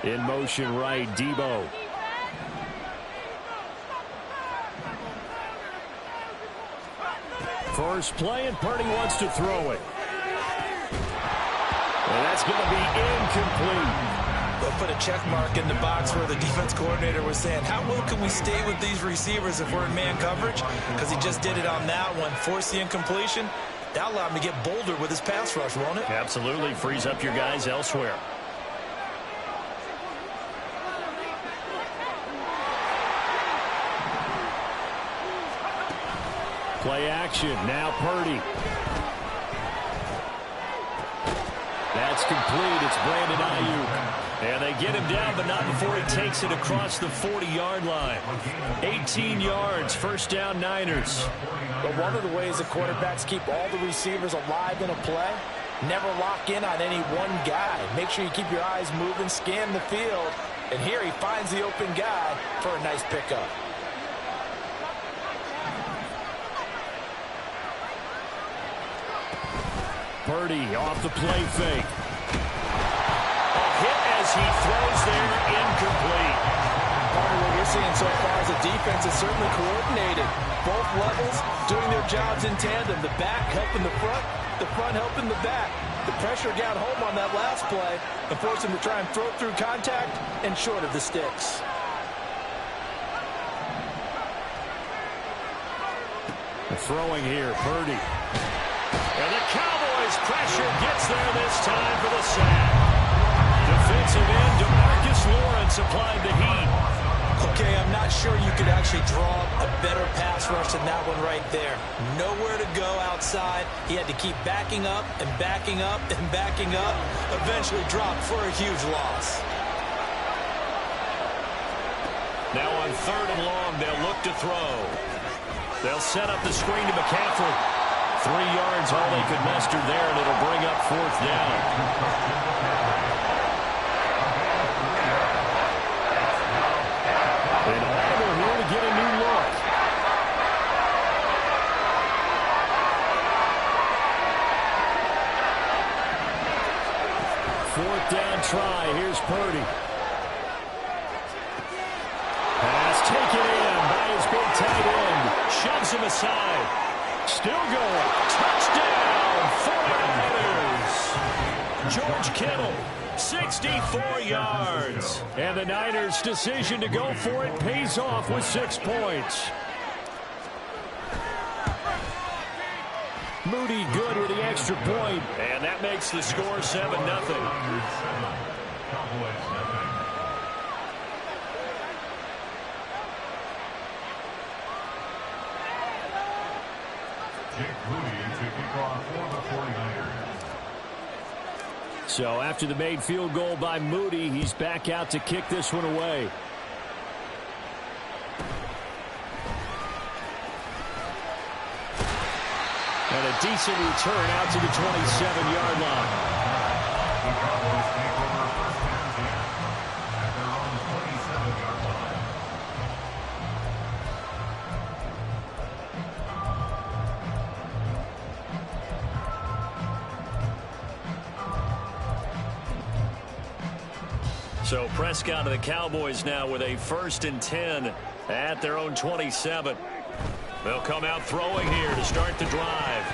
In motion right, Debo. First play, and Purdy wants to throw it. And that's going to be incomplete. They'll put a check mark in the box where the defense coordinator was saying, how well can we stay with these receivers if we're in man coverage? Because he just did it on that one, forced the incompletion. That allowed him to get bolder with his pass rush, won't it? Absolutely, frees up your guys elsewhere. Play action, now Purdy. That's complete, it's Brandon Ayuk. And they get him down, but not before he takes it across the 40-yard line. 18 yards, first down Niners. But one of the ways the quarterbacks keep all the receivers alive in a play, never lock in on any one guy. Make sure you keep your eyes moving, scan the field. And here he finds the open guy for a nice pickup. Purdy off the play fake. A hit as he throws there, incomplete. Part of what you're seeing so far is the defense is certainly coordinated. Both levels doing their jobs in tandem. The back helping the front helping the back. The pressure got home on that last play and forced him to try and throw through contact and short of the sticks. Throwing here, Purdy. And the Cowboys pressure gets there this time for the sack. Defensive end DeMarcus Lawrence applied the heat. Okay, I'm not sure you could actually draw a better pass rush than that one right there. Nowhere to go outside. He had to keep backing up and backing up and backing up. Eventually dropped for a huge loss. Now on 3rd and long, they'll look to throw. They'll set up the screen to McCaffrey. 3 yards, all they could muster there, and it'll bring up 4th down. And Audible here to get a new look. Fourth down try. Here's Purdy. Pass taken in by his big tight end. Shoves him aside. Still going. Touchdown, 49ers. George Kittle, 64 yards. And the Niners' decision to go for it pays off with 6 points. Moody good with the extra point. And that makes the score 7-0. So after the made field goal by Moody, he's back out to kick this one away. And a decent return out to the 27-yard line. So Prescott and the Cowboys now with a 1st and 10 at their own 27. They'll come out throwing here to start the drive.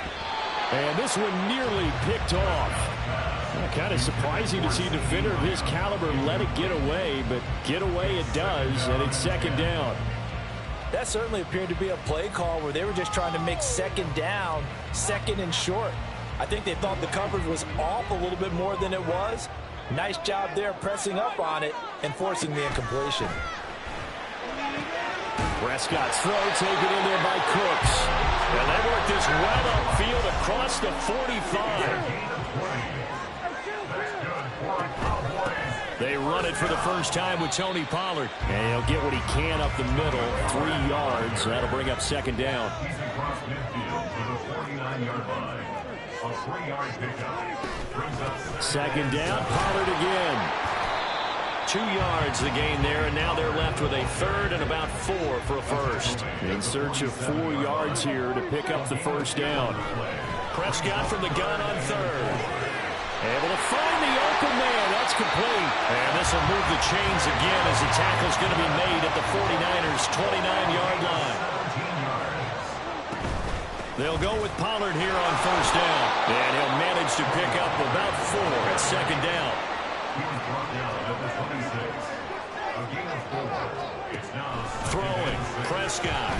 And this one nearly picked off. Kind of surprising to see a defender of his caliber let it get away, but get away it does, and it's 2nd down. That certainly appeared to be a play call where they were just trying to make 2nd down, 2nd and short. I think they thought the coverage was off a little bit more than it was. Nice job there pressing up on it and forcing the incompletion. Prescott's throw taken in there by Cooks. And they work this well upfield across the 45. They run it for the first time with Tony Pollard. And he'll get what he can up the middle, 3 yards. That'll bring up 2nd down. A 3-yard pickup. 2nd down, Pollard again. 2 yards the gain there, and now they're left with a 3rd and about 4 for a first. In search of 4 yards here to pick up the 1st down. Prescott from the gun on 3rd. Able to find the open man. That's complete. And this will move the chains again as the tackle's going to be made at the 49ers' 29-yard line. They'll go with Pollard here on first down. And he'll manage to pick up about 4 at second down. Throwing, Prescott.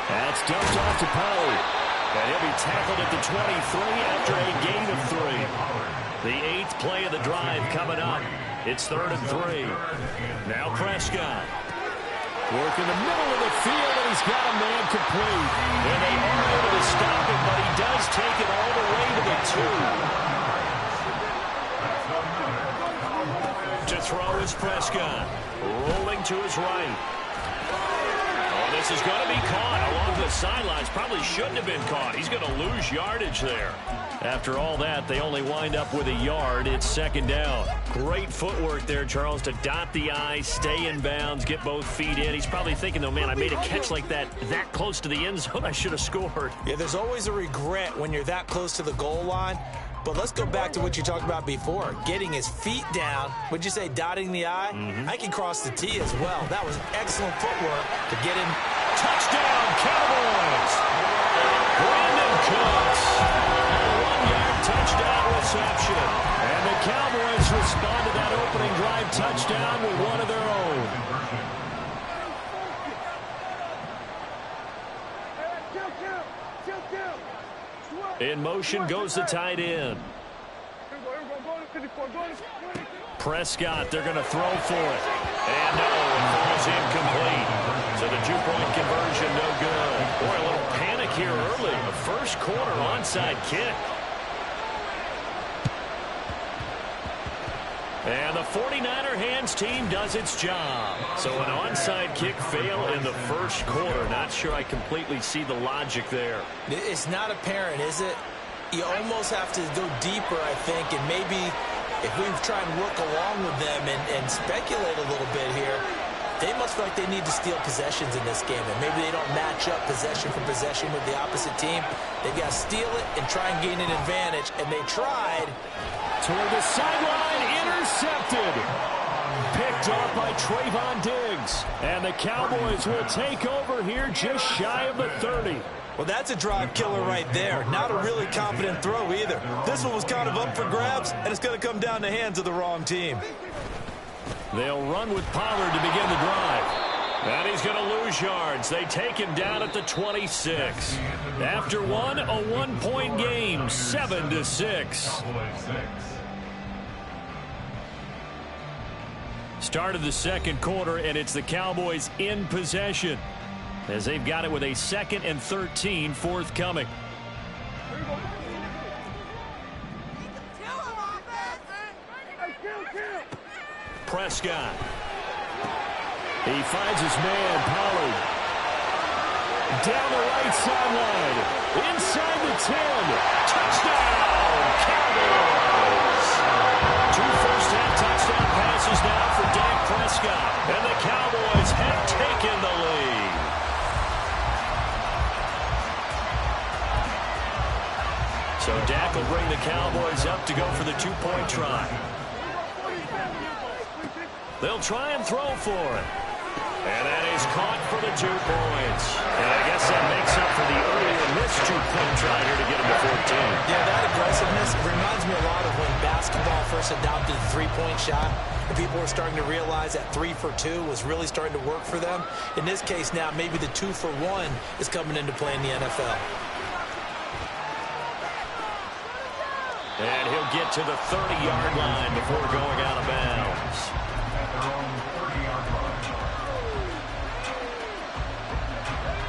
That's dumped off to Pollard. And he'll be tackled at the 23 after a gain of 3. The 8th play of the drive coming up. It's 3rd and 3. Now Prescott. Work in the middle of the field, and he's got a man complete. And they are able to stop him, but he does take it all the way to the 2. To throw is Prescott. Rolling to his right. Oh, this is going to be caught along the sidelines. Probably shouldn't have been caught. He's going to lose yardage there. After all that, they only wind up with a yard. It's second down. Great footwork there, Charles, to dot the I, stay in bounds, get both feet in. He's probably thinking, though, man, I made a catch like that close to the end zone. I should have scored. Yeah, there's always a regret when you're that close to the goal line. But let's go back to what you talked about before. Getting his feet down. Would you say dotting the I? I can cross the T as well. That was excellent footwork to get him. Touchdown, Cowboys! Brandon Cooks. A 1-yard touchdown reception. And the Cowboys respond to that opening drive touchdown with one of their own. In motion goes the tight end. Prescott, they're going to throw for it. And no, it falls incomplete. So the 2-point conversion, no good. Boy, a little panic here early. A first quarter onside kick. And the 49er hands team does its job. So an onside kick fail in the first quarter. Not sure I completely see the logic there. It's not apparent, is it? You almost have to go deeper, I think, and maybe if we try and work along with them and speculate a little bit here, they must feel like they need to steal possessions in this game, and maybe they don't match up possession for possession with the opposite team. They've got to steal it and try and gain an advantage, and they tried. Toward the sideline, intercepted. Picked off by Trayvon Diggs. And the Cowboys will take over here just shy of the 30. Well, that's a drive killer right there. Not a really confident throw either. This one was kind of up for grabs, and it's going to come down the hands of the wrong team. They'll run with Pollard to begin the drive. And he's going to lose yards. They take him down at the 26. After one, a 1-point game, 7-6. Start of the second quarter, and it's the Cowboys in possession as they've got it with a 2nd and 13 forthcoming. Prescott. He finds his man, Pollard. Down the right sideline. Inside the 10. Touchdown, Cowboys. 2 first-half touchdown passes now for Dak Prescott. And the Cowboys have taken the lead. So Dak will bring the Cowboys up to go for the 2-point try. They'll try and throw for it. And that is caught for the 2 points. And I guess that makes up for the earlier missed 2-point try here to get him to 14. Yeah, that aggressiveness reminds me a lot of when basketball first adopted the 3-point shot. And people were starting to realize that 3 for 2 was really starting to work for them. In this case now, maybe the 2 for 1 is coming into play in the NFL. And he'll get to the 30-yard line before going out of bounds.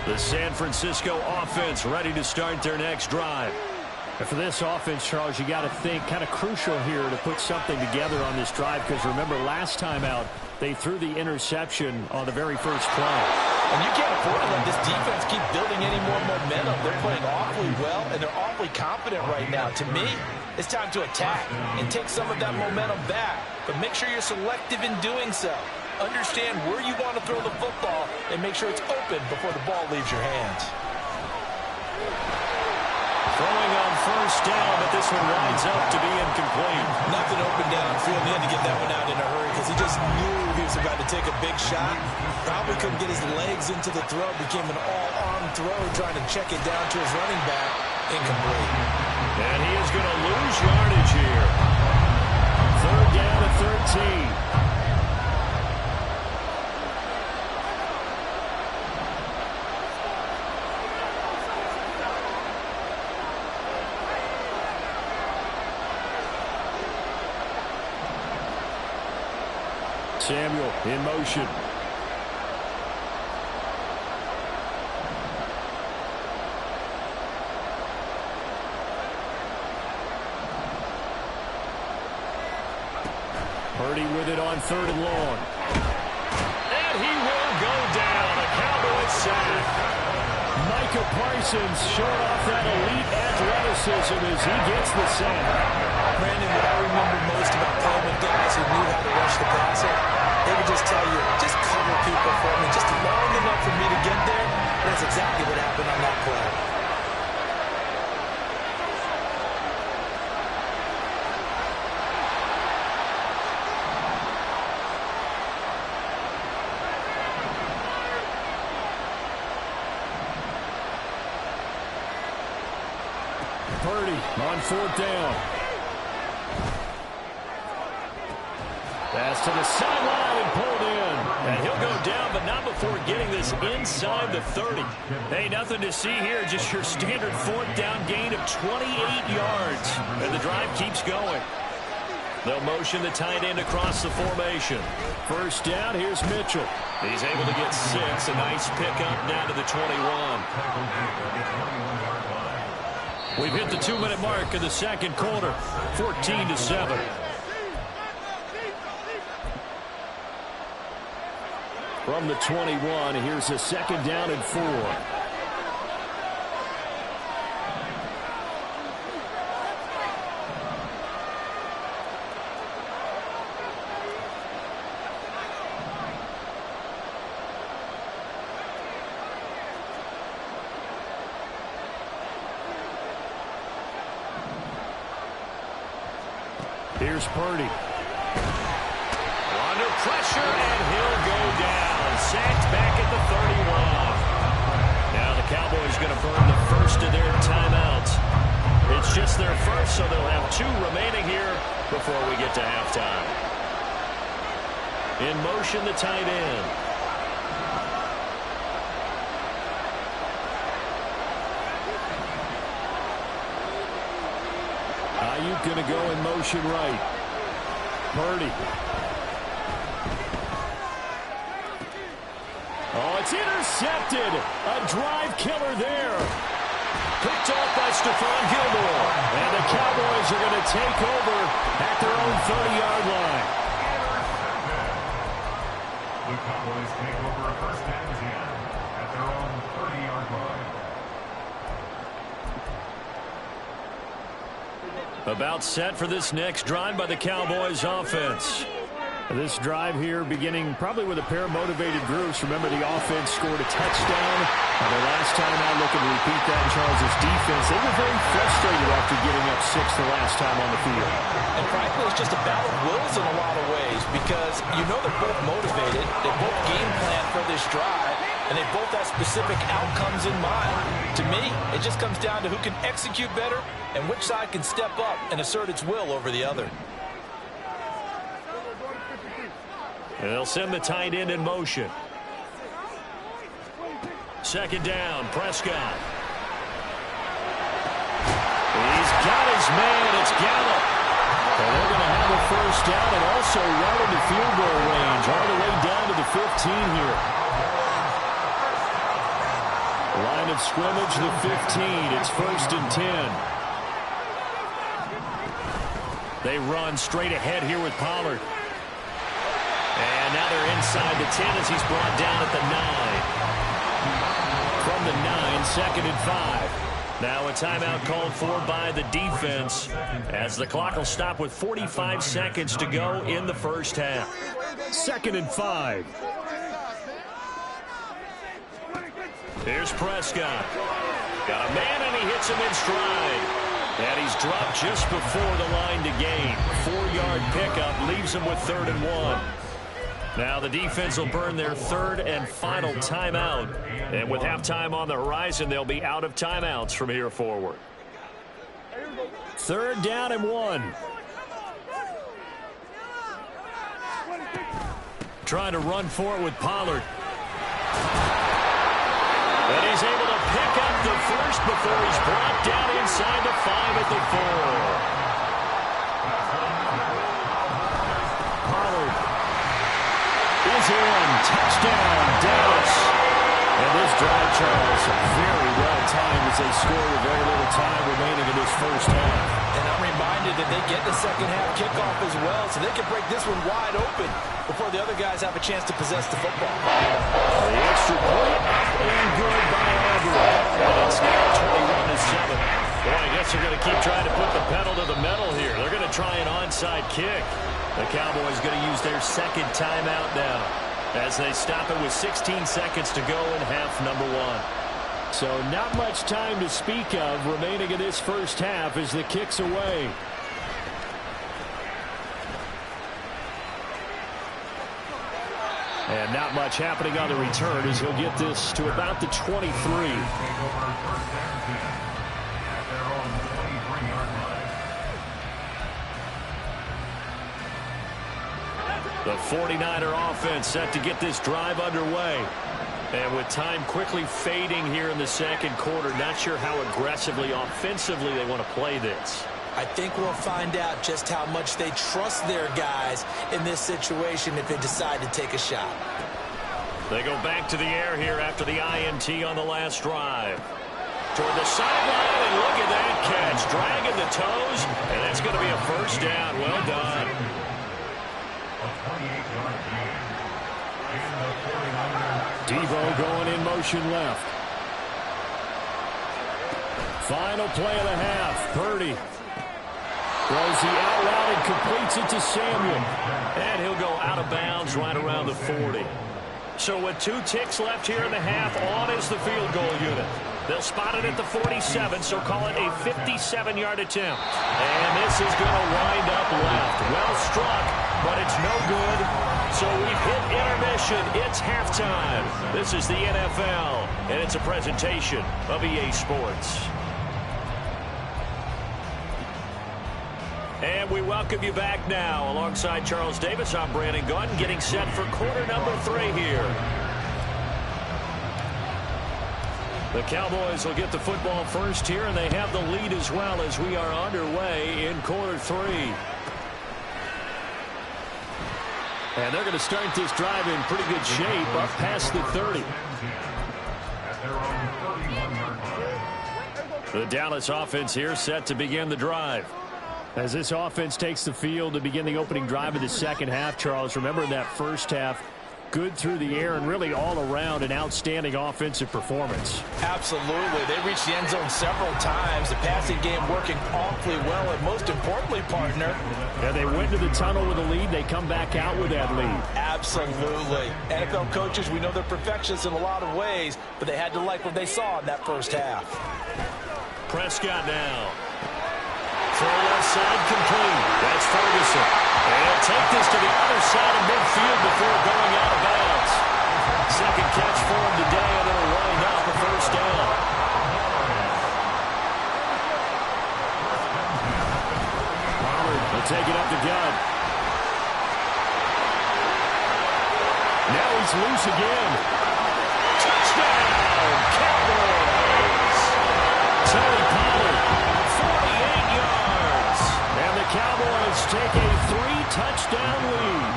The San Francisco offense ready to start their next drive. And for this offense, Charles, you got to think kind of crucial here to put something together on this drive, because remember last time out they threw the interception on the very first play. And you can't afford to let this defense keep building any more momentum. They're playing awfully well, and they're awfully confident right now. To me, it's time to attack and take some of that momentum back. But make sure you're selective in doing so. Understand where you want to throw the football and make sure it's open before the ball leaves your hands. Throwing on first down, but this one winds up to be incomplete. Nothing open downfield. He had to get that one out in a hurry because he just knew he was about to take a big shot. Probably couldn't get his legs into the throw. Became an all-arm throw, trying to check it down to his running back. Incomplete. And he is going to lose yardage here. Third down at 13. Samuel in motion. Purdy with it on third and long. And he will go down. A Cowboy sack. Micah Parsons showing off that elite athleticism as he gets the sack. Brandon, what I remember most about playing with guys who knew how to rush the passer, they would just tell you, just cover people for me, just long enough for me to get there. And that's exactly what happened on that play. Purdy on fourth down. Pass to the sideline and pulled in. And he'll go down, but not before getting this inside the 30. Hey, nothing to see here, just your standard fourth down gain of 28 yards. And the drive keeps going. They'll motion the tight end across the formation. First down, here's Mitchell. He's able to get 6. A nice pickup down to the 21. We've hit the 2-minute mark in the second quarter, 14-7. From the 21, here's a second down and 4. Here's Purdy. Under pressure, and he'll go down. Sacked back at the 31. Now the Cowboys going to burn the first of their timeouts. It's just their first, so they'll have 2 remaining here before we get to halftime. In motion, the tight end. Ayuk going to go in motion right. Purdy. Oh, it's intercepted. A drive killer there. Picked off by Stephon Gilmore. And the Cowboys are going to take over at their own 30-yard line. The Cowboys take over a first and 10 at their own 30-yard line. About set for this next drive by the Cowboys offense. This drive here beginning probably with a pair of motivated groups. Remember, the offense scored a touchdown. And the last time out, looking to repeat that in Charles' defense. They were very frustrated after giving up 6 the last time on the field. And frankly, it's just a battle of wills in a lot of ways because you know they're both motivated. They both game plan for this drive. And they both have specific outcomes in mind. To me, it just comes down to who can execute better and which side can step up and assert its will over the other. They'll send the tight end in motion. Second down, Prescott. He's got his man. It's Gallup. And they're going to have a first down and also right into field goal range all the way down to the 15 here. Line of scrimmage, the 15. It's first and 10. They run straight ahead here with Pollard. And now they're inside the 10 as he's brought down at the 9. From the 9, second and 5. Now a timeout called for by the defense as the clock will stop with 45 seconds to go in the first half. Second and 5. Here's Prescott. Got a man and he hits him in stride. And he's dropped just before the line to gain. 4-yard pickup leaves him with 3rd and 1. Now the defense will burn their 3rd and final timeout. And with halftime on the horizon, they'll be out of timeouts from here forward. 3rd down and 1. Trying to run for it with Pollard. And he's able to pick up the first before he's brought down inside the 5 at the 4. Pollard is in. Touchdown, Dallas. And this drive, Charles, very well timed as they score with very little time remaining in this first half. And I'm reminded that they get the second half kickoff as well, so they can break this one wide open before the other guys have a chance to possess the football. The extra point up and good by Aubrey. And it's now 21-7. Boy, I guess they're going to keep trying to put the pedal to the metal here. They're going to try an onside kick. The Cowboys going to use their second timeout now as they stop it with 16 seconds to go in half number 1. So not much time to speak of remaining in this first half as the kick's away. And not much happening on the return as he'll get this to about the 23. The 49er offense set to get this drive underway. And with time quickly fading here in the second quarter, not sure how aggressively, offensively they want to play this. I think we'll find out just how much they trust their guys in this situation if they decide to take a shot. They go back to the air here after the INT on the last drive. Toward the sideline, and look at that catch. Dragging the toes, and that's going to be a first down. Well done. Debo going in motion left. Final play of the half. Purdy throws the out route and completes it to Samuel. And he'll go out of bounds right around the 40. So with 2 ticks left here in the half, on is the field goal unit. They'll spot it at the 47, so call it a 57-yard attempt. And this is going to wind up left. Well struck, but it's no good. So we've hit intermission. It's halftime. This is the NFL, and it's a presentation of EA Sports. And we welcome you back now. Alongside Charles Davis, I'm Brandon Gunn, getting set for quarter number 3 here. The Cowboys will get the football first here, and they have the lead as well as we are underway in quarter 3. And they're going to start this drive in pretty good shape up past the 30. The Dallas offense here set to begin the drive. As this offense takes the field to begin the opening drive of the second half, Charles, remember in that first half, good through the air and really all around an outstanding offensive performance. Absolutely. They reached the end zone several times. The passing game working awfully well, and most importantly, partner. Yeah, they went to the tunnel with a lead. They come back out with that lead. Absolutely. NFL coaches, we know they're perfectionists in a lot of ways, but they had to like what they saw in that first half. Prescott now. Throw left side complete. That's Ferguson. And he'll take this to the other side of midfield before going out of bounds. Second catch for him today, and it'll wind up a first down. Pollard will take it up the gut. Now he's loose again. Touchdown, Cowboys! Tony Pollard, 48 yards. And the Cowboys take a 3-touchdown lead.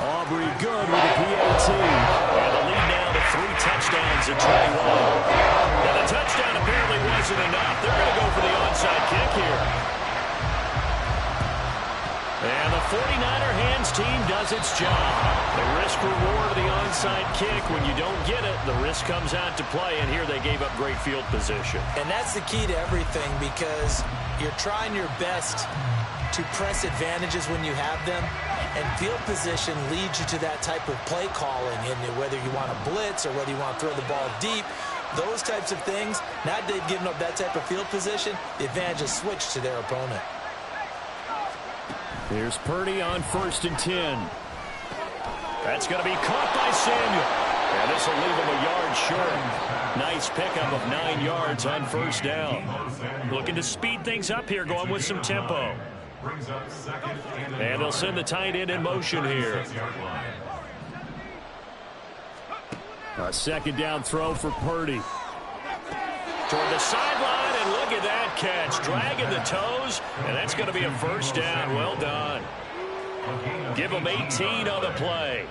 Aubrey good with a PAT. And the lead now to 3 touchdowns at 21. Now the touchdown apparently wasn't enough. They're going to go for the onside kick here. And the 49er hands team does its job. The risk-reward of the onside kick, when you don't get it, the risk comes out to play, and here they gave up great field position. And that's the key to everything, because you're trying your best to press advantages when you have them, and field position leads you to that type of play calling, and whether you want to blitz or whether you want to throw the ball deep, those types of things, now that they've given up that type of field position, the advantage has switched to their opponent. Here's Purdy on 1st and 10. That's going to be caught by Samuel. And this will leave him a yard short. Nice pickup of 9 yards on 1st down. Looking to speed things up here, going with some tempo. And they'll send the tight end in motion here. A 2nd down throw for Purdy. Toward the sideline, and look at that catch. Dragging the toes, and that's going to be a 1st down. Well done. Give them 18 on the play.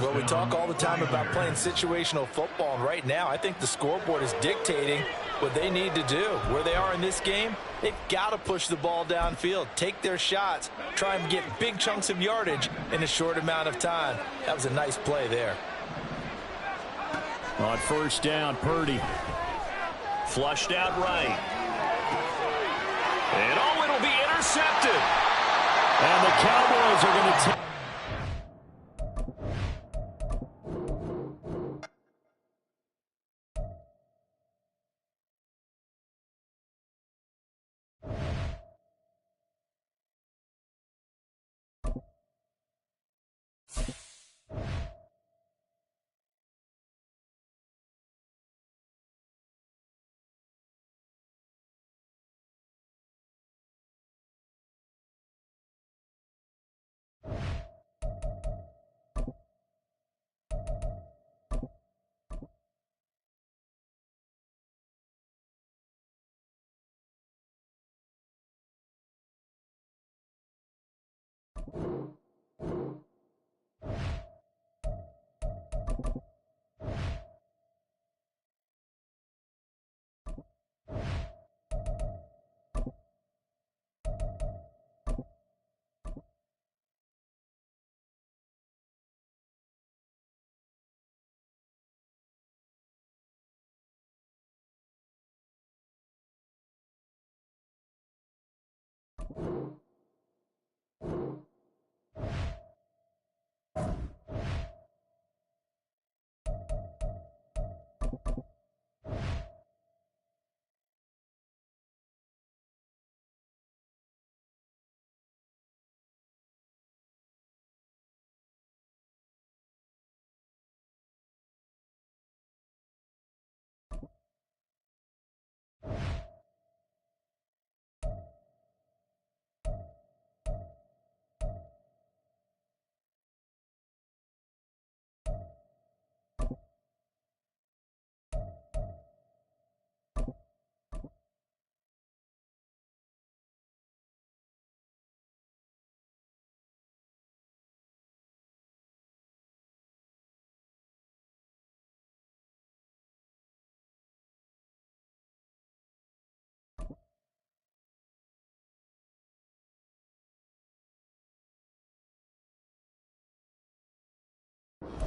Well, we talk all the time about playing situational football, and right now I think the scoreboard is dictating what they need to do. Where they are in this game, they've got to push the ball downfield, take their shots, try and get big chunks of yardage in a short amount of time. That was a nice play there. On 1st down, Purdy. Flushed out right. And oh, it'll be intercepted. And the Cowboys are going to take.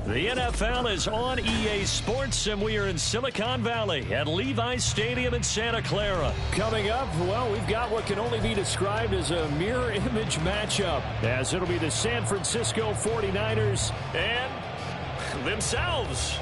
The NFL is on EA Sports, and we are in Silicon Valley at Levi's Stadium in Santa Clara. Coming up, well, we've got what can only be described as a mirror image matchup, as it'll be the San Francisco 49ers And themselves.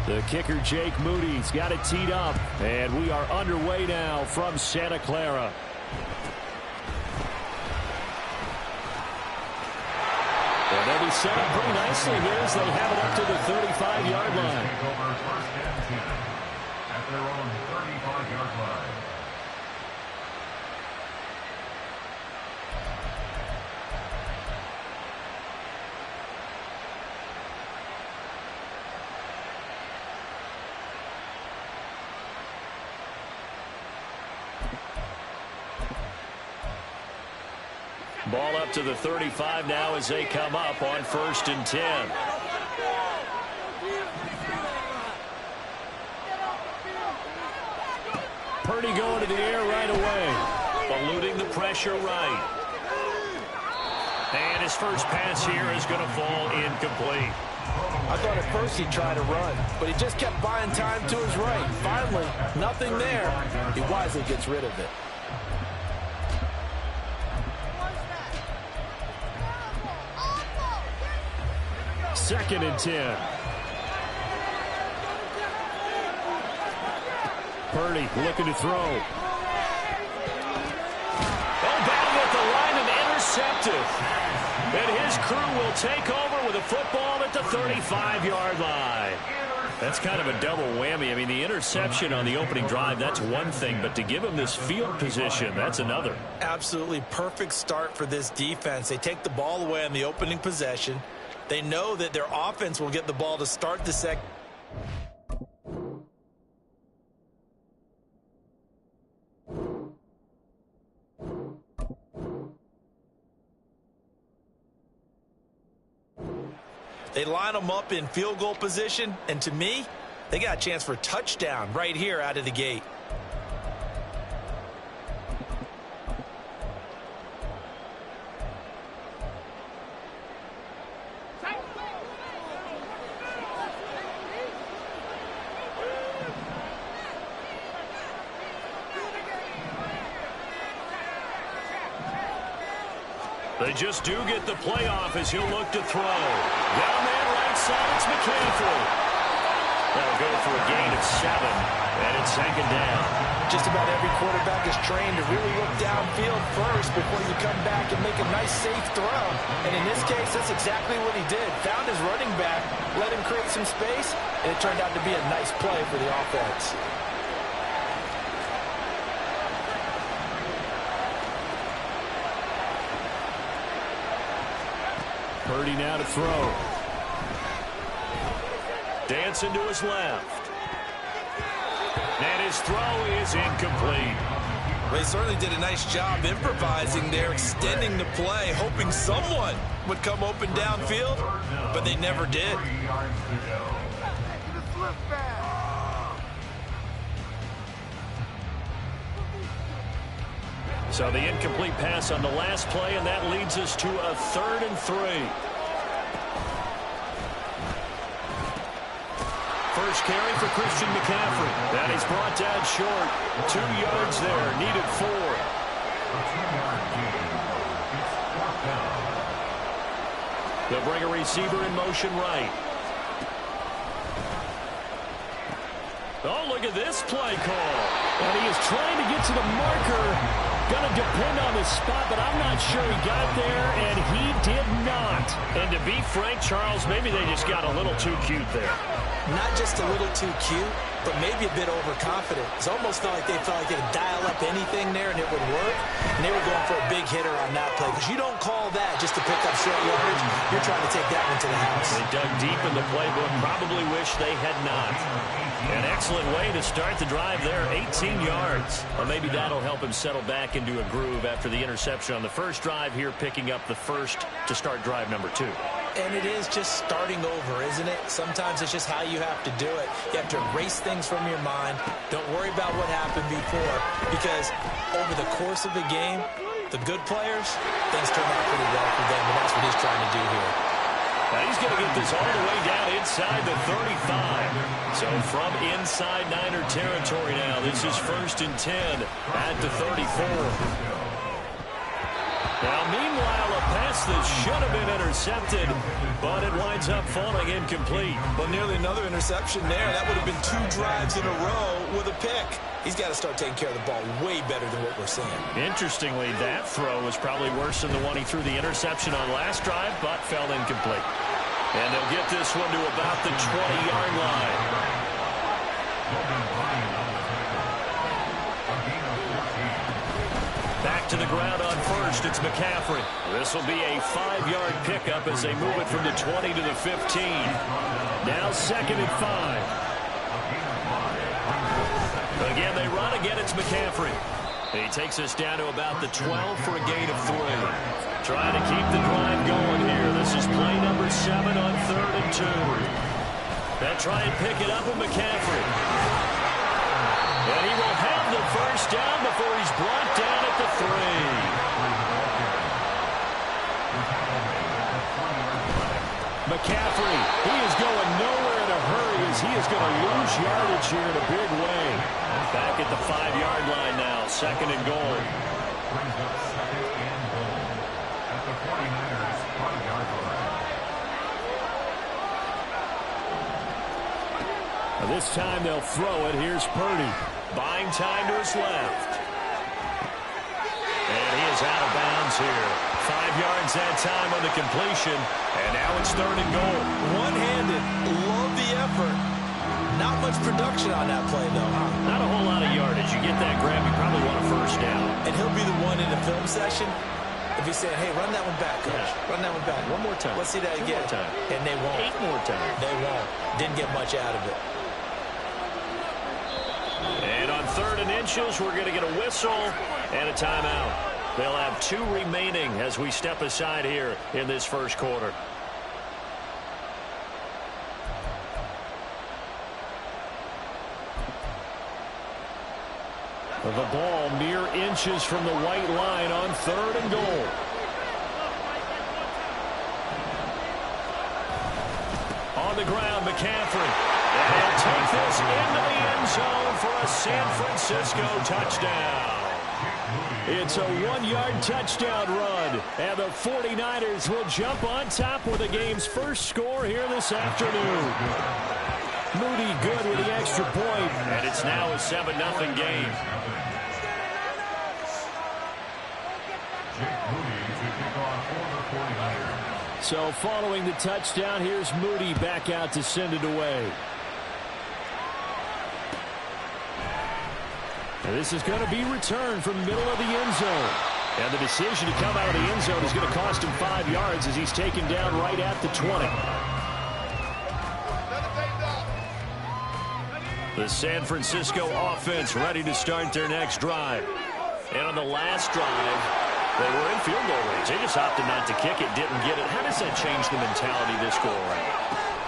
The kicker, Jake Moody's got it teed up, and we are underway now from Santa Clara. And they'll be set up pretty nicely here as they have it up to the 35-yard line. At their own 35-yard line. Ball up to the 35 now as they come up on 1st and 10. Purdy going to the air right away. Eluding the pressure right. And his first pass here is going to fall incomplete. I thought at first he'd try to run, but he just kept buying time to his right. Finally, nothing there. He wisely gets rid of it. Second and 10. Purdy looking to throw. Oh, battled at the line and intercepted. And his crew will take over with a football at the 35-yard line. That's kind of a double whammy. I mean, the interception on the opening drive, that's one thing. But to give him this field position, that's another. Absolutely perfect start for this defense. They take the ball away on the opening possession. They know that their offense will get the ball to start the second. They line them up in field goal position, and to me, they got a chance for a touchdown right here out of the gate. They just do get the playoff as he'll look to throw. Down there right side, it's McCaffrey. That'll go for a gain of 7, and it's second down. Just about every quarterback is trained to really look downfield first before you come back and make a nice, safe throw. And in this case, that's exactly what he did. Found his running back, let him create some space, and it turned out to be a nice play for the offense. Purdy now to throw. Dancing to his left. And his throw is incomplete. They certainly did a nice job improvising there, extending the play, hoping someone would come open downfield, but they never did. So the incomplete pass on the last play, and that leads us to a 3rd and 3. First carry for Christian McCaffrey. That he's brought down short. 2 yards there, needed 4. They'll bring a receiver in motion right. Oh, look at this play call. And he is trying to get to the marker. Going to depend on the spot, but I'm not sure he got there, and he did not. And to be frank, Charles, maybe they just got a little too cute there. Not just a little too cute, but maybe a bit overconfident. It almost felt like they could dial up anything there and it would work. And they were going for a big hitter on that play, because you don't call that just to pick up short yardage. You're trying to take that one to the house. They dug deep in the playbook. Probably wish they had not. An excellent way to start the drive there, 18 yards. Well, maybe that'll help him settle back into a groove after the interception on the first drive here, picking up the first to start drive number 2. And it is just starting over, isn't it? Sometimes it's just how you have to do it. You have to erase things from your mind. Don't worry about what happened before, because over the course of the game, the good players, things turn out pretty well for them, and that's what he's trying to do here. Now he's going to get this all the way down inside the 35. So from inside Niner territory now, this is 1st and 10 at the 34. Now, meanwhile, a pass that should have been intercepted, but it winds up falling incomplete. But nearly another interception there. That would have been 2 drives in a row with a pick. He's got to start taking care of the ball way better than what we're seeing. Interestingly, that throw was probably worse than the one he threw the interception on last drive, but fell incomplete. And they'll get this one to about the 20-yard line. Back to the ground on first, it's McCaffrey. This will be a 5-yard pickup as they move it from the 20 to the 15. Now 2nd and 5. Again, they run. Again, it's McCaffrey. He takes us down to about the 12 for a gain of 3. Trying to keep the drive going here. This is play number 7 on 3rd and 2. They'll try and pick it up with McCaffrey. And he will have the first down before he's brought down at the 3. McCaffrey, he is going nowhere in a hurry as he is going to lose yardage here in a big way. Back at the 5-yard line now, 2nd and goal. Brings up 2nd and goal at the 49ers 5-yard line. This time they'll throw it. Here's Purdy. Buying time to his left. And he is out of bounds here. 5 yards that time on the completion. And now it's 3rd and goal. One-handed. Love the effort. Not much production on that play, though, huh? Not a whole lot of yardage. You get that grab, you probably want a first down. And he'll be the one in the film session if he's saying, hey, run that one back, coach. Yeah. Run that one back. One more time. Let's see that 2 again. more time. And they won't. 8 more times. They won't. Didn't get much out of it. And on 3rd and inches, we're going to get a whistle and a timeout. They'll have 2 remaining as we step aside here in this first quarter. The ball mere inches from the white line on 3rd and goal. On the ground, McCaffrey. And he'll take this into the end zone for a San Francisco touchdown. It's a 1-yard touchdown run. And the 49ers will jump on top with the game's first score here this afternoon. Moody good with the extra point. And it's now a 7-0 game. So following the touchdown, here's Moody back out to send it away. And this is going to be returned from the middle of the end zone. And the decision to come out of the end zone is going to cost him 5 yards as he's taken down right at the 20. The San Francisco offense ready to start their next drive. And on the last drive, they were in field goal range. They just opted not to kick it, didn't get it. How does that change the mentality this go around?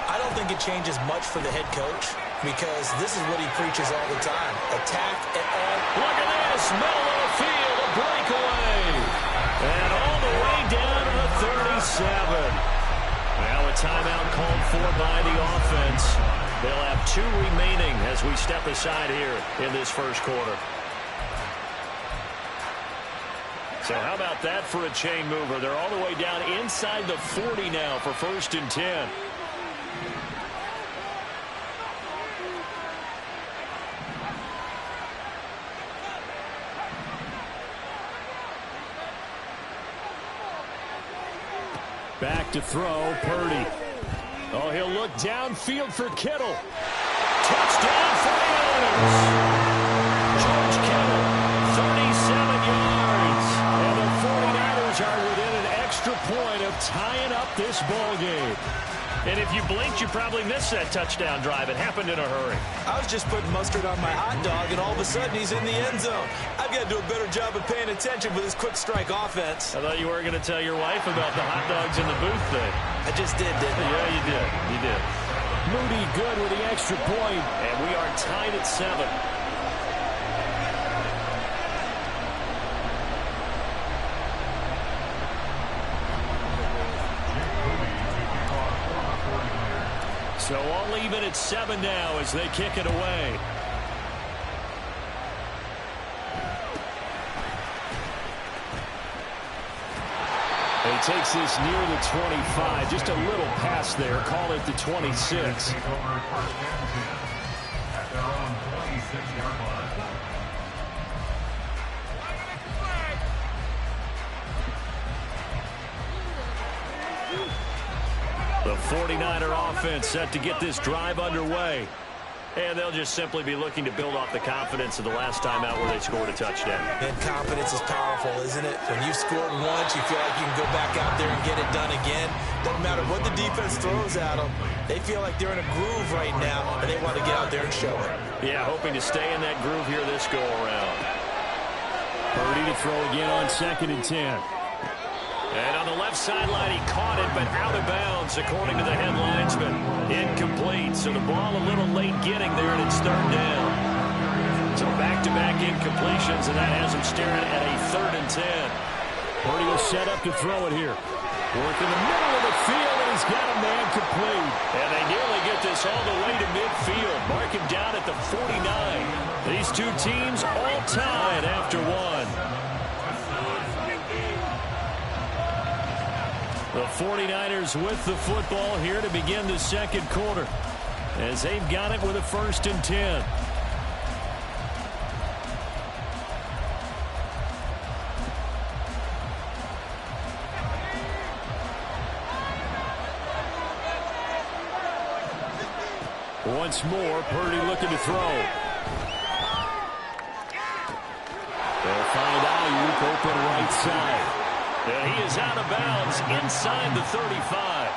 I don't think it changes much for the head coach because this is what he preaches all the time. Attack at all. Look at this. Middle of the field, a breakaway. And all the way down to the 37. Now a timeout called for by the offense. They'll have 2 remaining as we step aside here in this first quarter. So how about that for a chain mover? They're all the way down inside the 40 now for 1st and 10. Back to throw, Purdy. Oh, he'll look downfield for Kittle. Touchdown 49ers. George Kittle, 37 yards. And the 49ers are within an extra point of tying up this ball game. And if you blinked, you probably missed that touchdown drive. It happened in a hurry. I was just putting mustard on my hot dog, and all of a sudden he's in the end zone. I've got to do a better job of paying attention with this quick strike offense. I thought you were going to tell your wife about the hot dogs in the booth thing. I just did, didn't I? Yeah, you did. You did. Moody good with the extra point, and we are tied at 7. So all even at 7 now as they kick it away. He takes this near the 25. Just a little pass there. Call it the 26. The 49er offense set to get this drive underway. And they'll just simply be looking to build off the confidence of the last time out where they scored a touchdown. And confidence is powerful, isn't it? When you've scored once, you feel like you can go back out there and get it done again. Doesn't matter what the defense throws at them. They feel like they're in a groove right now, and they want to get out there and show it. Yeah, hoping to stay in that groove here this go-around. Purdy to throw again on 2nd and 10. And on the left sideline, he caught it, but out of bounds, according to the head linesman. Incomplete, so the ball a little late getting there, and it's third down. So back-to-back incompletions, and that has him staring at a 3rd and 10. Purdy will set up to throw it here. Work in the middle of the field, and he's got a man complete. And they nearly get this all the way to midfield. Mark him down at the 49. These two teams all tied after one. The 49ers with the football here to begin the second quarter, as they've got it with a 1st and 10. Once more, Purdy looking to throw. They'll find Ayuk open right side. And he is out of bounds inside the 35.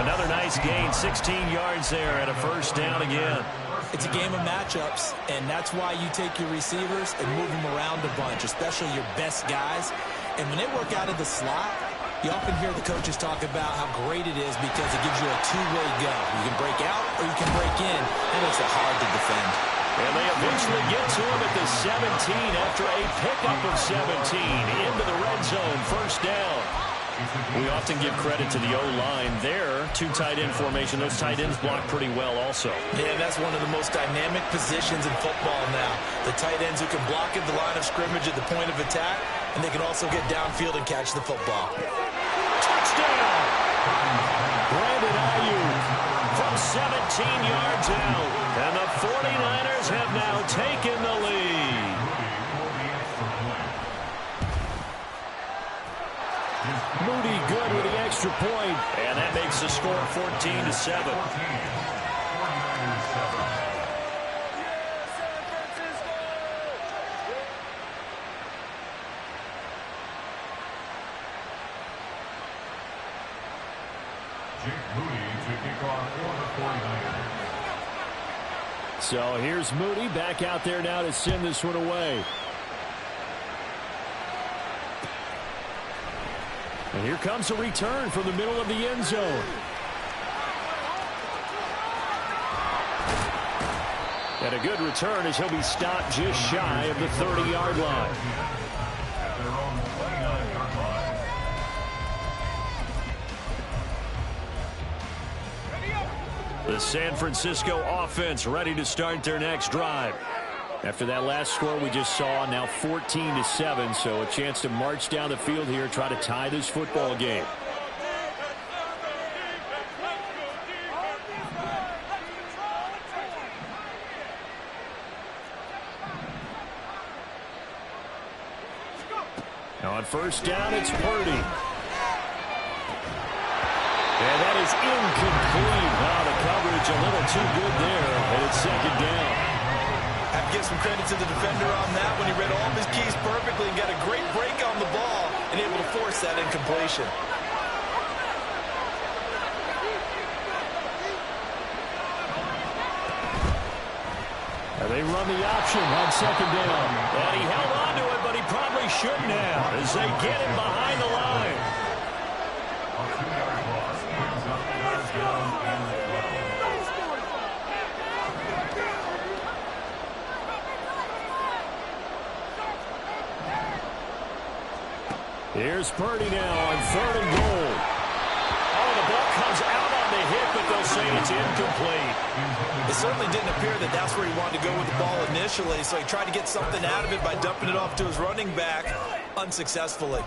Another nice gain, 16 yards there, and a 1st down again. It's a game of matchups, and that's why you take your receivers and move them around a bunch, especially your best guys. And when they work out of the slot, you often hear the coaches talk about how great it is because it gives you a two-way go. You can break out or you can break in. That makes it hard to defend. And they eventually get to him at the 17 after a pickup of 17 into the red zone, 1st down. We often give credit to the O-line there. 2 tight end formation. Those tight ends block pretty well also. Yeah, that's one of the most dynamic positions in football now. The tight ends who can block at the line of scrimmage at the point of attack, and they can also get downfield and catch the football. Touchdown! Brandon Ayuk from 17 yards out. And the 49ers have now taken the lead. Moody good with the extra point. And that makes the score 14-7. So here's Moody back out there now to send this one away. And here comes a return from the middle of the end zone. And a good return as he'll be stopped just shy of the 30-yard line. At their own 29-yard line. The San Francisco offense ready to start their next drive. After that last score we just saw, now 14-7, so a chance to march down the field here, try to tie this football game. Now on 1st down, it's Purdy. And that is incomplete. Wow, the coverage a little too good there, and it's 2nd down. I have to give some credit to the defender on that when he read all of his keys perfectly and got a great break on the ball and able to force that incompletion. And they run the option on 2nd down. And he held on to it, but he probably shouldn't have as they get him behind the line. A 2-yard loss brings up 3rd down and 12. Here's Purdy now on 3rd and goal. Oh, the ball comes out on the hit, but they'll say it's incomplete. It certainly didn't appear that that's where he wanted to go with the ball initially, so he tried to get something out of it by dumping it off to his running back unsuccessfully.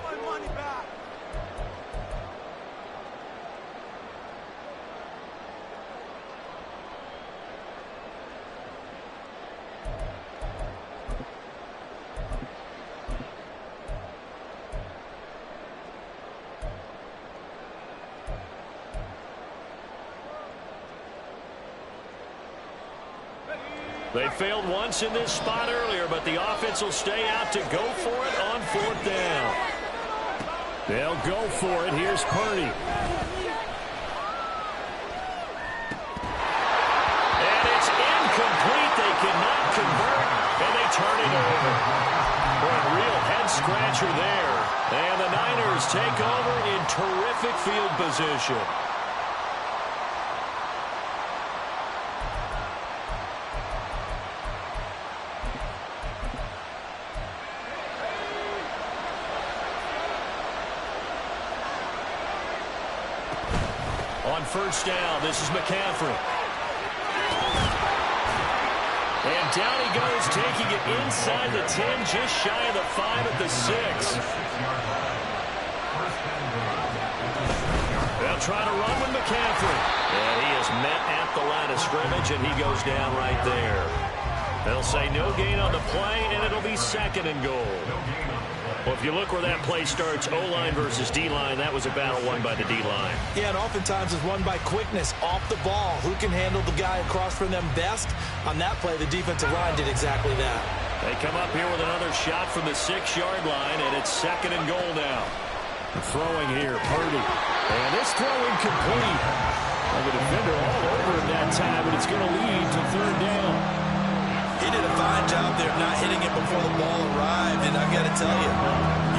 They failed once in this spot earlier, but the offense will stay out to go for it on 4th down. They'll go for it. Here's Purdy. And it's incomplete. They cannot convert, and they turn it over. Boy, a real head-scratcher there. And the Niners take over in terrific field position. On first down, this is McCaffrey. And down he goes, taking it inside the 10, just shy of the 5 at the 6. They'll try to run with McCaffrey. And he is met at the line of scrimmage, and he goes down right there. They'll say no gain on the play, and it'll be 2nd and goal. Well, if you look where that play starts, O-line versus D-line, that was a battle won by the D-line. Yeah, and oftentimes it's won by quickness off the ball. Who can handle the guy across from them best? On that play, the defensive line did exactly that. They come up here with another shot from the 6-yard line, and it's 2nd and goal now. Throwing here, Purdy. And this throw incomplete. The defender all over him that time, and it's going to lead to 3rd down. He did a fine job there not hitting it before the ball arrived, and I've got to tell you,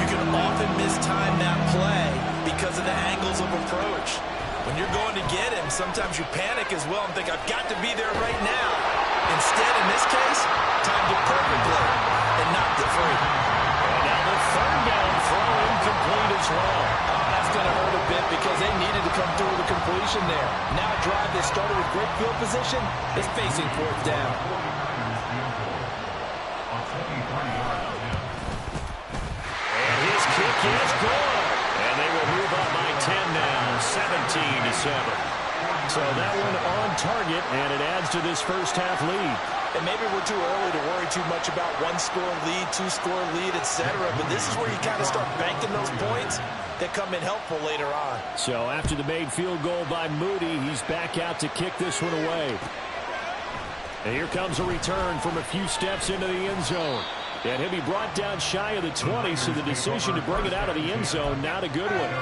you can often mistime that play because of the angles of approach. When you're going to get him, sometimes you panic as well and think, I've got to be there right now. Instead, in this case, timed it perfectly and knocked it free. And now the 3rd down throw incomplete as well. That's going to hurt a bit because they needed to come through with a completion there. Now a drive that started with great field position is facing 4th down. And his kick is good. And they will move up by 10 now, 17-7. So that one on target, and it adds to this first half lead. And maybe we're too early to worry too much about 1-score lead, 2-score lead, etc. But this is where you kind of start banking those points that come in helpful later on. So after the made field goal by Moody, he's back out to kick this one away. And here comes a return from a few steps into the end zone. And he'll be brought down shy of the 20, so the decision to bring it out of the end zone, not a good one.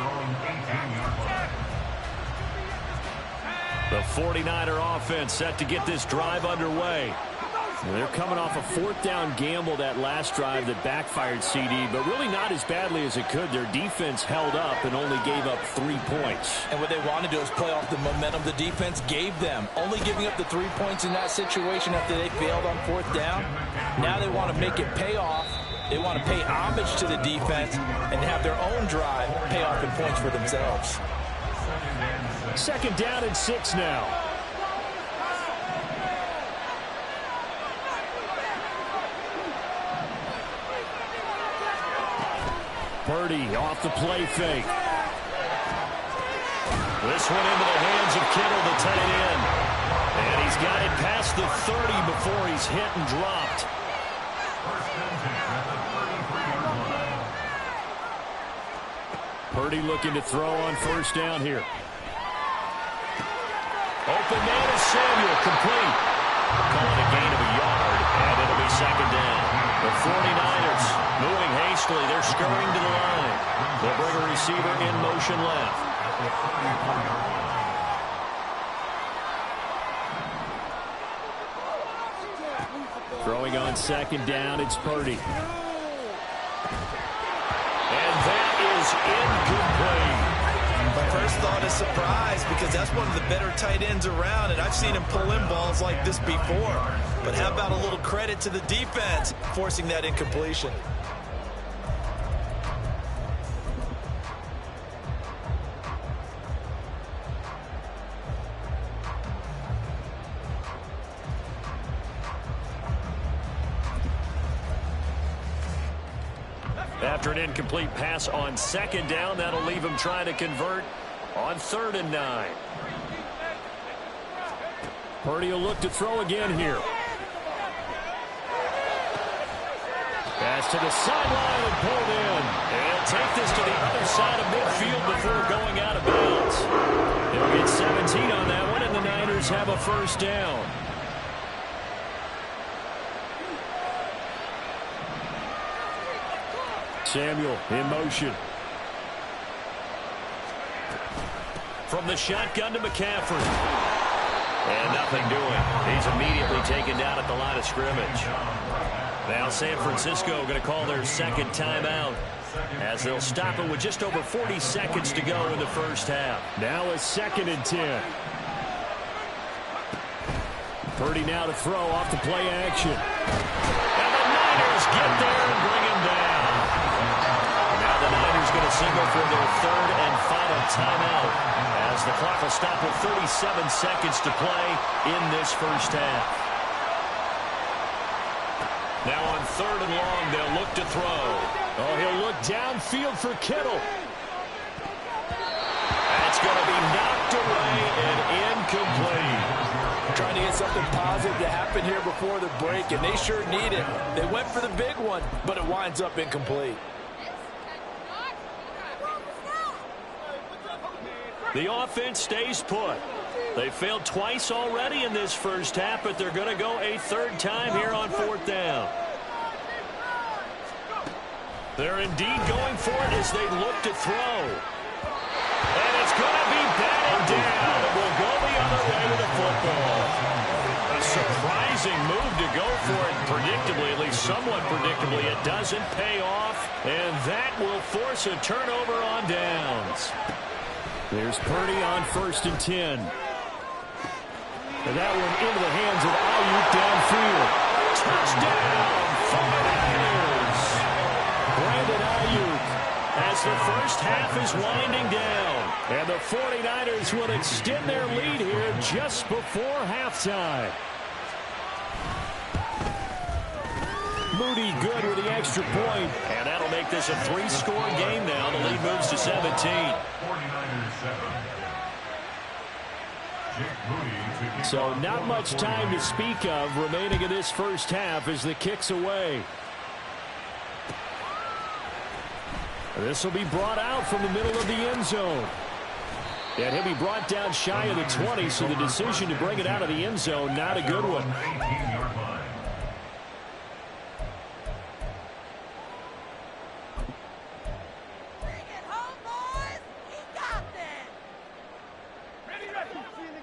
The 49er offense set to get this drive underway. They're coming off a 4th down gamble that last drive that backfired CD, but really not as badly as it could. Their defense held up and only gave up 3 points. And what they want to do is play off the momentum the defense gave them. Only giving up the 3 points in that situation after they failed on 4th down. Now they want to make it pay off. They want to pay homage to the defense and have their own drive pay off in points for themselves. 2nd down and 6 now. Purdy off the play fake. This one into the hands of Kittle, the tight end. And he's got it past the 30 before he's hit and dropped. Purdy looking to throw on first down here. Open man is Samuel, complete. Calling a gain of a yard, and it'll be 2nd down. The 49ers moving hastily. They're scurrying to the line. They'll bring a receiver in motion left. Throwing on 2nd down, it's Purdy. And that is incomplete. My first thought is surprise because that's one of the better tight ends around, and I've seen him pull in balls like this before. But how about a little credit to the defense forcing that incompletion? After an incomplete pass on 2nd down, that'll leave him trying to convert on 3rd and 9. Purdy will look to throw again here. Pass to the sideline and pulled in. And he'll take this to the other side of midfield before going out of bounds. He'll get 17 on that one, and the Niners have a first down. Samuel in motion. From the shotgun to McCaffrey. And nothing doing. He's immediately taken down at the line of scrimmage. Now San Francisco going to call their 2nd timeout. as they'll stop it with just over 40 seconds to go in the first half. Now a 2nd and 10. Purdy now to throw off the play action. And the Niners get there and bring him down. Now the Niners going to signal for their 3rd and final timeout, as the clock will stop with 37 seconds to play in this first half. Now on 3rd and long, they'll look to throw. Oh, he'll look downfield for Kittle. That's going to be knocked away and incomplete. Trying to get something positive to happen here before the break, and they sure need it. They went for the big one, but it winds up incomplete. The offense stays put. They failed twice already in this first half, but they're going to go a 3rd time here on 4th down. They're indeed going for it as they look to throw. And it's going to be batted down. It will go the other way with the football. A surprising move to go for it predictably, at least somewhat predictably. It doesn't pay off, and that will force a turnover on downs. There's Purdy on 1st and 10. And that one into the hands of Ayuk downfield. Touchdown, 49ers. Brandon Ayuk. As the first half is winding down. And the 49ers will extend their lead here just before halftime. Moody good with the extra point. And that'll make this a 3-score game now. The lead moves to 17. 49ers 7. So not much time to speak of remaining in this first half as the kick's away. This will be brought out from the middle of the end zone. And he'll be brought down shy of the 20, so the decision to bring it out of the end zone, not a good one. 18-yard line.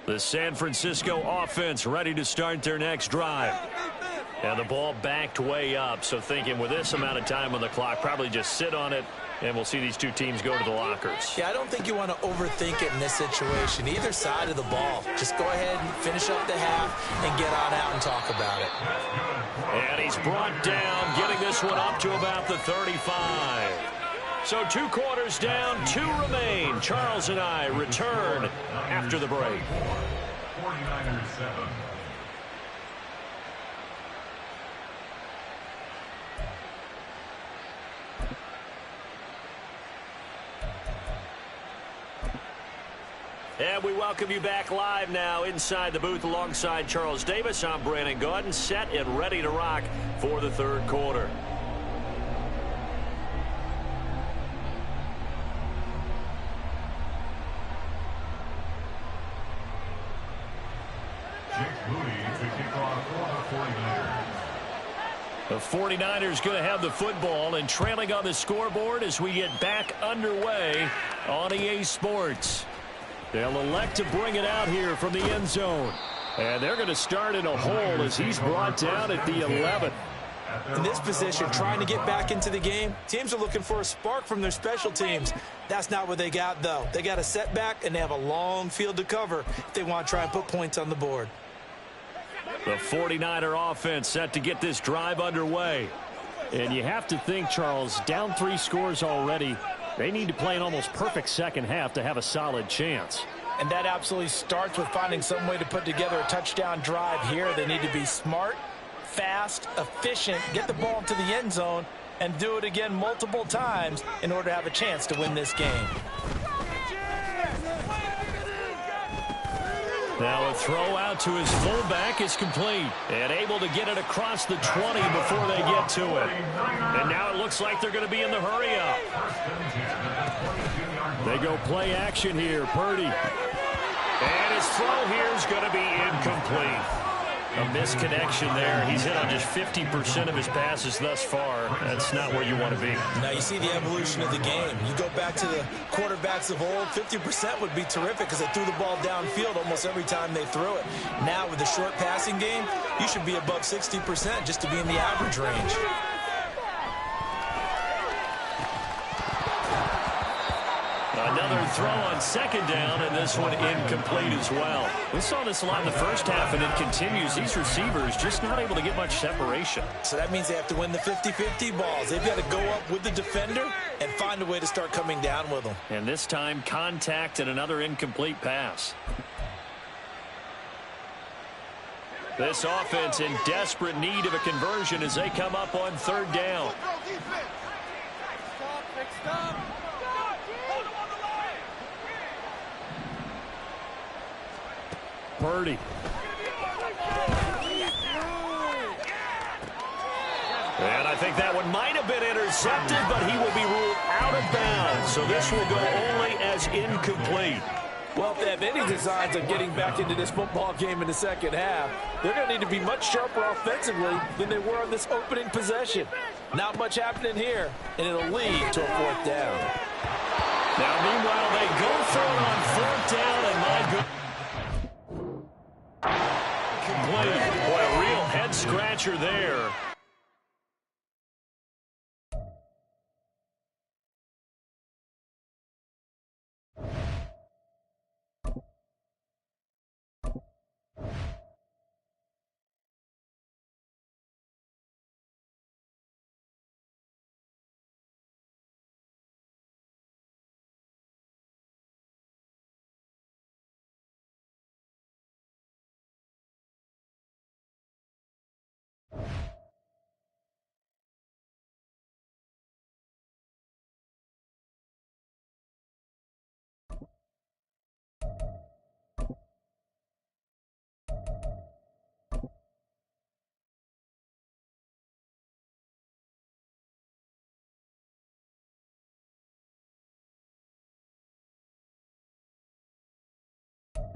The San Francisco offense ready to start their next drive. And the ball backed way up, so thinking with this amount of time on the clock, probably just sit on it, and we'll see these two teams go to the lockers. Yeah, I don't think you want to overthink it in this situation. Either side of the ball. Just go ahead and finish up the half and get on out and talk about it. And he's brought down, getting this one up to about the 35. So 2 quarters down, 2 remain. Charles and I return after the break. 49ers 7. And we welcome you back live now inside the booth alongside Charles Davis. I'm Brandon Gaudin, set and ready to rock for the 3rd quarter. The 49ers going to have the football and trailing on the scoreboard as we get back underway on EA Sports. They'll elect to bring it out here from the end zone. And they're going to start in a hole as he's brought down at the 11. In this position, trying to get back into the game, teams are looking for a spark from their special teams. That's not what they got, though. They got a setback, and they have a long field to cover if they want to try and put points on the board. The 49er offense set to get this drive underway. And you have to think, Charles, down 3 scores already. They need to play an almost perfect second half to have a solid chance. And that absolutely starts with finding some way to put together a touchdown drive here. They need to be smart, fast, efficient, get the ball to the end zone, and do it again multiple times in order to have a chance to win this game. Now a throw out to his fullback is complete. And able to get it across the 20 before they get to it. And now it looks like they're going to be in the hurry-up. They go play action here, Purdy. And his throw here is going to be incomplete. A misconnection there. He's hit on just 50% of his passes thus far. That's not where you want to be. Now you see the evolution of the game. You go back to the quarterbacks of old, 50% would be terrific because they threw the ball downfield almost every time they threw it. Now with the short passing game, you should be above 60% just to be in the average range. throw on second down, and this one incomplete as well. We saw this a lot in the first half, and it continues. These receivers just not able to get much separation. So that means they have to win the 50-50 balls. They've got to go up with the defender and find a way to start coming down with them. And this time, contact and another incomplete pass. This offense in desperate need of a conversion as they come up on third down. Purdy. And I think that one might have been intercepted, but he will be ruled out of bounds. So this will go only as incomplete. Well, if they have any designs of getting back into this football game in the second half, they're going to need to be much sharper offensively than they were on this opening possession. Not much happening here, and it'll lead to a fourth down. Now, meanwhile, they go for it on fourth down, and my good... Complete. Boy, a real head-scratcher there.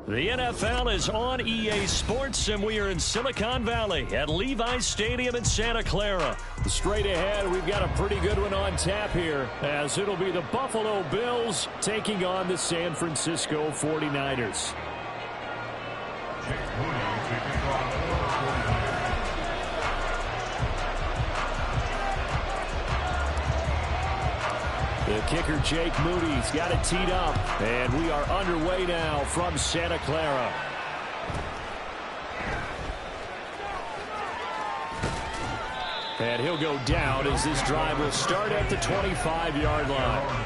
The NFL is on EA Sports, and we are in Silicon Valley at Levi's Stadium in Santa Clara. Straight ahead, we've got a pretty good one on tap here, as it'll be the Buffalo Bills taking on the San Francisco 49ers. The kicker, Jake Moody's got it teed up, and we are underway now from Santa Clara. And he'll go down as this drive will start at the 25-yard line.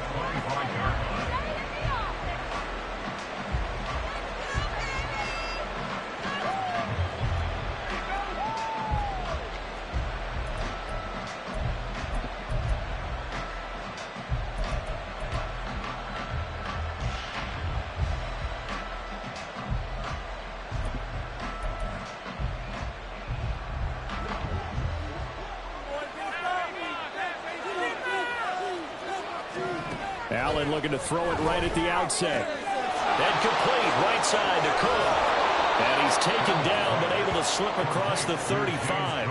Allen looking to throw it right at the outset. And complete, right side to Cook. And he's taken down, but able to slip across the 35.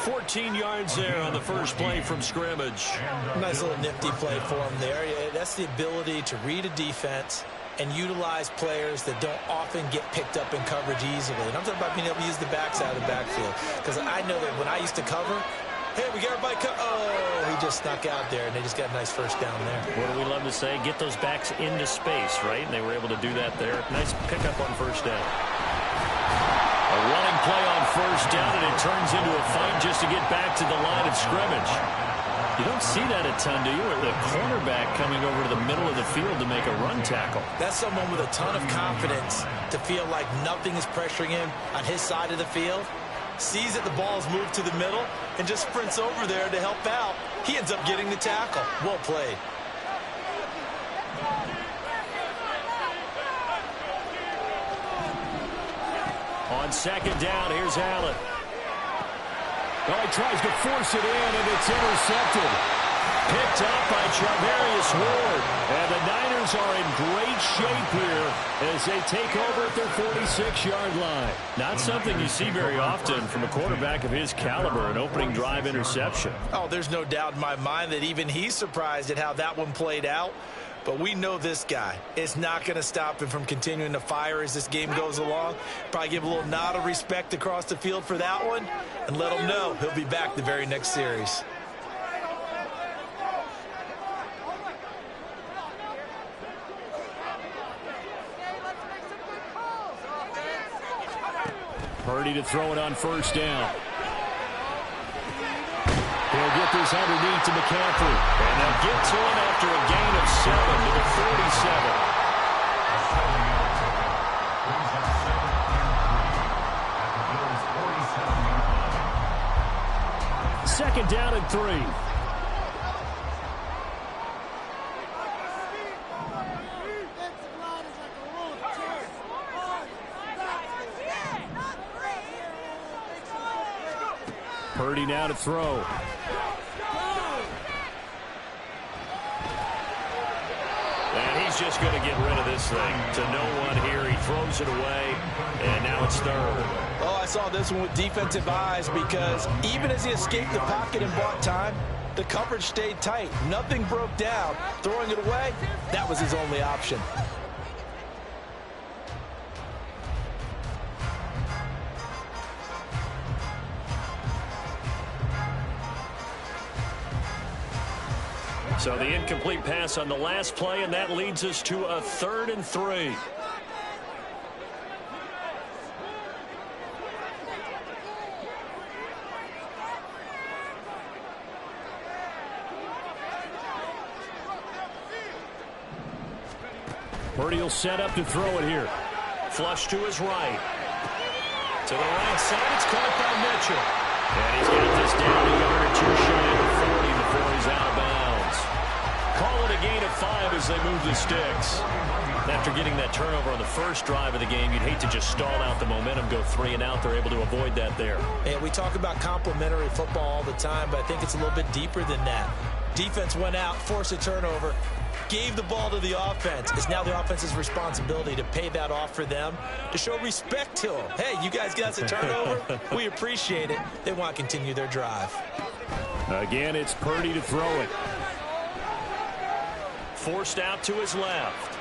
14 yards there on the first play from scrimmage. Nice little nifty play for him there. That's the ability to read a defense and utilize players that don't often get picked up in coverage easily. And I'm talking about being able to use the backside of the backfield. Because I know that when I used to cover, hey, we got everybody oh, he just snuck out there, and they just got a nice first down there. What do we love to say? Get those backs into space, right? And they were able to do that there. Nice pickup on first down. A running play on first down, and it turns into a fight just to get back to the line of scrimmage. You don't see that a ton, do you? Or the cornerback coming over to the middle of the field to make a run tackle. That's someone with a ton of confidence to feel like nothing is pressuring him on his side of the field. Sees that the ball's moved to the middle and just sprints over there to help out. He ends up getting the tackle. Well played. On second down, here's Allen. Oh, he tries to force it in, and it's intercepted. Picked up by Charvarius Ward. And the Niners are in great shape here as they take over at their 46-yard line. Not something you see very often from a quarterback of his caliber, an opening drive interception. Oh, there's no doubt in my mind that even he's surprised at how that one played out. But we know this guy is not going to stop him from continuing to fire as this game goes along. Probably give a little nod of respect across the field for that one and let him know he'll be back the very next series. Purdy to throw it on first down. He'll get this underneath to McCaffrey. And they'll get to him after a gain of 7 to the 47. Second down and 3. Purdy now to throw. And he's just going to get rid of this thing to no one here. He throws it away, and now it's third. Oh, I saw this one with defensive eyes because even as he escaped the pocket and bought time, the coverage stayed tight. Nothing broke down. Throwing it away, that was his only option. So the incomplete pass on the last play, and that leads us to a 3rd and 3. Purdy will set up to throw it here. Flush to his right. To the right side, it's caught by Mitchell. And he's got this down a yard or 2 shy of 40 before he's out of bounds. Call it a gain of 5 as they move the sticks. After getting that turnover on the first drive of the game, you'd hate to just stall out the momentum, go 3 and out. They're able to avoid that there. And we talk about complementary football all the time, but I think it's a little bit deeper than that. Defense went out, forced a turnover, gave the ball to the offense. It's now the offense's responsibility to pay that off for them, to show respect to them. Hey, you guys got a turnover? We appreciate it. They want to continue their drive. Again, it's Purdy to throw it. Forced out to his left.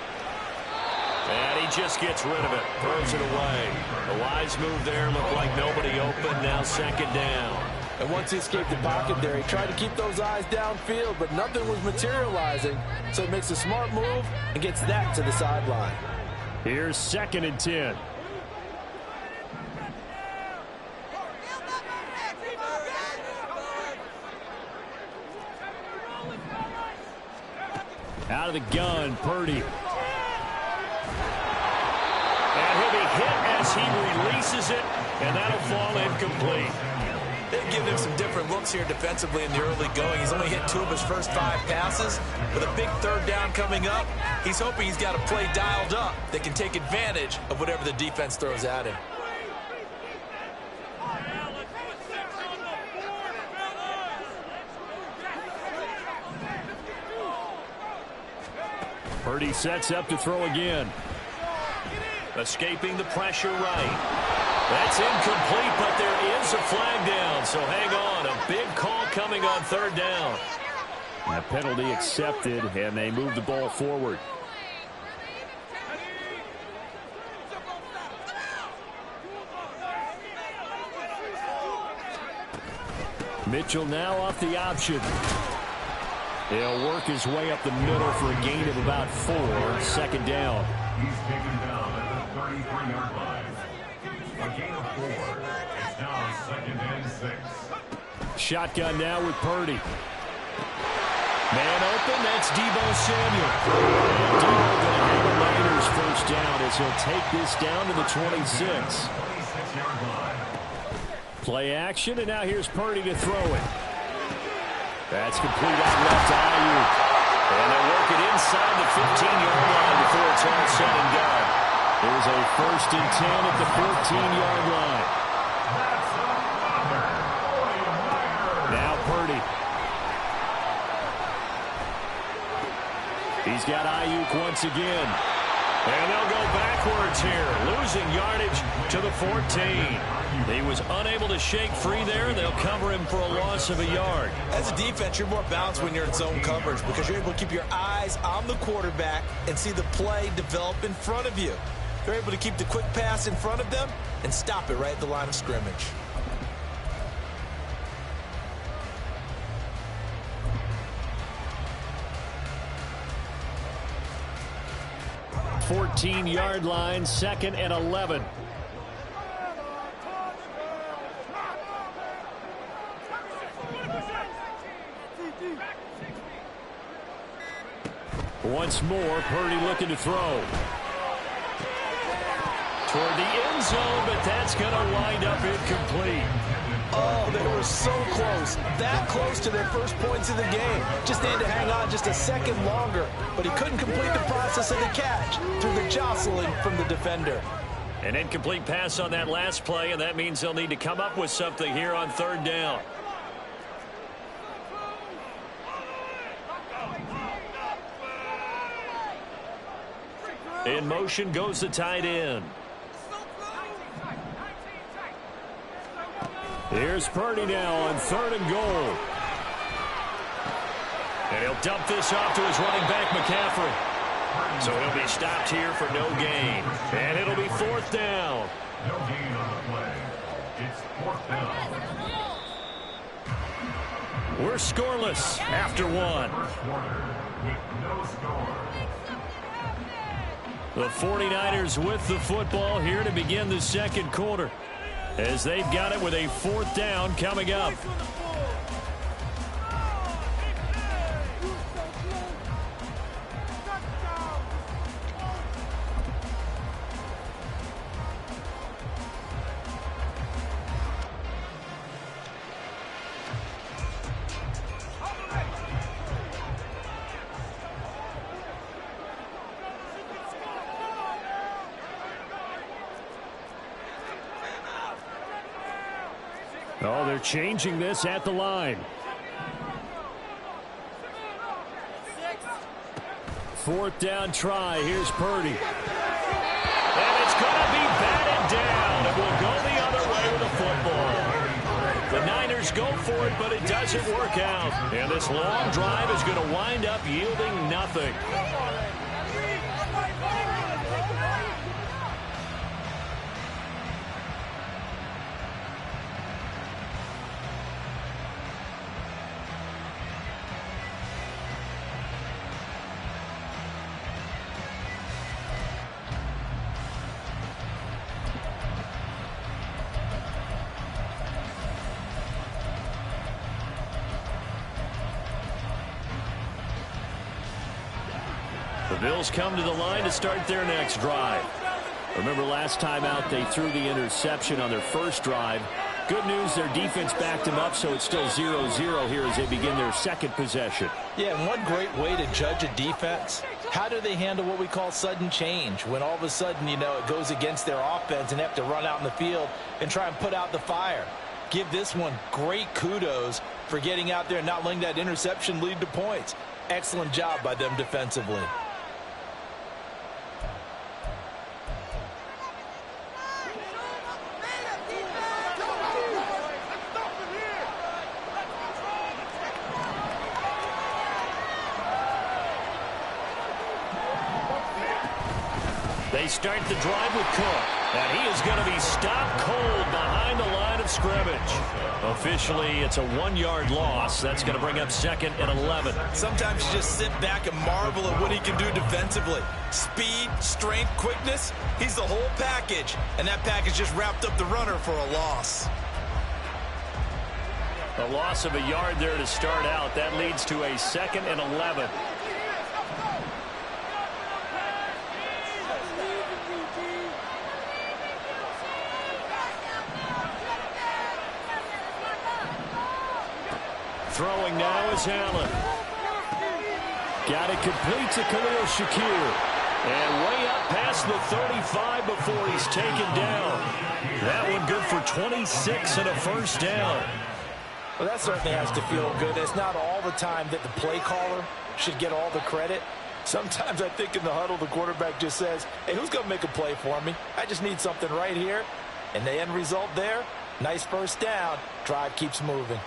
And he just gets rid of it. Throws it away. The wise move there. Looked like nobody open. Now 2nd down. And once he escaped the pocket there, he tried to keep those eyes downfield, but nothing was materializing. So he makes a smart move and gets that to the sideline. Here's 2nd and 10. Out of the gun, Purdy. And he'll be hit as he releases it, and that'll fall incomplete. They've given him some different looks here defensively in the early going. He's only hit 2 of his first 5 passes. With a big 3rd down coming up, he's hoping he's got a play dialed up that can take advantage of whatever the defense throws at him. Purdy sets up to throw again. Escaping the pressure right. That's incomplete, but there is a flag down, so hang on. A big call coming on 3rd down. That penalty accepted, and they move the ball forward. Mitchell now off the option. He'll work his way up the middle for a gain of about 4. 2nd down. He's taken down at the 33-yard line. A gain of 4. It's now 2nd and 6. Shotgun now with Purdy. Man open, that's Deebo Samuel. And Deebo going to have a Niners first down as he'll take this down to the 26. 26-yard line. Play action, and now here's Purdy to throw it. That's complete out left to Ayuk. And they'll work it inside the 15-yard line before it's all said and done. There's a 1st and 10 at the 14-yard line. Now Purdy. He's got Ayuk once again. And they'll go backwards here, losing yardage to the 14. He was unable to shake free there. They'll cover him for a loss of a yard. As a defense, you're more balanced when you're in zone coverage because you're able to keep your eyes on the quarterback and see the play develop in front of you. They're able to keep the quick pass in front of them and stop it right at the line of scrimmage. .14-yard line, 2nd and 11. Once more, Purdy looking to throw. Toward the end zone, but that's going to wind up incomplete. Oh, they were so close. That close to their first points of the game. Just needed to hang on just a second longer. But he couldn't complete the process of the catch through the jostling from the defender. An incomplete pass on that last play, and that means they'll need to come up with something here on third down. In motion goes the tight end. Here's Purdy now on 3rd and goal. And he'll dump this off to his running back, McCaffrey. So he'll be stopped here for no gain. And it'll be 4th down. No gain on the play. It's 4th down. We're scoreless after one. First quarter with no score. The 49ers with the football here to begin the second quarter, as they've got it with a 4th down coming up. Oh, they're changing this at the line. 4th down try. Here's Purdy. And it's going to be batted down. It will go the other way with the football. The Niners go for it, but it doesn't work out. And this long drive is going to wind up yielding nothing. The Bills come to the line to start their next drive. Remember last time out they threw the interception on their first drive. Good news, their defense backed them up, so it's still 0-0 here as they begin their second possession. Yeah, and one great way to judge a defense, how do they handle what we call sudden change? When all of a sudden, you know, it goes against their offense and they have to run out in the field and try and put out the fire. Give this one great kudos for getting out there and not letting that interception lead to points. Excellent job by them defensively. They start the drive with Cook, and he is going to be stopped cold behind the line of scrimmage. Officially, it's a 1-yard loss. That's going to bring up 2nd and 11. Sometimes you just sit back and marvel at what he can do defensively. Speed, strength, quickness, he's the whole package. And that package just wrapped up the runner for a loss. A loss of a yard there to start out. That leads to a 2nd and 11. Throwing now is Allen. Got it complete to Khalil Shakir. And way up past the 35 before he's taken down. That one good for 26 and a first down. Well, that certainly has to feel good. It's not all the time that the play caller should get all the credit. Sometimes I think in the huddle, the quarterback just says, hey, who's going to make a play for me? I just need something right here. And the end result there, nice first down. Drive keeps moving.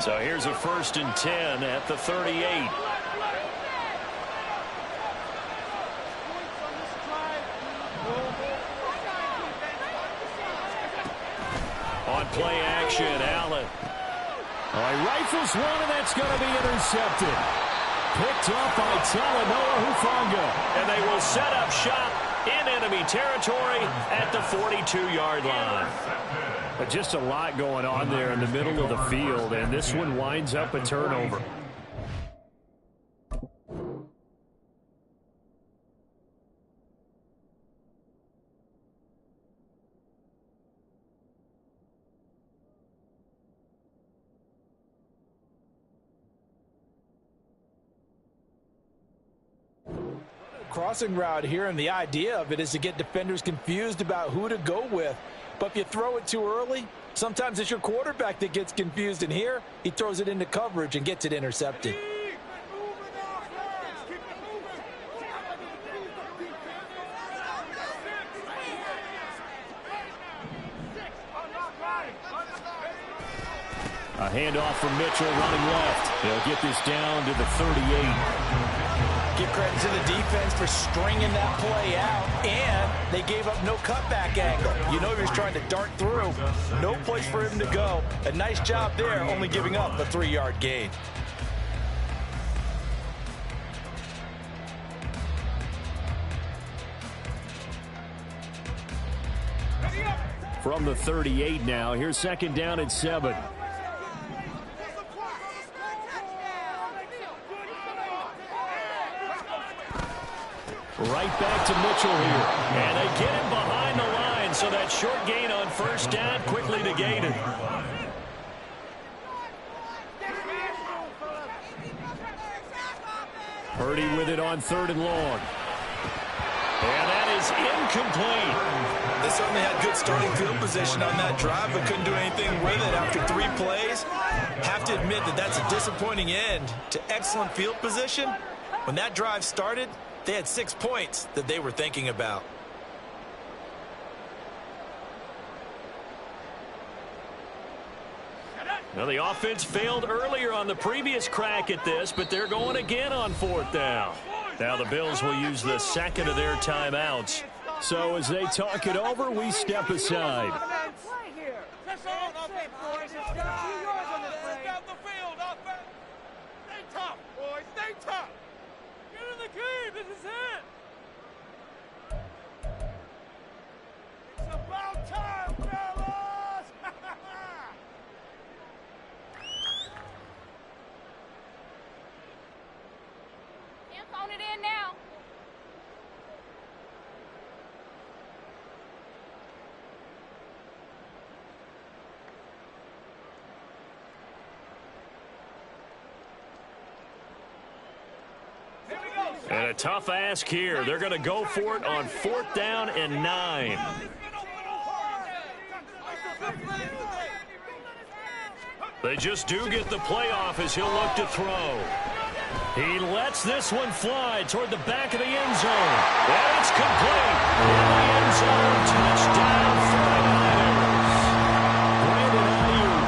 So here's a 1st and 10 at the 38. On play action, Allen. He rifles one, and that's going to be intercepted. Picked up by Talanoa Hufanga. And they will set up shop in enemy territory at the 42-yard line. But just a lot going on there in the middle of the field, and this one winds up a turnover. crossing route here, and the idea of it is to get defenders confused about who to go with. But if you throw it too early, sometimes it's your quarterback that gets confused, and here he throws it into coverage and gets it intercepted. A handoff from Mitchell running left. They'll get this down to the 38. Give credit to the defense for stringing that play out, and they gave up no cutback angle. You know he was trying to dart through. No place for him to go. A nice job there, only giving up a 3-yard gain. From the 38 now, here's second down and 7. Right back to Mitchell here. And they get him behind the line, so that short gain on first down quickly negated. Purdy with it on 3rd and long. And that is incomplete. They certainly had good starting field position on that drive, but couldn't do anything with it after 3 plays. Have to admit that that's a disappointing end to excellent field position. When that drive started, they had 6 points that they were thinking about. Now, the offense failed earlier on the previous crack at this, but they're going again on 4th down. Now the Bills will use the second of their timeouts. So as they talk it over, we step aside. And a tough ask here. They're going to go for it on 4th down and 9. They just do get the playoff as he'll look to throw. He lets this one fly toward the back of the end zone. And it's complete. In the end zone. Touchdown 49ers. Brandon Ayuk,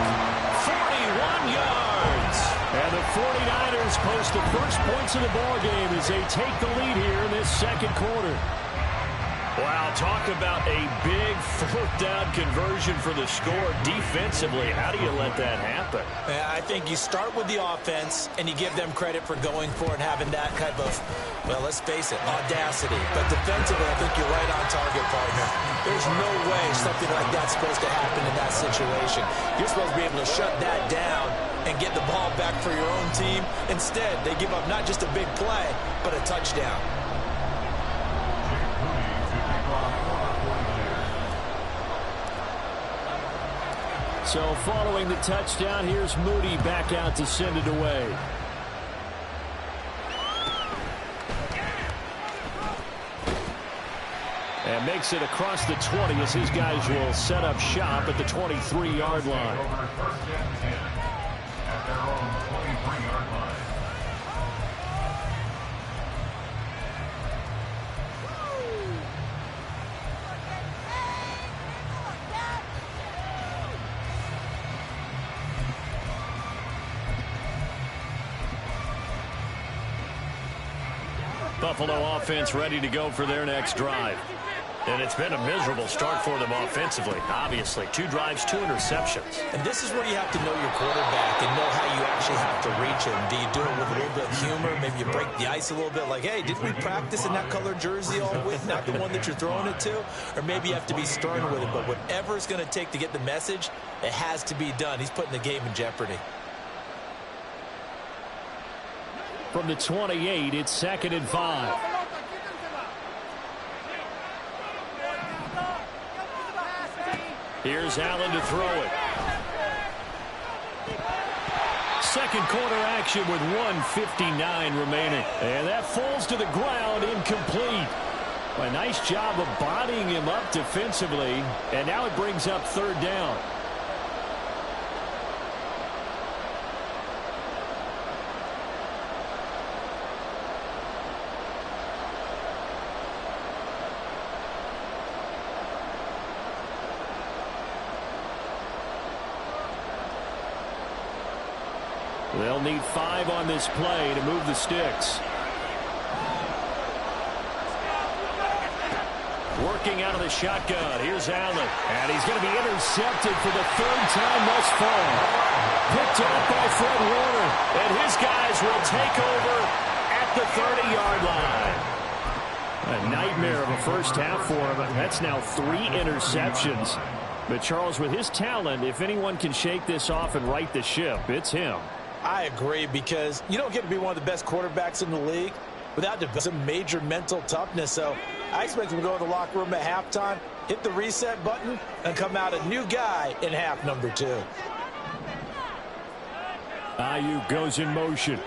41 yards. And the 49ers post the first points of the ballgame as they take the lead here in this second quarter. Wow, talk about a big 4th down conversion for the score defensively. How do you let that happen? I think you start with the offense, and you give them credit for going for it and having that type of, well, let's face it, audacity. But defensively, I think you're right on target, partner. There's no way something like that's supposed to happen in that situation. You're supposed to be able to shut that down and get the ball back for your own team. Instead, they give up not just a big play, but a touchdown. So following the touchdown, here's Moody back out to send it away. And makes it across the 20 as his guys will set up shop at the 23-yard line. At their own 23-yard line. Buffalo offense ready to go for their next drive. And it's been a miserable start for them offensively. Obviously, 2 drives, 2 interceptions. And this is where you have to know your quarterback and know how you actually have to reach him. Do you do it with a little bit of humor? Maybe you break the ice a little bit like, hey, didn't we practice in that colored jersey all week, not the one that you're throwing it to? Or maybe you have to be stern with it. But whatever it's going to take to get the message, it has to be done. He's putting the game in jeopardy. From the 28, it's 2nd and 5. Here's Allen to throw it. Second quarter action with 1:59 remaining. And that falls to the ground, incomplete. A nice job of bodying him up defensively. And now it brings up third down. They'll need 5 on this play to move the sticks. Working out of the shotgun. Here's Allen. And he's going to be intercepted for the third time thus far. Picked up by Fred Warner. And his guys will take over at the 30-yard line. A nightmare of a first half for him. That's now 3 interceptions. But Charles, with his talent, if anyone can shake this off and right the ship, it's him. I agree, because you don't get to be one of the best quarterbacks in the league without some major mental toughness. So I expect him to go to the locker room at halftime, hit the reset button, and come out a new guy in half number 2. Ayuk goes in motion.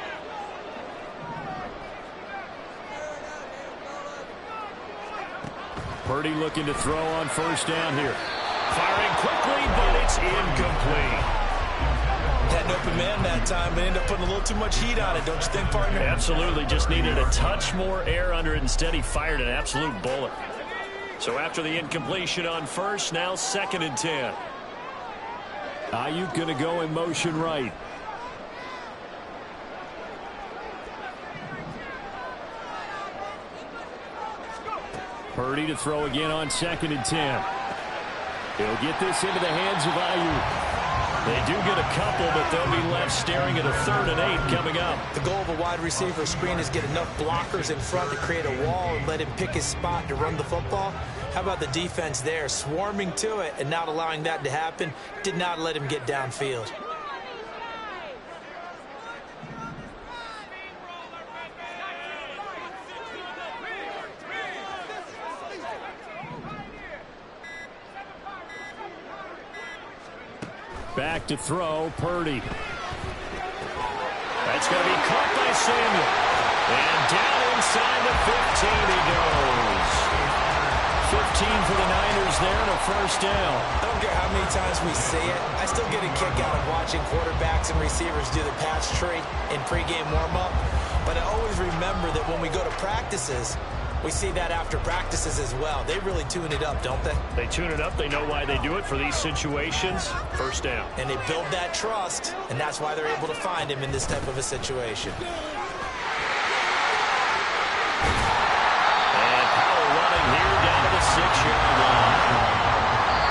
Purdy looking to throw on first down here. Firing quickly, but it's incomplete. Had an open man that time, but ended up putting a little too much heat on it, don't you think, partner? Absolutely. Just needed a touch more air under it. Instead, he fired an absolute bullet. So after the incompletion on first, now 2nd and 10. Ayuk going to go in motion right. Purdy to throw again on 2nd and 10. He'll get this into the hands of Ayuk. They do get a couple, but they'll be left staring at a 3rd and 8 coming up. The goal of a wide receiver screen is get enough blockers in front to create a wall and let him pick his spot to run the football. How about the defense there, swarming to it and not allowing that to happen? Did not let him get downfield. Back to throw, Purdy. That's going to be caught by Samuel. And down inside the 15 he goes. 15 for the Niners there and a first down. I don't care how many times we see it. I still get a kick out of watching quarterbacks and receivers do the pass tree in pregame warm-up. But I always remember that when we go to practices, we see that after practices as well. They really tune it up, don't they? They tune it up. They know why they do it for these situations. First down. And they build that trust, and that's why they're able to find him in this type of a situation. And Powell running here down to the 6-yard line.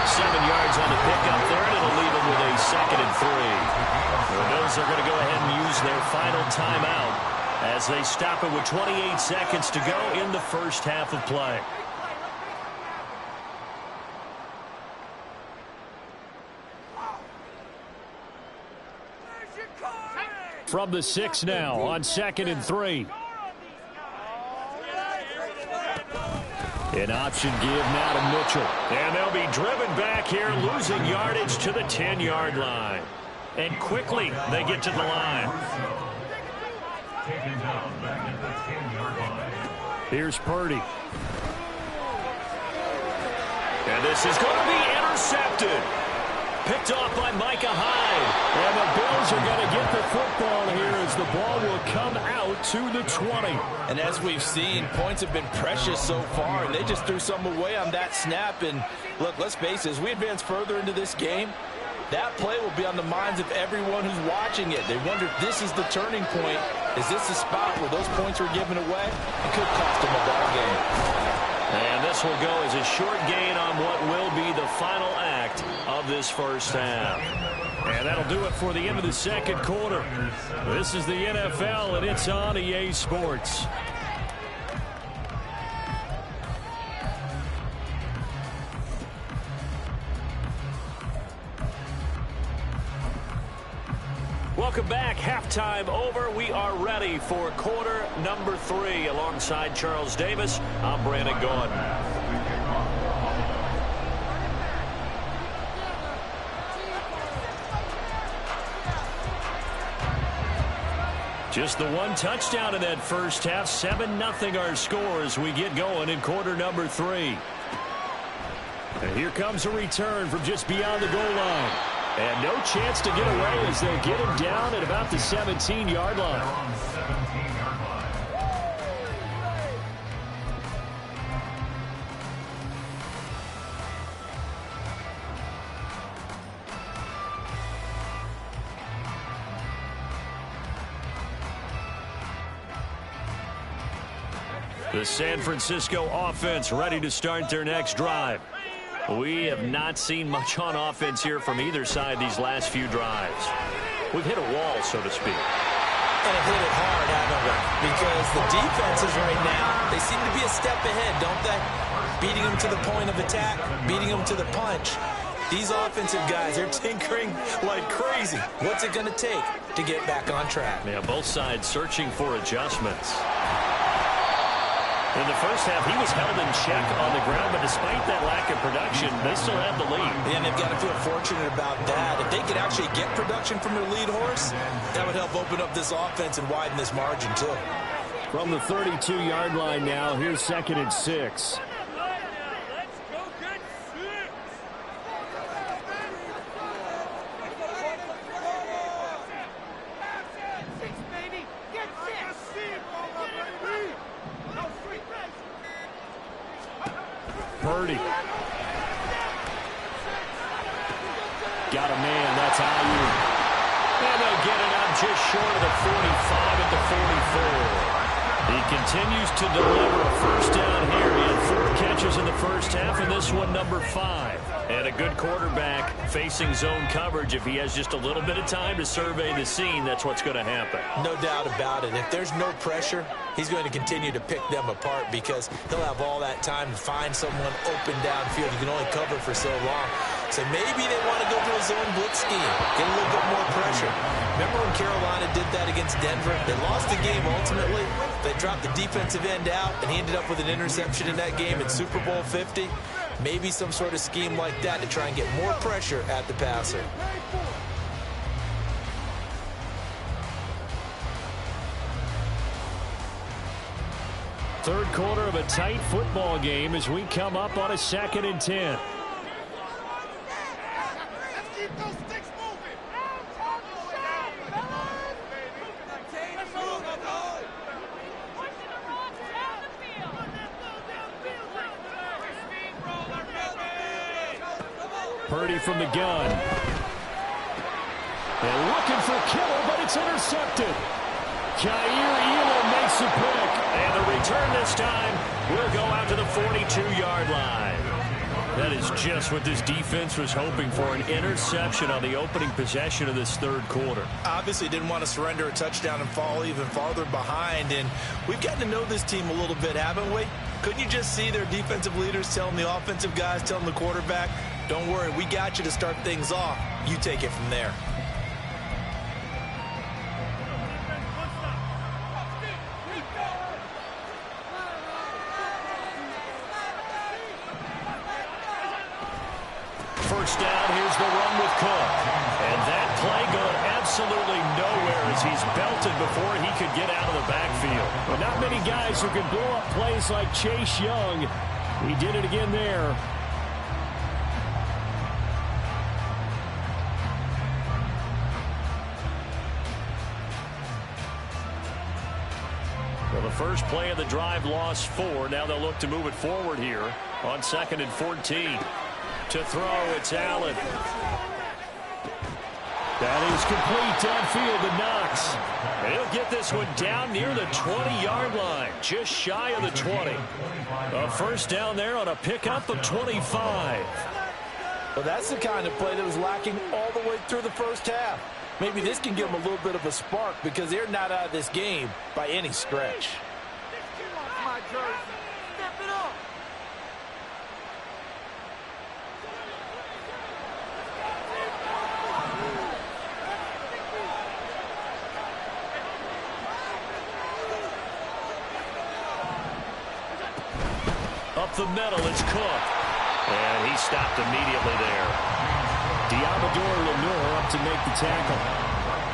7 yards on the pickup there, and it'll leave him with a 2nd and 3. The Bills are going to go ahead and use their final timeout as they stop it with 28 seconds to go in the first half of play. From the 6 now on 2nd and 3. An option give now to Mitchell. And they'll be driven back here, losing yardage to the 10-yard line. And quickly they get to the line. Taken down back at the 10-yard line. Here's Purdy. And this is going to be intercepted. Picked off by Micah Hyde. And the Bills are going to get the football here as the ball will come out to the 20. And as we've seen, points have been precious so far, and they just threw some away on that snap. And look, let's face it, as we advance further into this game, that play will be on the minds of everyone who's watching it. They wonder if this is the turning point. Is this the spot where those points were given away? It could cost them a ball game. And this will go as a short gain on what will be the final act of this first half. And that'll do it for the end of the second quarter. This is the NFL, and it's on EA Sports. Welcome back. Halftime over. We are ready for quarter number 3. Alongside Charles Davis, I'm Brandon Gordon. Just the one touchdown in that first half. 7-0 our score as we get going in quarter number 3. And here comes a return from just beyond the goal line. And no chance to get away as they'll get him down at about the 17-yard line. The San Francisco offense ready to start their next drive. We have not seen much on offense here from either side these last few drives. We've hit a wall, so to speak. And it hit it hard, haven't we? Because the defenses right now, they seem to be a step ahead, don't they? Beating them to the point of attack, beating them to the punch. These offensive guys, they're tinkering like crazy. What's it going to take to get back on track? Yeah, both sides searching for adjustments. In the first half, he was held in check on the ground, but despite that lack of production, they still have the lead. And they've got to feel fortunate about that. If they could actually get production from their lead horse, that would help open up this offense and widen this margin, too. From the 32-yard line now, here's 2nd and 6. Purdy. Got a man. That's Ayuk. And they'll get it up just short of the 45 at the 44. He continues to deliver a first down here. He had 4 catches in the first half, and this one number 5. And a good quarterback facing zone coverage. If he has just a little bit of time to survey the scene, that's what's going to happen. No doubt about it. If there's no pressure, he's going to continue to pick them apart because he'll have all that time to find someone open downfield. You can only cover for so long. So maybe they want to go to a zone blitz scheme, get a little bit more pressure. Remember when Carolina did that against Denver? They lost the game ultimately. They dropped the defensive end out, and he ended up with an interception in that game in Super Bowl 50. Maybe some sort of scheme like that to try and get more pressure at the passer. Third quarter of a tight football game as we come up on a 2nd and 10. Purdy from the gun. And looking for Kittle, but it's intercepted. Jair Elam makes a pick. And the return this time will go out to the 42-yard line. That is just what this defense was hoping for, an interception on the opening possession of this third quarter. Obviously didn't want to surrender a touchdown and fall even farther behind. And we've gotten to know this team a little bit, haven't we? Couldn't you just see their defensive leaders telling the offensive guys, telling the quarterback, don't worry, we got you to start things off. You take it from there. First down, here's the run with Cook. And that play going absolutely nowhere as he's belted before he could get out of the backfield. But not many guys who can blow up plays like Chase Young. He did it again there. Well, the first play of the drive lost 4. Now they'll look to move it forward here on 2nd and 14. To throw, it's Allen. That is complete downfield to Knox. And he'll get this one down near the 20-yard line, just shy of the 20. A first down there on a pickup of 25. Well, that's the kind of play that was lacking all the way through the first half. Maybe this can give them a little bit of a spark because they're not out of this game by any stretch. Up the middle, it's Cook. And he stopped immediately there. Diamador Lenore up to make the tackle.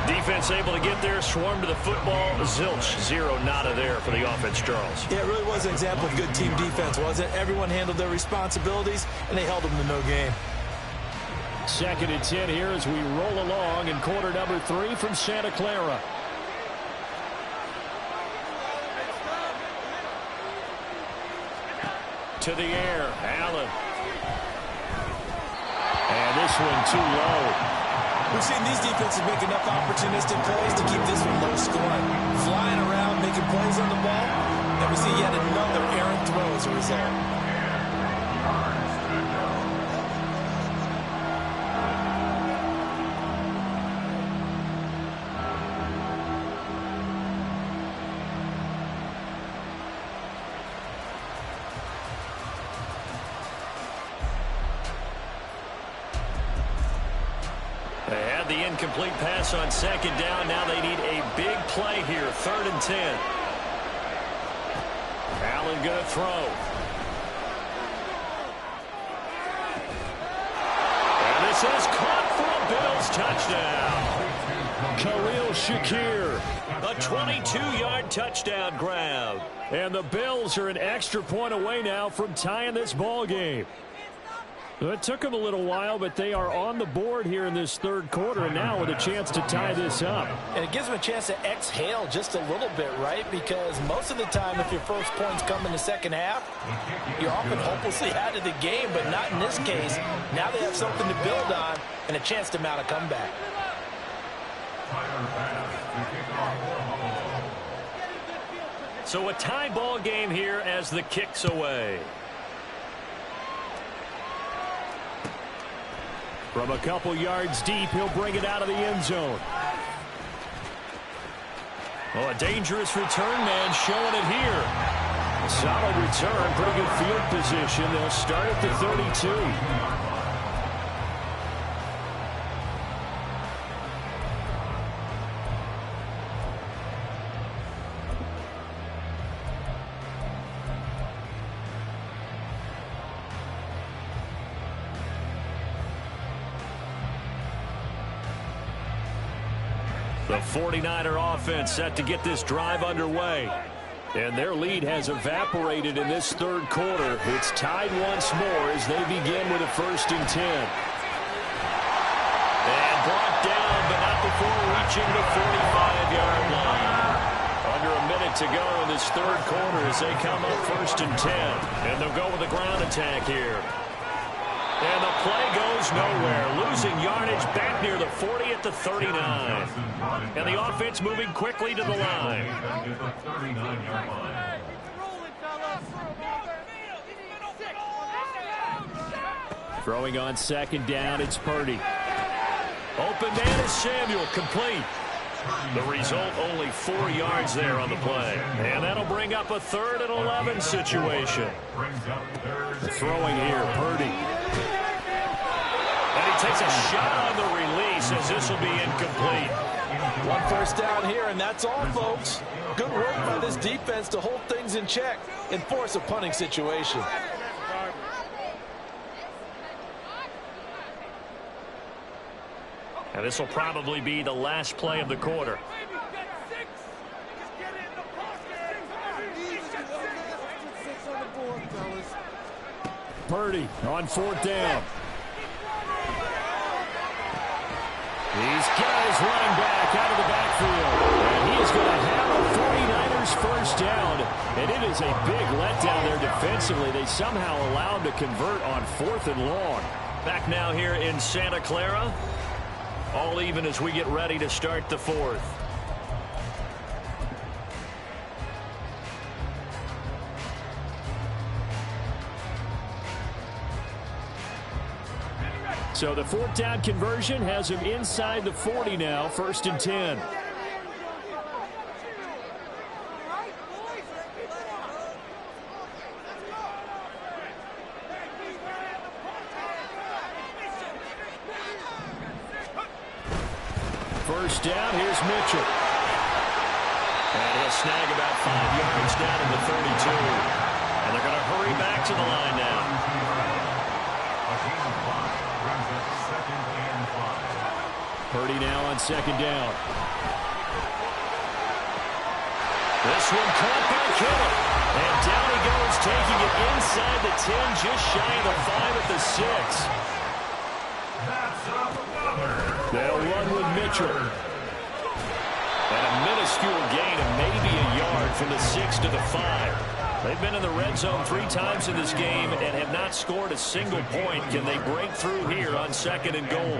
Defense able to get there, swarm to the football. Zilch, zero, nada there for the offense, Charles. Yeah, it really was an example of good team defense, wasn't it? Everyone handled their responsibilities, and they held them to no gain. 2nd and 10 here as we roll along in quarter number 3 from Santa Clara. To the air, Allen. And this one too low. We've seen these defenses make enough opportunistic plays to keep this one low scoring. Flying around, making plays on the ball, and we see yet another errant throw as a result. They had the incomplete pass on 2nd down. Now they need a big play here. 3rd and 10. Allen going to throw. And this is caught for a Bills touchdown. Khalil Shakir. A 22-yard touchdown grab. And the Bills are an extra point away now from tying this ball game. It took them a little while, but they are on the board here in this 3rd quarter, and now with a chance to tie this up. And it gives them a chance to exhale just a little bit, right? Because most of the time, if your first points come in the second half, you're often hopelessly out of the game, but not in this case. Now they have something to build on and a chance to mount a comeback. So a tie ball game here as the kick's away. From a couple yards deep, he'll bring it out of the end zone. Oh, a dangerous return man showing it here. A solid return, pretty good field position. They'll start at the 32. The 49er offense set to get this drive underway. And their lead has evaporated in this 3rd quarter. It's tied once more as they begin with a 1st and 10. And brought down, but not before reaching the 45-yard line. Under a minute to go in this 3rd quarter as they come up 1st and 10. And they'll go with a ground attack here. And the play goes nowhere. Losing yardage back near the 40 at the 39. And the offense moving quickly to the line. Throwing on 2nd down, it's Purdy. Open man is Samuel, complete. The result, only 4 yards there on the play. And that'll bring up a 3rd and 11 situation. Throwing here, Purdy. And he takes a shot on the release as this will be incomplete. 1 first down here, and that's all, folks. Good work by this defense to hold things in check and force a punting situation. And this will probably be the last play of the quarter. Purdy on 4th down. He's got his running back out of the backfield. And he is going to have the 49ers first down. And it is a big letdown there defensively. They somehow allowed him to convert on 4th and long. Back now here in Santa Clara. All even as we get ready to start the 4th. So the 4th down conversion has him inside the 40 now, 1st and 10. First down, here's Mitchell. And he'll snag about 5 yards down in the 32. And they're going to hurry back to the line now. Purdy now on on second down. This one caught by Kittle. And down he goes, taking it inside the 10, just shy of the 5 at the 6. They'll run with Mitchell. And a minuscule gain of maybe a yard from the 6 to the 5. They've been in the red zone 3 times in this game and have not scored a single point. Can they break through here on second and goal?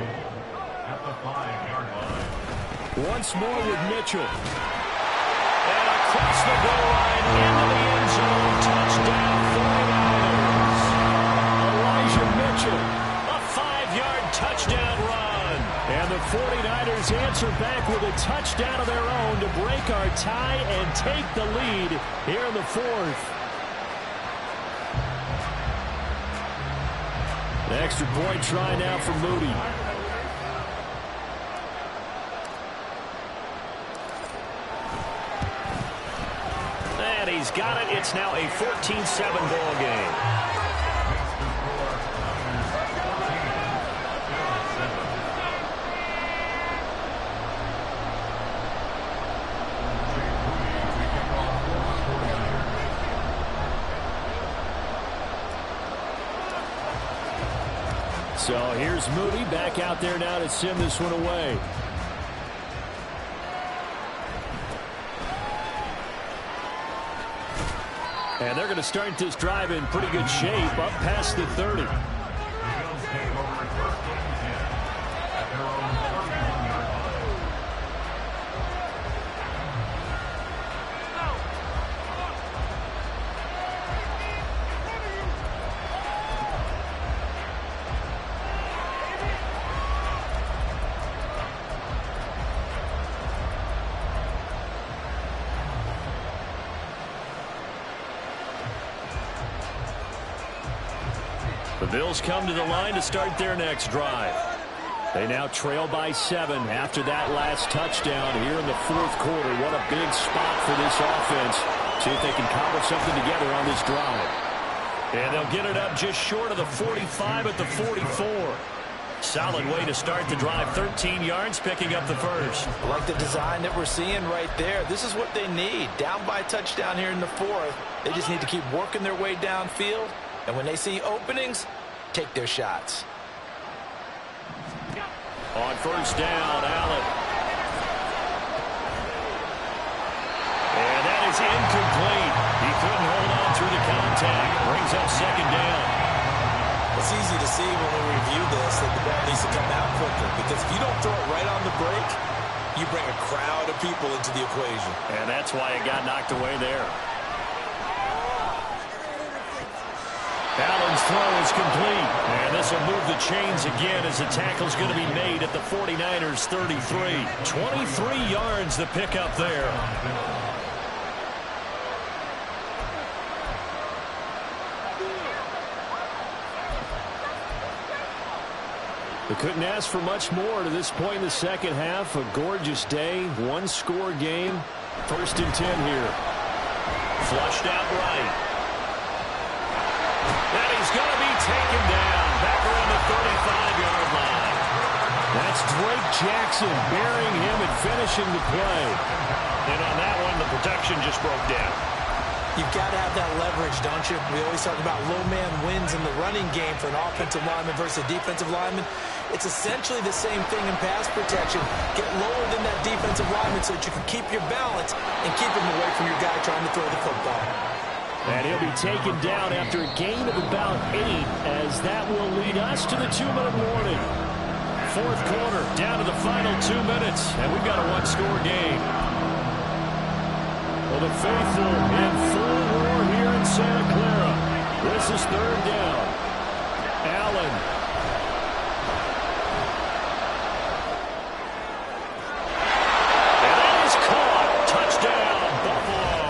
Once more with Mitchell. And across the goal line into the end zone. Touchdown 49ers. Elijah Mitchell. A 5-yard touchdown run. And the 49ers answer back with a touchdown of their own to break our tie and take the lead here in the 4th. An extra point try now for Moody. And he's got it. It's now a 14-7 ball game. So here's Moody back out there now to send this one away. And they're going to start this drive in pretty good shape up past the 30. The Bills come to the line to start their next drive. They now trail by 7 after that last touchdown here in the 4th quarter. What a big spot for this offense. See if they can cobble something together on this drive. And they'll get it up just short of the 45 at the 44. Solid way to start the drive. 13 yards, picking up the first. I like the design that we're seeing right there. This is what they need. Down by a touchdown here in the 4th. They just need to keep working their way downfield. And when they see openings, take their shots. On first down, Allen. And that is incomplete. He couldn't hold on through the contact. Brings up second down. It's easy to see when we review this that the ball needs to come out quicker, because if you don't throw it right on the break, you bring a crowd of people into the equation. And that's why it got knocked away there. Allen's throw is complete. And this will move the chains again as the tackle's going to be made at the 49ers 33. 23 yards the pickup there. They couldn't ask for much more to this point in the second half. A gorgeous day, one-score game. 1st and 10 here. Flushed out right. And he's going to be taken down back around the 35-yard line. That's Drake Jackson burying him and finishing the play. And on that one, the protection just broke down. You've got to have that leverage, don't you? We always talk about low man wins in the running game for an offensive lineman versus a defensive lineman. It's essentially the same thing in pass protection. Get lower than that defensive lineman so that you can keep your balance and keep him away from your guy trying to throw the football. And he'll be taken down after a gain of about 8, as that will lead us to the 2-minute warning. 4th quarter, down to the final 2 minutes, and we've got a one-score game. Well, the faithful in full war here in Santa Clara. This is 3rd down. Allen. And that is caught. Touchdown, Buffalo.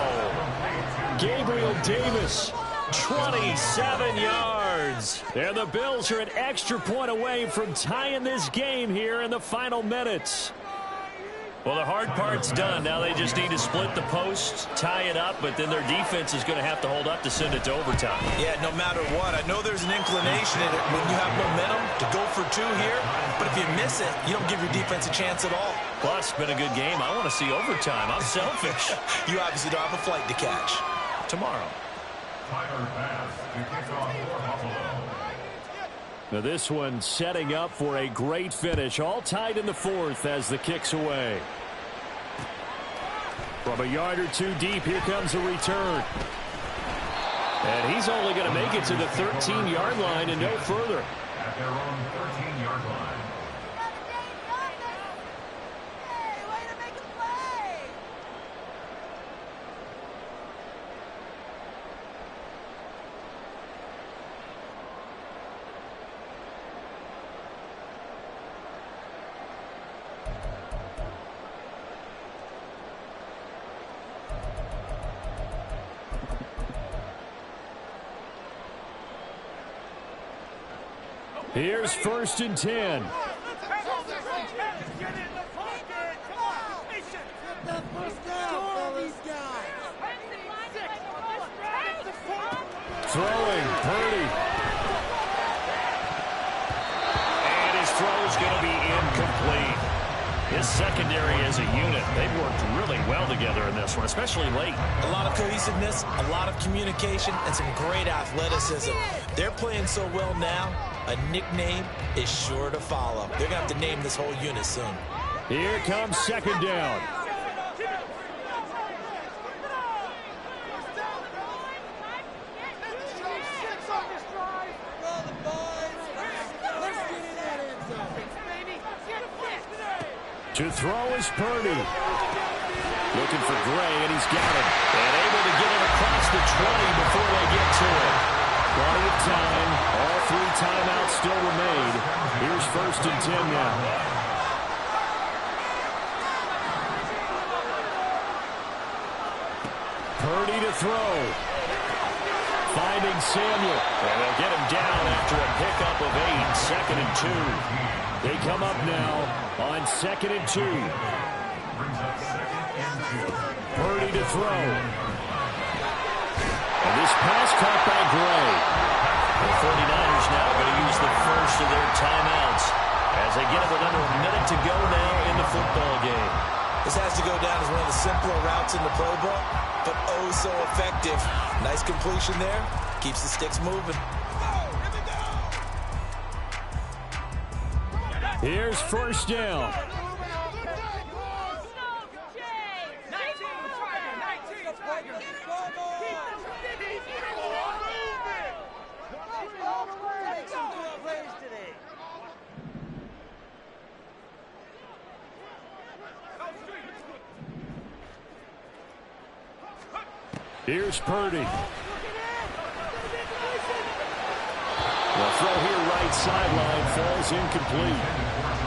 Gabriel Davis, 27 yards. And the Bills are an extra point away from tying this game here in the final minutes. Well, the hard part's done. Now they just need to split the posts, tie it up, but then their defense is going to have to hold up to send it to overtime. Yeah, no matter what. I know there's an inclination in it when you have momentum to go for two here, but if you miss it, you don't give your defense a chance at all. Plus, it's been a good game. I want to see overtime. I'm selfish. You obviously don't have a flight to catch. Tomorrow. Tyler pass to kick off for Buffalo. Now this one setting up for a great finish. All tied in the fourth as the kick's away. From a yard or two deep, here comes a return. And he's only going to make it to the 13-yard line and no further. At their own 13-yard line. Here's 1st and 10. Throwing, Purdy. And his throw's going to be incomplete. His secondary as a unit, they've worked really well together in this one, especially late. A lot of cohesiveness, a lot of communication, and some great athleticism. They're playing so well now, a nickname is sure to follow. They're going to have to name this whole unit soon. Here comes 2nd down. To throw is Purdy. Looking for Gray, and he's got him. And able to get it across the 20 before they get to it. Plenty of time. All 3 timeouts still remain. Here's 1st and 10 now. Purdy to throw. Finding Samuel. And they'll get him down after a pickup of 8. 2nd and 2. They come up now on 2nd and 2. Purdy to throw. And this pass caught by Gray. The 49ers now going to use the first of their timeouts as they get it with under a minute to go now in the football game. This has to go down as one of the simpler routes in the playbook, but oh so effective. Nice completion there. Keeps the sticks moving. Here's 1st down. Here's Purdy. The throw here right sideline falls incomplete.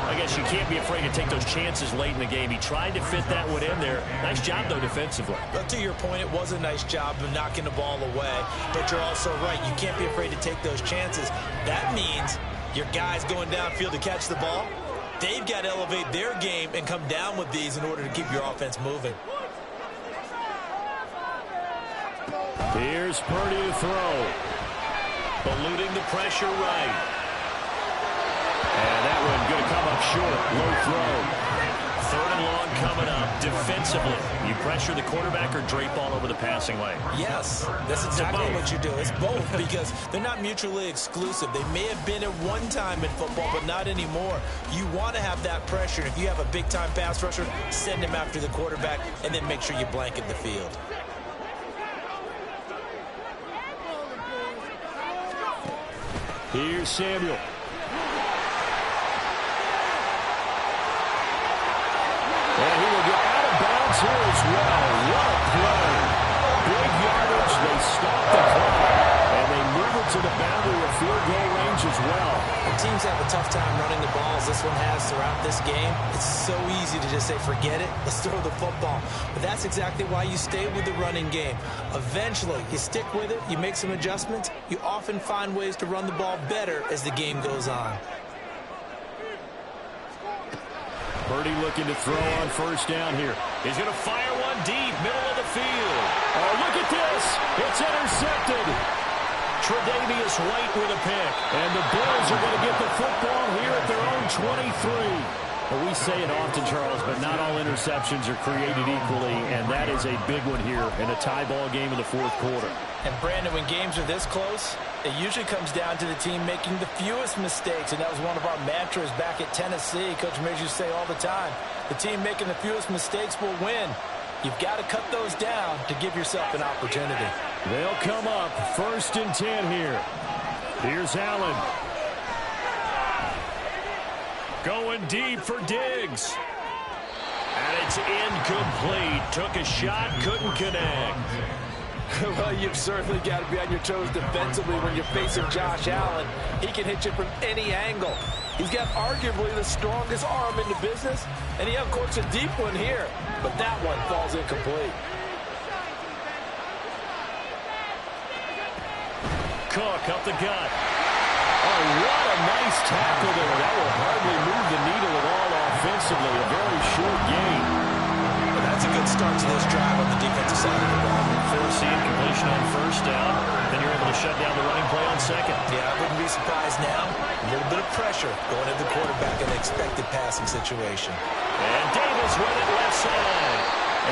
I guess you can't be afraid to take those chances late in the game. He tried to fit that one in there. Nice job, though, defensively. But to your point, it was a nice job of knocking the ball away. But you're also right. You can't be afraid to take those chances. That means your guys going downfield to catch the ball, they've got to elevate their game and come down with these in order to keep your offense moving. Here's Purdy to throw. Eluding the pressure right. And that one going to come up short. Low throw. 3rd and long coming up defensively. You pressure the quarterback or drape all over the passing lane? Yes, that's exactly what you do. It's both because they're not mutually exclusive. They may have been at one time in football, but not anymore. You want to have that pressure. If you have a big-time pass rusher, send him after the quarterback and then make sure you blanket the field. Here's Samuel. And he will get out of bounds here as well. What a play. Big yardage. They stop the clock. And they move it to the boundary of field goal range as well. The teams have a tough time running the ball as this one has throughout this game. It's so easy to just say, forget it, let's throw the football. But that's exactly why you stay with the running game. Eventually, you stick with it, you make some adjustments. You often find ways to run the ball better as the game goes on. Purdy looking to throw on first down here. He's going to fire one deep, middle of the field. Oh, look at this. It's intercepted. Tre'Davious White with a pick. And the Bills are going to get the football here at their own 23. Well, we say it often, Charles, but not all interceptions are created equally, and that is a big one here in a tie ball game in the fourth quarter. And, Brandon, when games are this close, it usually comes down to the team making the fewest mistakes, and that was one of our mantras back at Tennessee. Coach Mears used to say all the time, the team making the fewest mistakes will win. You've got to cut those down to give yourself an opportunity. They'll come up 1st and 10 here. Here's Allen. Going deep for Diggs. And it's incomplete. Took a shot, couldn't connect. Well, you've certainly got to be on your toes defensively when you're facing Josh Allen. He can hit you from any angle. He's got arguably the strongest arm in the business, and he uncorks a deep one here. But that one falls incomplete. Cook up the gut. Oh, what a nice tackle there. That will hardly move the needle at all offensively. A very short game. Well, that's a good start to this drive on the defensive side of the ball. Forcing completion on first down. Then you're able to shut down the running play on second. Yeah, I wouldn't be surprised now. A little bit of pressure going at the quarterback in an expected passing situation. And Davis with it left side.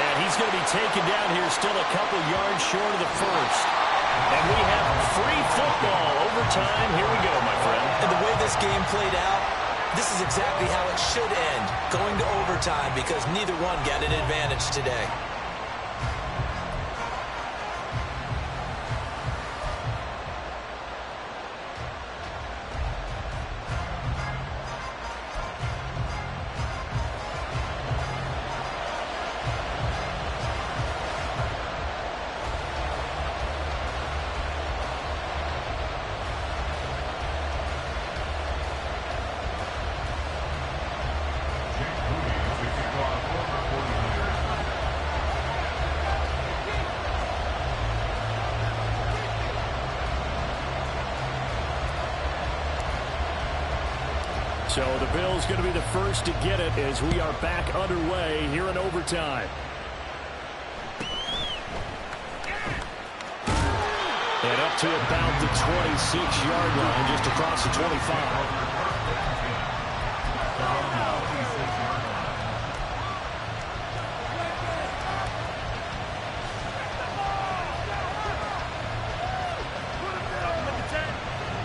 And he's going to be taken down here still a couple yards short of the first. And we have free football overtime. Here we go, my friend. And the way this game played out, this is exactly how it should end, going to overtime, because neither one got an advantage today. So the Bills going to be the first to get it as we are back underway here in overtime. And up to about the 26-yard line, just across the 25.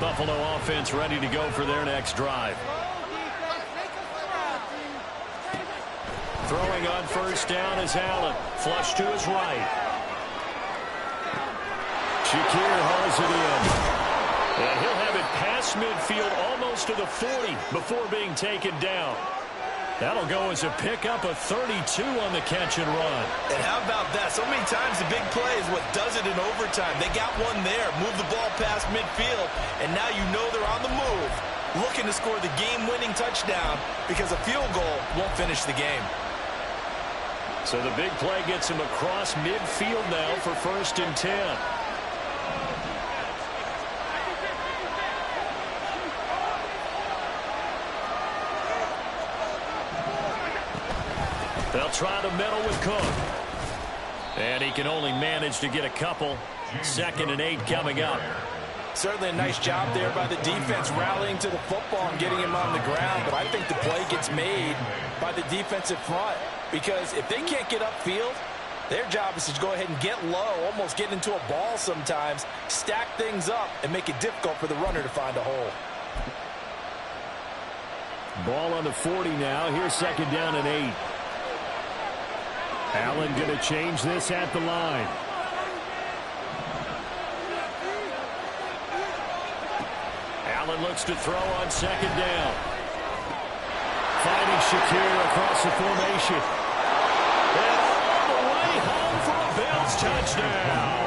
Buffalo offense ready to go for their next drive. Throwing on first down is Allen. Flush to his right. Shakir hauls it in. And he'll have it past midfield almost to the 40 before being taken down. That'll go as a pickup of 32 on the catch and run. And how about that? So many times the big play is what does it in overtime. They got one there, move the ball past midfield, and now you know they're on the move, looking to score the game-winning touchdown because a field goal won't finish the game. So the big play gets him across midfield now for 1st and 10. They'll try the middle with Cook. And he can only manage to get a couple. 2nd and 8 coming up. Certainly a nice job there by the defense rallying to the football and getting him on the ground. But I think the play gets made by the defensive front. Because if they can't get upfield, their job is to go ahead and get low, almost get into a ball sometimes, stack things up, and make it difficult for the runner to find a hole. Ball on the 40 now. Here's 2nd down and 8. Allen going to change this at the line. Allen looks to throw on 2nd down. Finding Shakir across the formation. And all the way home for a Bills touchdown.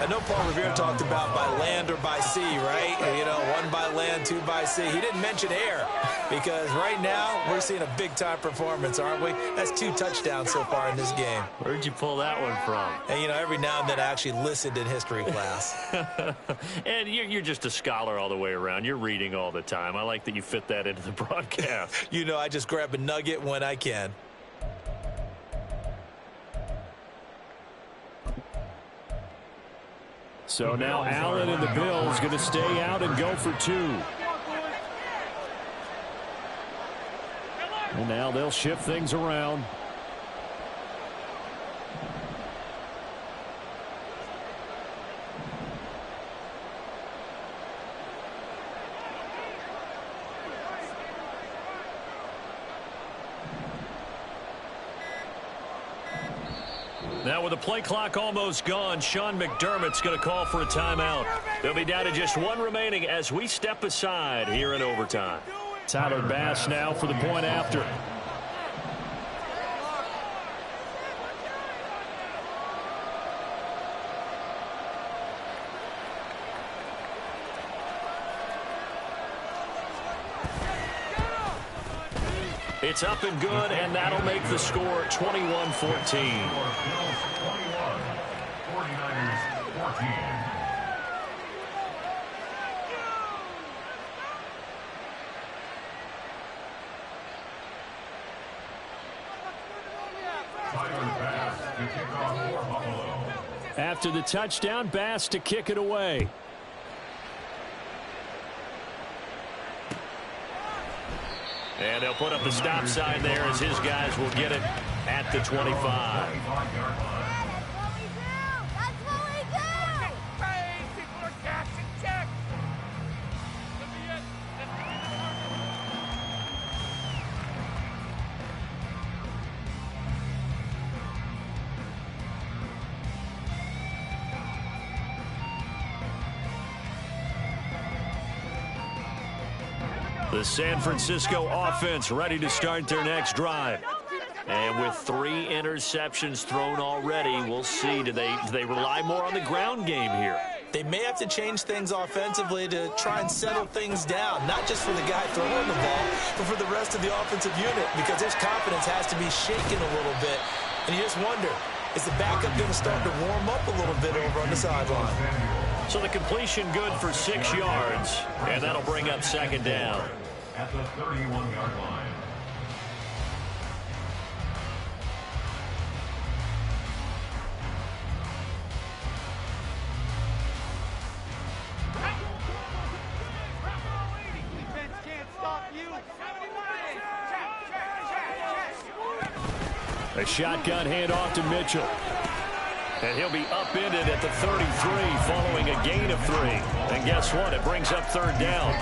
I know Paul Revere talked about by land or by sea, right? You know, 1 by land, 2 by sea. He didn't mention air because right now we're seeing a big-time performance, aren't we? That's 2 touchdowns so far in this game. Where'd you pull that one from? And, you know, every now and then I actually listened in history class. And you're just a scholar all the way around. You're reading all the time. I like that you fit that into the broadcast. You know, I just grab a nugget when I can. So now Allen and the Bills going to stay out and go for 2. And now they'll shift things around. Now with the play clock almost gone, Sean McDermott's going to call for a timeout. They'll be down to just 1 remaining as we step aside here in overtime. Tyler Bass now for the point after. It's up and good, and that'll make the score 21-14. 21, 49ers 14. After the touchdown, Bass to kick it away. And they'll put up the stop sign there as his guys will get it at the 25. The San Francisco offense ready to start their next drive. And with 3 interceptions thrown already, we'll see. Do they rely more on the ground game here? They may have to change things offensively to try and settle things down, not just for the guy throwing the ball, but for the rest of the offensive unit, because his confidence has to be shaken a little bit. And you just wonder, is the backup going to start to warm up a little bit over on the sideline? So the completion good for 6 yards, and that'll bring up 2nd down. At the 31-yard line. A shotgun handoff to Mitchell. And he'll be upended at the 33 following a gain of 3. And guess what? It brings up 3rd down.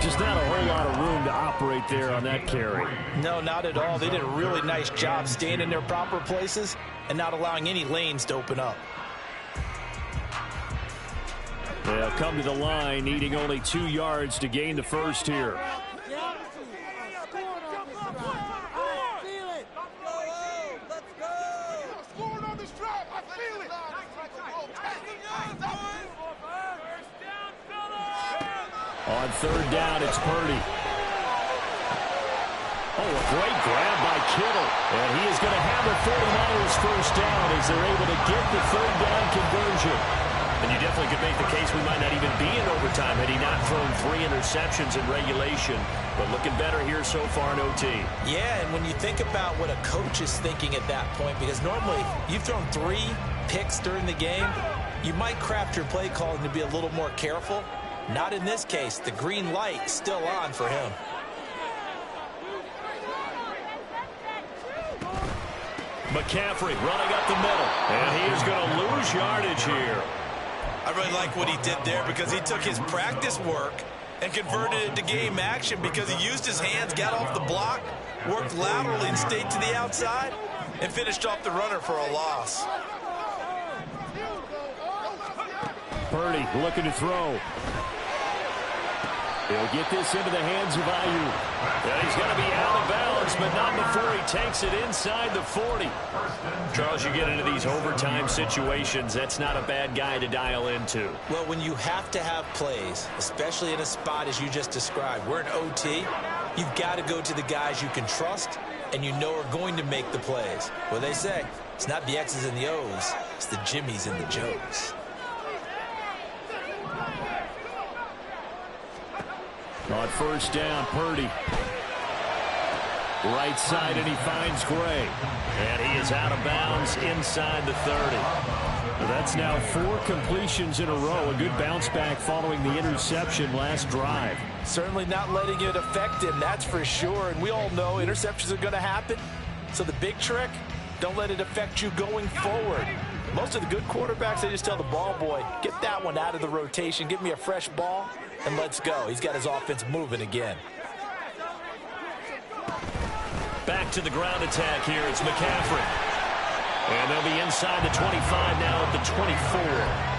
Just not a whole lot of room to operate there on that carry. No, not at all. They did a really nice job staying in their proper places and not allowing any lanes to open up. They'll come to the line, needing only 2 yards to gain the first here. On 3rd down, it's Purdy. Oh, a great grab by Kittle. And he is going to have the 49ers first down as they're able to get the 3rd down conversion. And you definitely could make the case we might not even be in overtime had he not thrown 3 interceptions in regulation. But looking better here so far in OT. Yeah, and when you think about what a coach is thinking at that point, because normally you've thrown 3 picks during the game, you might craft your play calling to be a little more careful. Not in this case. The green light still on for him. McCaffrey running up the middle. And he is going to lose yardage here. I really like what he did there because he took his practice work and converted it to game action because he used his hands, got off the block, worked laterally and stayed to the outside, and finished off the runner for a loss. Purdy looking to throw. He'll get this into the hands of Ayuk. Yeah, he's going to be out of bounds, but not before he takes it inside the 40. Charles, you get into these overtime situations, that's not a bad guy to dial into. Well, when you have to have plays, especially in a spot as you just described, we're in OT, you've got to go to the guys you can trust and you know are going to make the plays. Well, they say, it's not the X's and the O's, it's the Jimmies and the Joes. On first down, Purdy. Right side, and he finds Gray. And he is out of bounds inside the 30. Well, that's now 4 completions in a row. A good bounce back following the interception last drive. Certainly not letting it affect him, that's for sure. And we all know interceptions are going to happen. So the big trick, don't let it affect you going forward. Most of the good quarterbacks, they just tell the ball boy, get that one out of the rotation, give me a fresh ball, and let's go. He's got his offense moving again. Back to the ground attack here. It's McCaffrey. And they'll be inside the 25 now at the 24.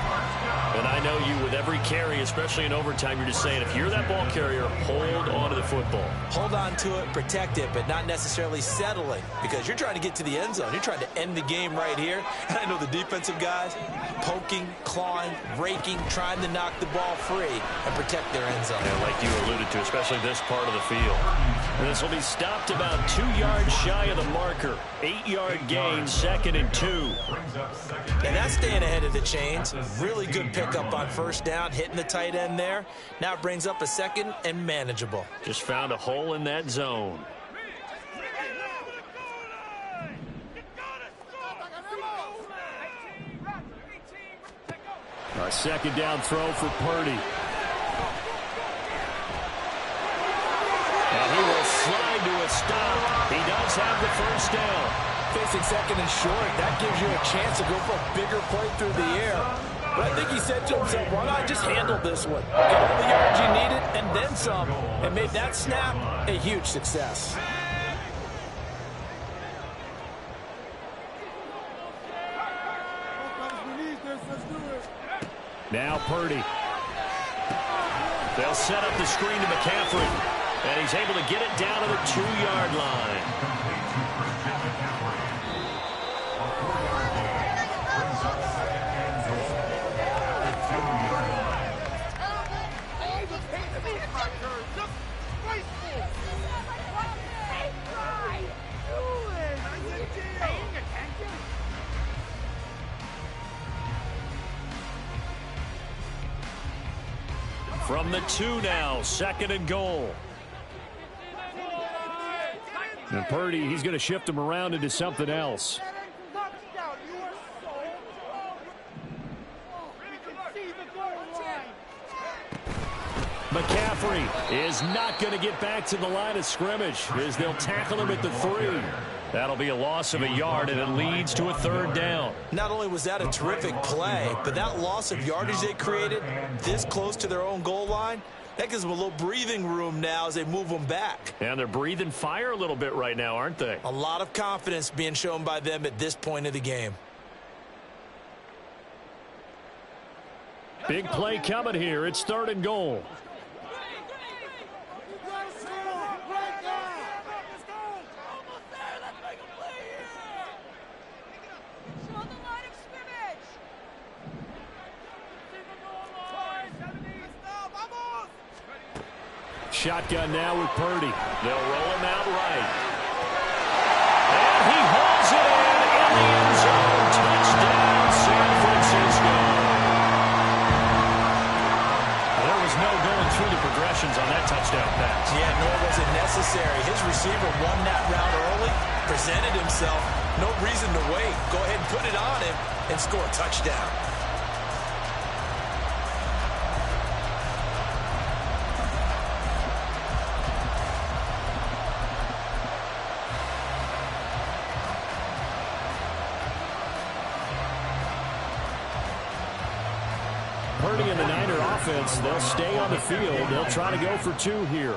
And I know you, with every carry, especially in overtime, you're just saying, if you're that ball carrier, hold on to the football. Hold on to it, protect it, but not necessarily settling, because you're trying to get to the end zone. You're trying to end the game right here. And I know the defensive guys, poking, clawing, raking, trying to knock the ball free and protect their end zone. And like you alluded to, especially this part of the field. And this will be stopped about 2 yards shy of the marker. 8-yard gain, 2nd and 2. And that's staying ahead of the chains. Really good pickup on first down, hitting the tight end there. Now it brings up a 2nd and manageable. Just found a hole in that zone. A 2nd down throw for Purdy. And he will slide to a stop. He does have the first down. Facing 2nd and short, that gives you a chance to go for a bigger play through the air. But I think he said to himself, why not just handle this one? Get all the yards you needed and then some, and made that snap a huge success. Now Purdy. They'll set up the screen to McCaffrey. And he's able to get it down to the 2-yard line. From the 2 now, 2nd and goal. And Purdy, he's going to shift him around into something else. McCaffrey is not going to get back to the line of scrimmage as they'll tackle him at the 3. That'll be a loss of a yard, and it leads to a 3rd down. Not only was that a terrific play, but that loss of yardage they created this close to their own goal line, that gives them a little breathing room now as they move them back. And they're breathing fire a little bit right now, aren't they? A lot of confidence being shown by them at this point of the game. Big play coming here. It's 3rd and goal. Shotgun now with Purdy. They'll roll him out right. And he hauls it in the end zone. Touchdown, San Francisco. There was no going through the progressions on that touchdown pass. Yeah, nor was it necessary. His receiver won that route early, presented himself. No reason to wait. Go ahead and put it on him and score a touchdown. Purdy and the Niner offense, they'll stay on the field. They'll try to go for 2 here.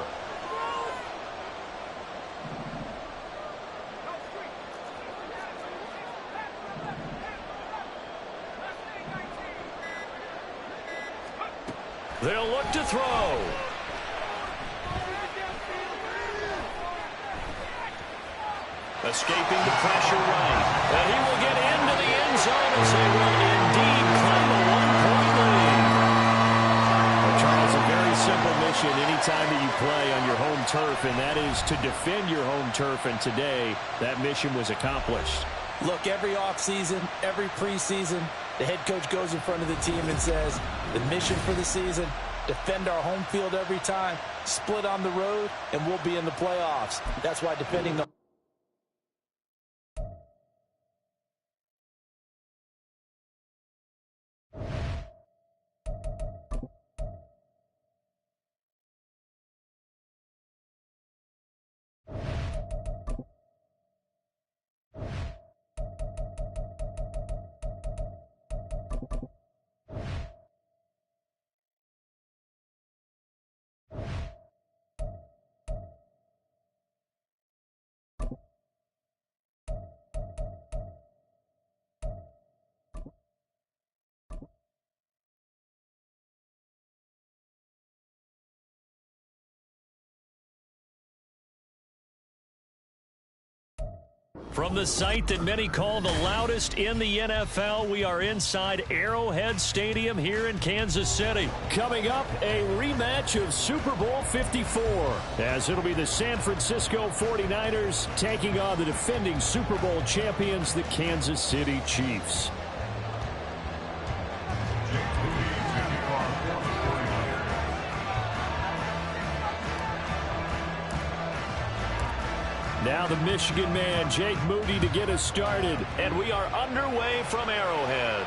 They'll look to throw. Escaping the pressure right. And he will get into the end zone as they will indeed claim a one-point lead. Well, Charles, a very simple mission anytime that you play on your home turf, and that is to defend your home turf. And today, that mission was accomplished. Look, every offseason, every preseason, the head coach goes in front of the team and says, the mission for the season, defend our home field every time, split on the road, and we'll be in the playoffs. That's why defending the From the site that many call the loudest in the NFL, we are inside Arrowhead Stadium here in Kansas City. Coming up, a rematch of Super Bowl 54, as it'll be the San Francisco 49ers taking on the defending Super Bowl champions, the Kansas City Chiefs. Now the Michigan man, Jake Moody, to get us started. And we are underway from Arrowhead.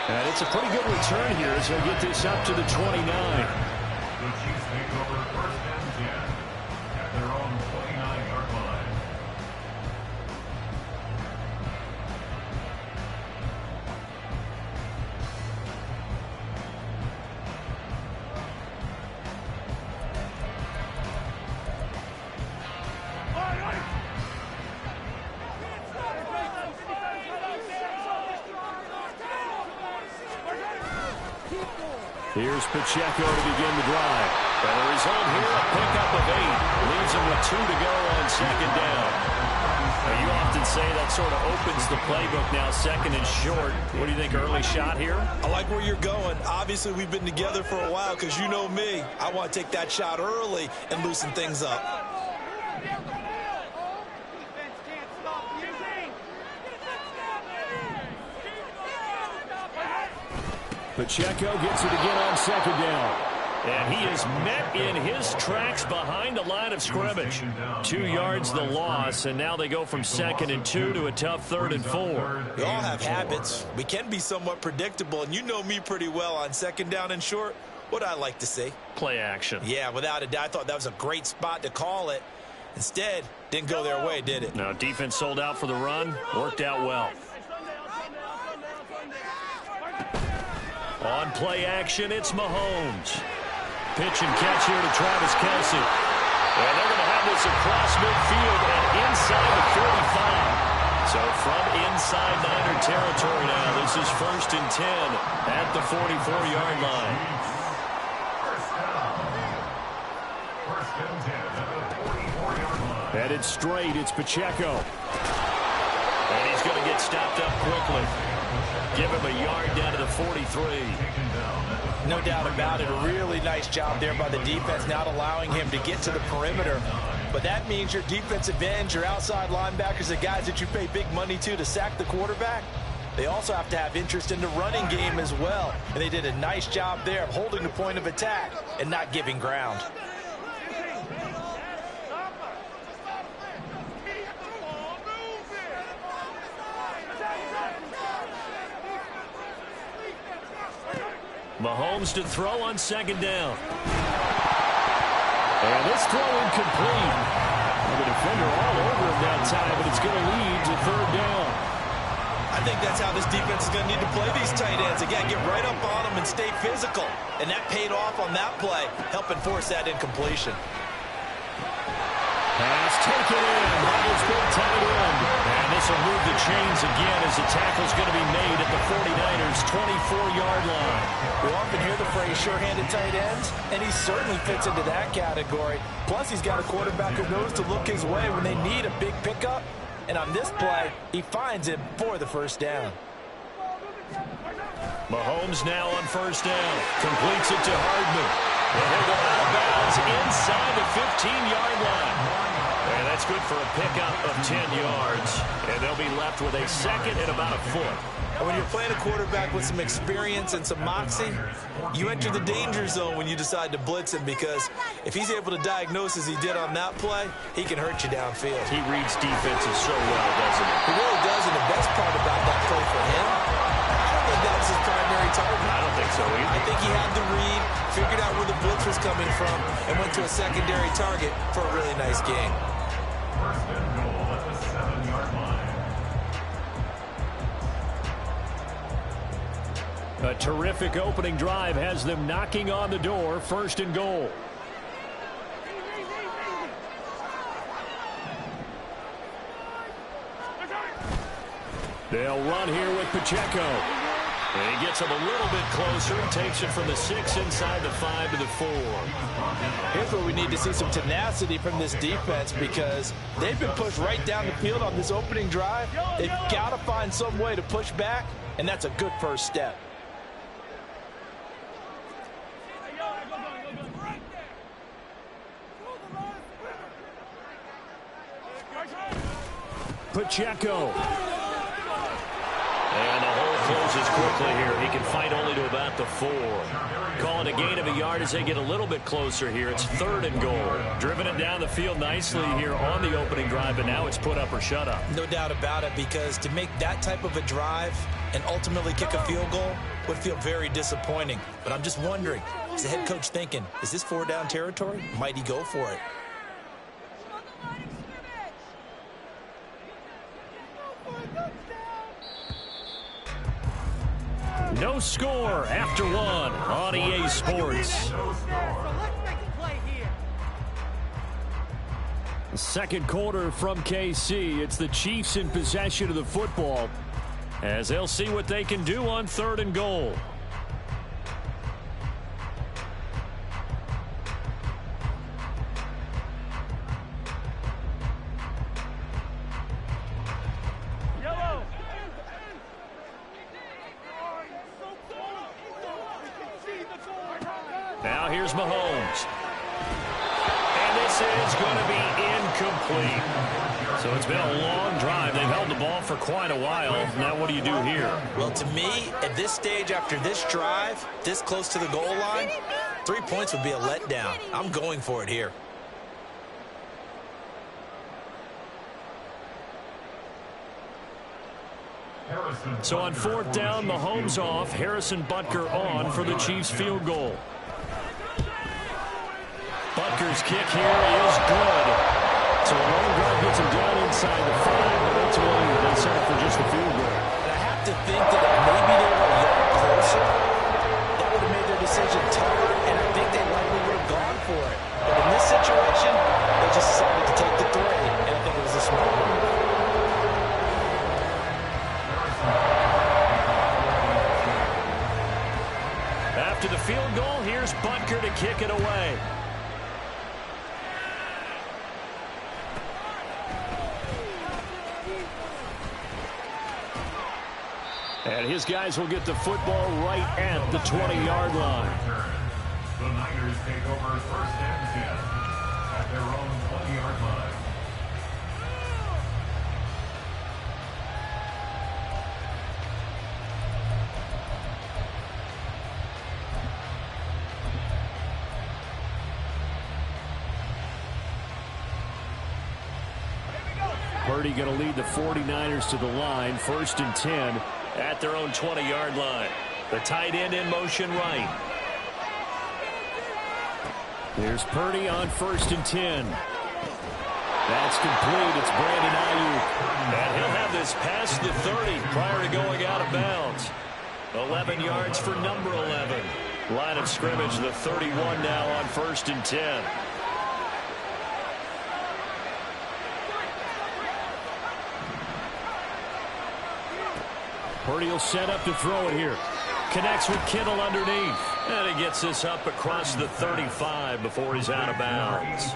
And it's a pretty good return here as he'll get this up to the 29. The Chiefs take over first and 10 at their own 29-yard line. Here's Pacheco to begin the drive. And the result here, a pickup of 8. Leaves him with 2 to go on second down. Now, you often say that sort of opens the playbook now, second and short. What do you think, early shot here? I like where you're going. Obviously, we've been together for a while because you know me. I want to take that shot early and loosen things up. Pacheco gets it again on second down. And he is met in his tracks behind the line of scrimmage. 2 yards the loss, and now they go from 2nd and 2 to a tough 3rd and 4. We all have habits. We can be somewhat predictable, and you know me pretty well on second down and short. What I like to see. Play action. Yeah, without a doubt, I thought that was a great spot to call it. Instead, didn't go their way, did it? No, defense sold out for the run. Worked out well. On play action, it's Mahomes. Pitch and catch here to Travis Kelce. And they're going to have this across midfield and inside the 45. So from inside Niner territory now, this is 1st and 10 at the 44-yard line. First and 10 at the 44-yard line. Headed straight, it's Pacheco. And he's going to get stopped up quickly. Give him a yard down to the 43. No doubt about it. A really nice job there by the defense, not allowing him to get to the perimeter. But that means your defensive ends, your outside linebackers, the guys that you pay big money to sack the quarterback, they also have to have interest in the running game as well. And they did a nice job there of holding the point of attack and not giving ground. Mahomes to throw on second down. And this throw incomplete. The defender all over him that time, but it's going to lead to 3rd down. I think that's how this defense is going to need to play these tight ends. Again, get right up on them and stay physical. And that paid off on that play, helping force that incompletion. Pass taken in. Huddle's been tight end. And this will move the chains again as the tackle's going to be made at the 49ers' 24-yard line. We often hear the phrase sure-handed tight ends, and he certainly fits into that category. Plus, he's got a quarterback who knows to look his way when they need a big pickup. And on this play, he finds him for the first down. Mahomes now on first down. Completes it to Hardman. And he'll go out of bounds inside the 15-yard line. And that's good for a pickup of 10 yards. And they'll be left with a second and about a foot. And when you're playing a quarterback with some experience and some moxie, you enter the danger zone when you decide to blitz him, because if he's able to diagnose as he did on that play, he can hurt you downfield. He reads defenses so well, doesn't he? He really does, and the best part about that play for him, I don't think that was his primary target. I don't think so either. I think he had the read, figured out where the blitz was coming from, and went to a secondary target for a really nice game. First and goal at the 7-yard line. A terrific opening drive has them knocking on the door. First and goal. They'll run here with Pacheco. And he gets him a little bit closer and takes it from the 6 inside the 5 to the 4. Here's where we need to see some tenacity from this defense, because they've been pushed right down the field on this opening drive. They've got to find some way to push back, and that's a good first step. Pacheco. And the hole closes quickly here. He can fight only to about the 4. Calling a gain of a yard as they get a little bit closer here. It's third and goal. Driven it down the field nicely here on the opening drive, but now it's put up or shut up. No doubt about it, because to make that type of a drive and ultimately kick a field goal would feel very disappointing. But I'm just wondering, is the head coach thinking, is this 4-down territory? Might he go for it? No score after 1 on EA Sports. Second quarter from KC. It's the Chiefs in possession of the football, as they'll see what they can do on third and goal. Now here's Mahomes. And this is going to be incomplete. So it's been a long drive. They've held the ball for quite a while. Now what do you do here? Well, to me, at this stage, after this drive, this close to the goal line, 3 points would be a letdown. I'm going for it here. So on fourth down, Mahomes off, Harrison Butker on for the Chiefs field goal. Butker's kick here is good. So a long drive gets him down inside the 5, but ultimately they settle for just the field goal. And I have to think that if maybe they were a little closer, that would have made their decision tougher, and I think they likely would have gone for it. But in this situation, they just decided to take the 3, and I think it was a smart move. After the field goal, here's Butker to kick it away. And his guys will get the football right at the 20-yard line. The Niners take over first and 10 at their own 20-yard line. Purdy going to lead the 49ers to the line, first and 10 at their own 20-yard line. The tight end in motion right. Here's Purdy on first and 10. That's complete. It's Brandon Ayuk. And he'll have this past the 30 prior to going out of bounds. 11 yards for number 11. Line of scrimmage, the 31 now on first and 10. Purdy will set up to throw it here. Connects with Kittle underneath. And he gets this up across the 35 before he's out of bounds.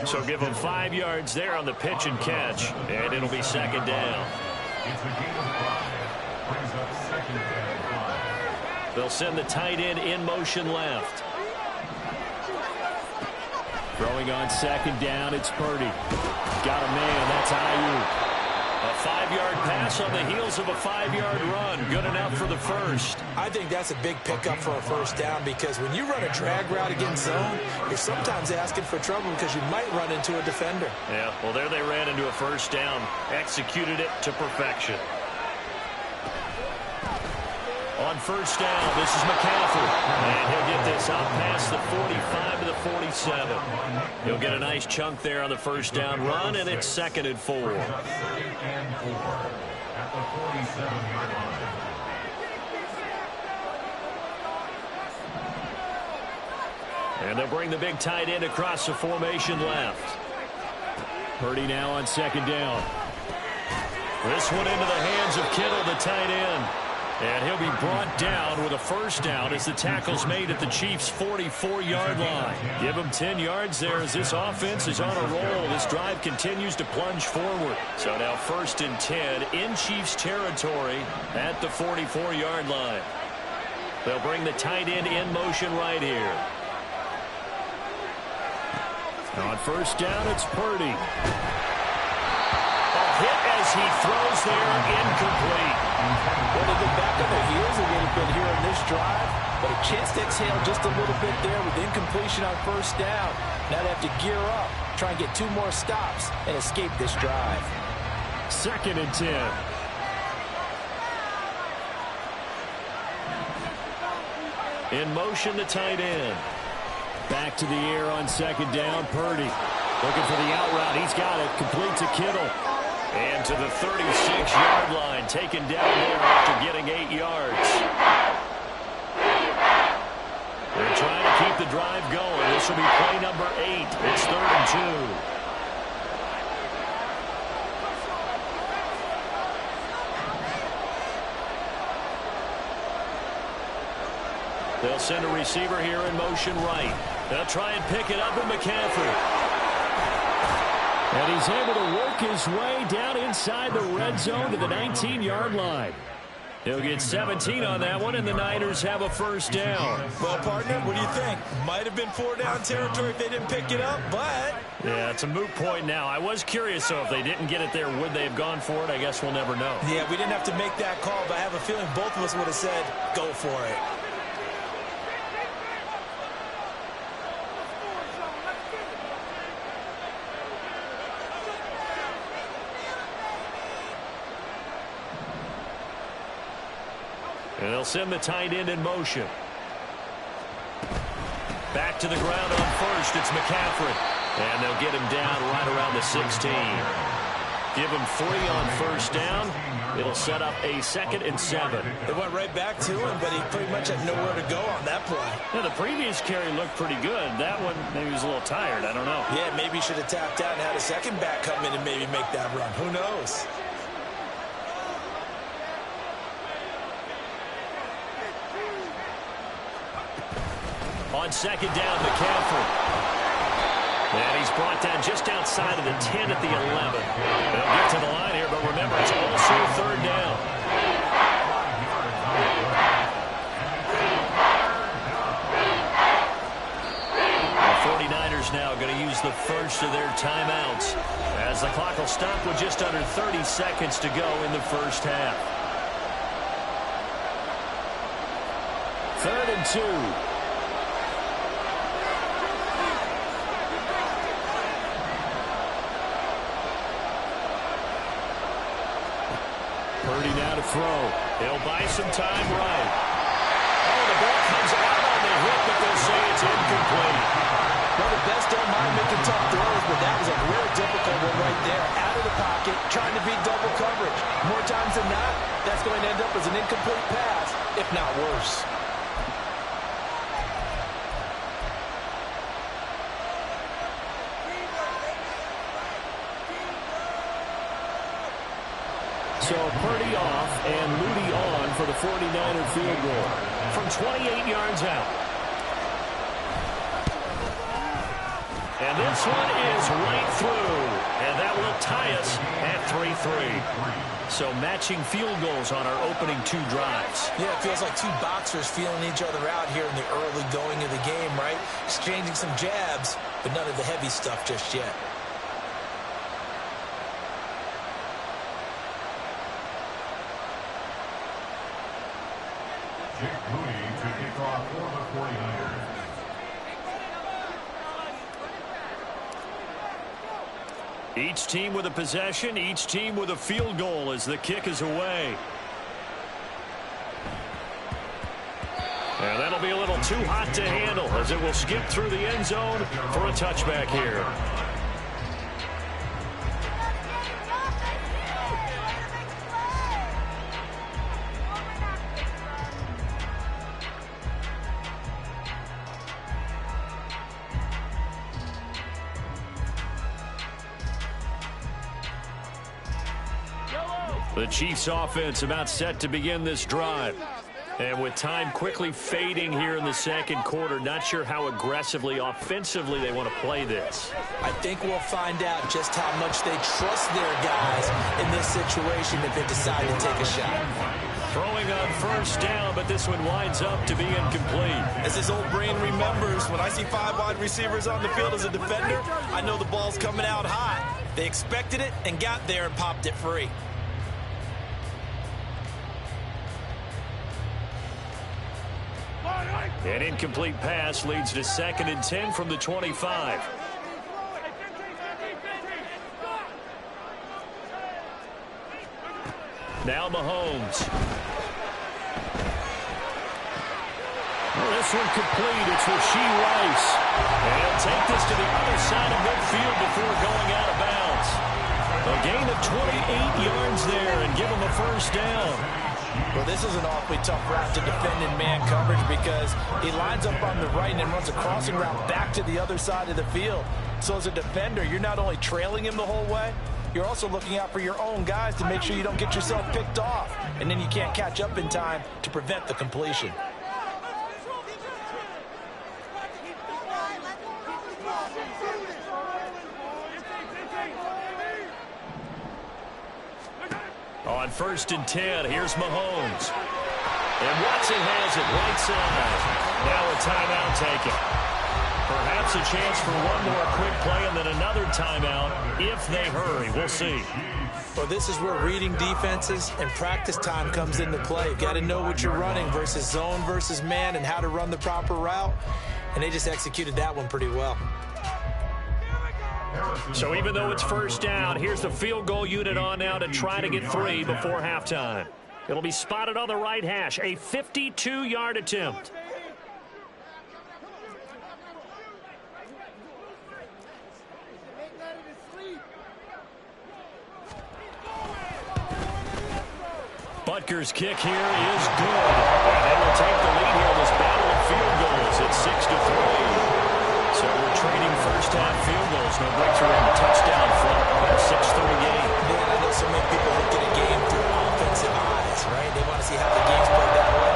So give him 5 yards there on the pitch and catch, and it'll be second down. It's a gain of 5. Brings up second and 5. They'll send the tight end in motion left. Throwing on second down, it's Purdy. Got a man, that's Ayuk. A 5-yard pass on the heels of a 5-yard run. Good enough for the first. I think that's a big pickup for a first down because when you run a drag route against zone, you're sometimes asking for trouble because you might run into a defender. Yeah, well, there they ran into a first down. Executed it to perfection. On first down, this is McCaffrey. And he'll get this up past the 45 to the 47. He'll get a nice chunk there on the first down run, and it's second and 4. Second and 4 at the 47-yard line. And they'll bring the big tight end across the formation left. Purdy now on second down. This one into the hands of Kittle, the tight end. And he'll be brought down with a first down as the tackle's made at the Chiefs' 44-yard line. Give them 10 yards there as this offense is on a roll. This drive continues to plunge forward. So now first and 10 in Chiefs territory at the 44-yard line. They'll bring the tight end in motion right here. On first down, it's Purdy. A hit as he throws there, incomplete. Well, they get back on their heels a little bit here on this drive, but a chance to exhale just a little bit there with incompletion on first down. Now they have to gear up, try and get 2 more stops, and escape this drive. Second and 10. In motion, the tight end. Back to the air on second down, Purdy. Looking for the out route. He's got it. Complete to Kittle. And to the 36-yard line. Taken down there after getting 8 yards. They're trying to keep the drive going. This will be play number 8. It's 3rd and 2. They'll send a receiver here in motion right. They'll try and pick it up with McCaffrey. And he's able to work his way down inside the red zone to the 19-yard line. He'll get 17 on that one, and the Niners have a first down. Well, partner, what do you think? Might have been 4-down territory if they didn't pick it up, but... Yeah, it's a moot point now. I was curious, so if they didn't get it there, would they have gone for it? I guess we'll never know. Yeah, we didn't have to make that call, but I have a feeling both of us would have said, go for it. And they'll send the tight end in motion. Back to the ground on first. It's McCaffrey. And they'll get him down right around the 16. Give him 3 on first down. It'll set up a 2nd and 7. They went right back to him, but he pretty much had nowhere to go on that play. Yeah, the previous carry looked pretty good. That one, maybe he was a little tired. I don't know. Yeah, maybe he should have tapped out and had a second back come in and maybe make that run. Who knows? On second down, McCaffrey. And he's brought down just outside of the 10 at the 11. They'll get to the line here, but remember, it's also 3rd down. The 49ers now going to use the first of their timeouts as the clock will stop with just under 30 seconds to go in the first half. 3rd and 2. Purdy now to throw. He'll buy some time right. Oh, the ball comes out on the hit, but they'll say it's incomplete. Well, the best don't mind making tough throws, but that was a real difficult one right there. Out of the pocket, trying to beat double coverage. More times than not, that's going to end up as an incomplete pass, if not worse. So Purdy off and Moody on. for the 49er field goal. From 28 yards out. And this one is right through. And that will tie us at 3-3. So matching field goals on our opening two drives. Yeah, it feels like two boxers feeling each other out here in the early going of the game, right? Exchanging some jabs, but none of the heavy stuff just yet. Jake Mooney to kick off for the 49ers. Each team with a possession, each team with a field goal as the kick is away. And that'll be a little too hot to handle as it will skip through the end zone for a touchback here. The Chiefs offense about set to begin this drive. And with time quickly fading here in the second quarter, not sure how aggressively, offensively they want to play this. I think we'll find out just how much they trust their guys in this situation if they decide to take a shot. Throwing on first down, but this one winds up to be incomplete. As his old brain remembers, when I see 5 wide receivers on the field as a defender, I know the ball's coming out hot. They expected it and got there and popped it free. An incomplete pass leads to 2nd and 10 from the 25. Now Mahomes. This one complete. It's Rashee Rice. And he'll take this to the other side of midfield before going out of bounds. A gain of 28 yards there and give him a first down. Well, this is an awfully tough route to defend in man coverage because he lines up on the right and then runs a crossing route back to the other side of the field. So as a defender, you're not only trailing him the whole way, you're also looking out for your own guys to make sure you don't get yourself picked off. And then you can't catch up in time to prevent the completion. On 1st and 10, here's Mahomes. And Watson has it right side. Now a timeout taken. Perhaps a chance for one more quick play and then another timeout if they hurry. We'll see. Well, this is where reading defenses and practice time comes into play. You've got to know what you're running versus zone versus man and how to run the proper route. And they just executed that one pretty well. So even though it's first down, here's the field goal unit on now to try to get 3 before halftime. It'll be spotted on the right hash, a 52-yard attempt. Butker's kick here is good. And they will take the lead here in this battle of field goals at 6-3. So we're trading first-half field goals. No breakthrough in the touchdown front. A 6-3 game. Man, I know so many people look at a game through offensive eyes, right? They want to see how the game's played that way.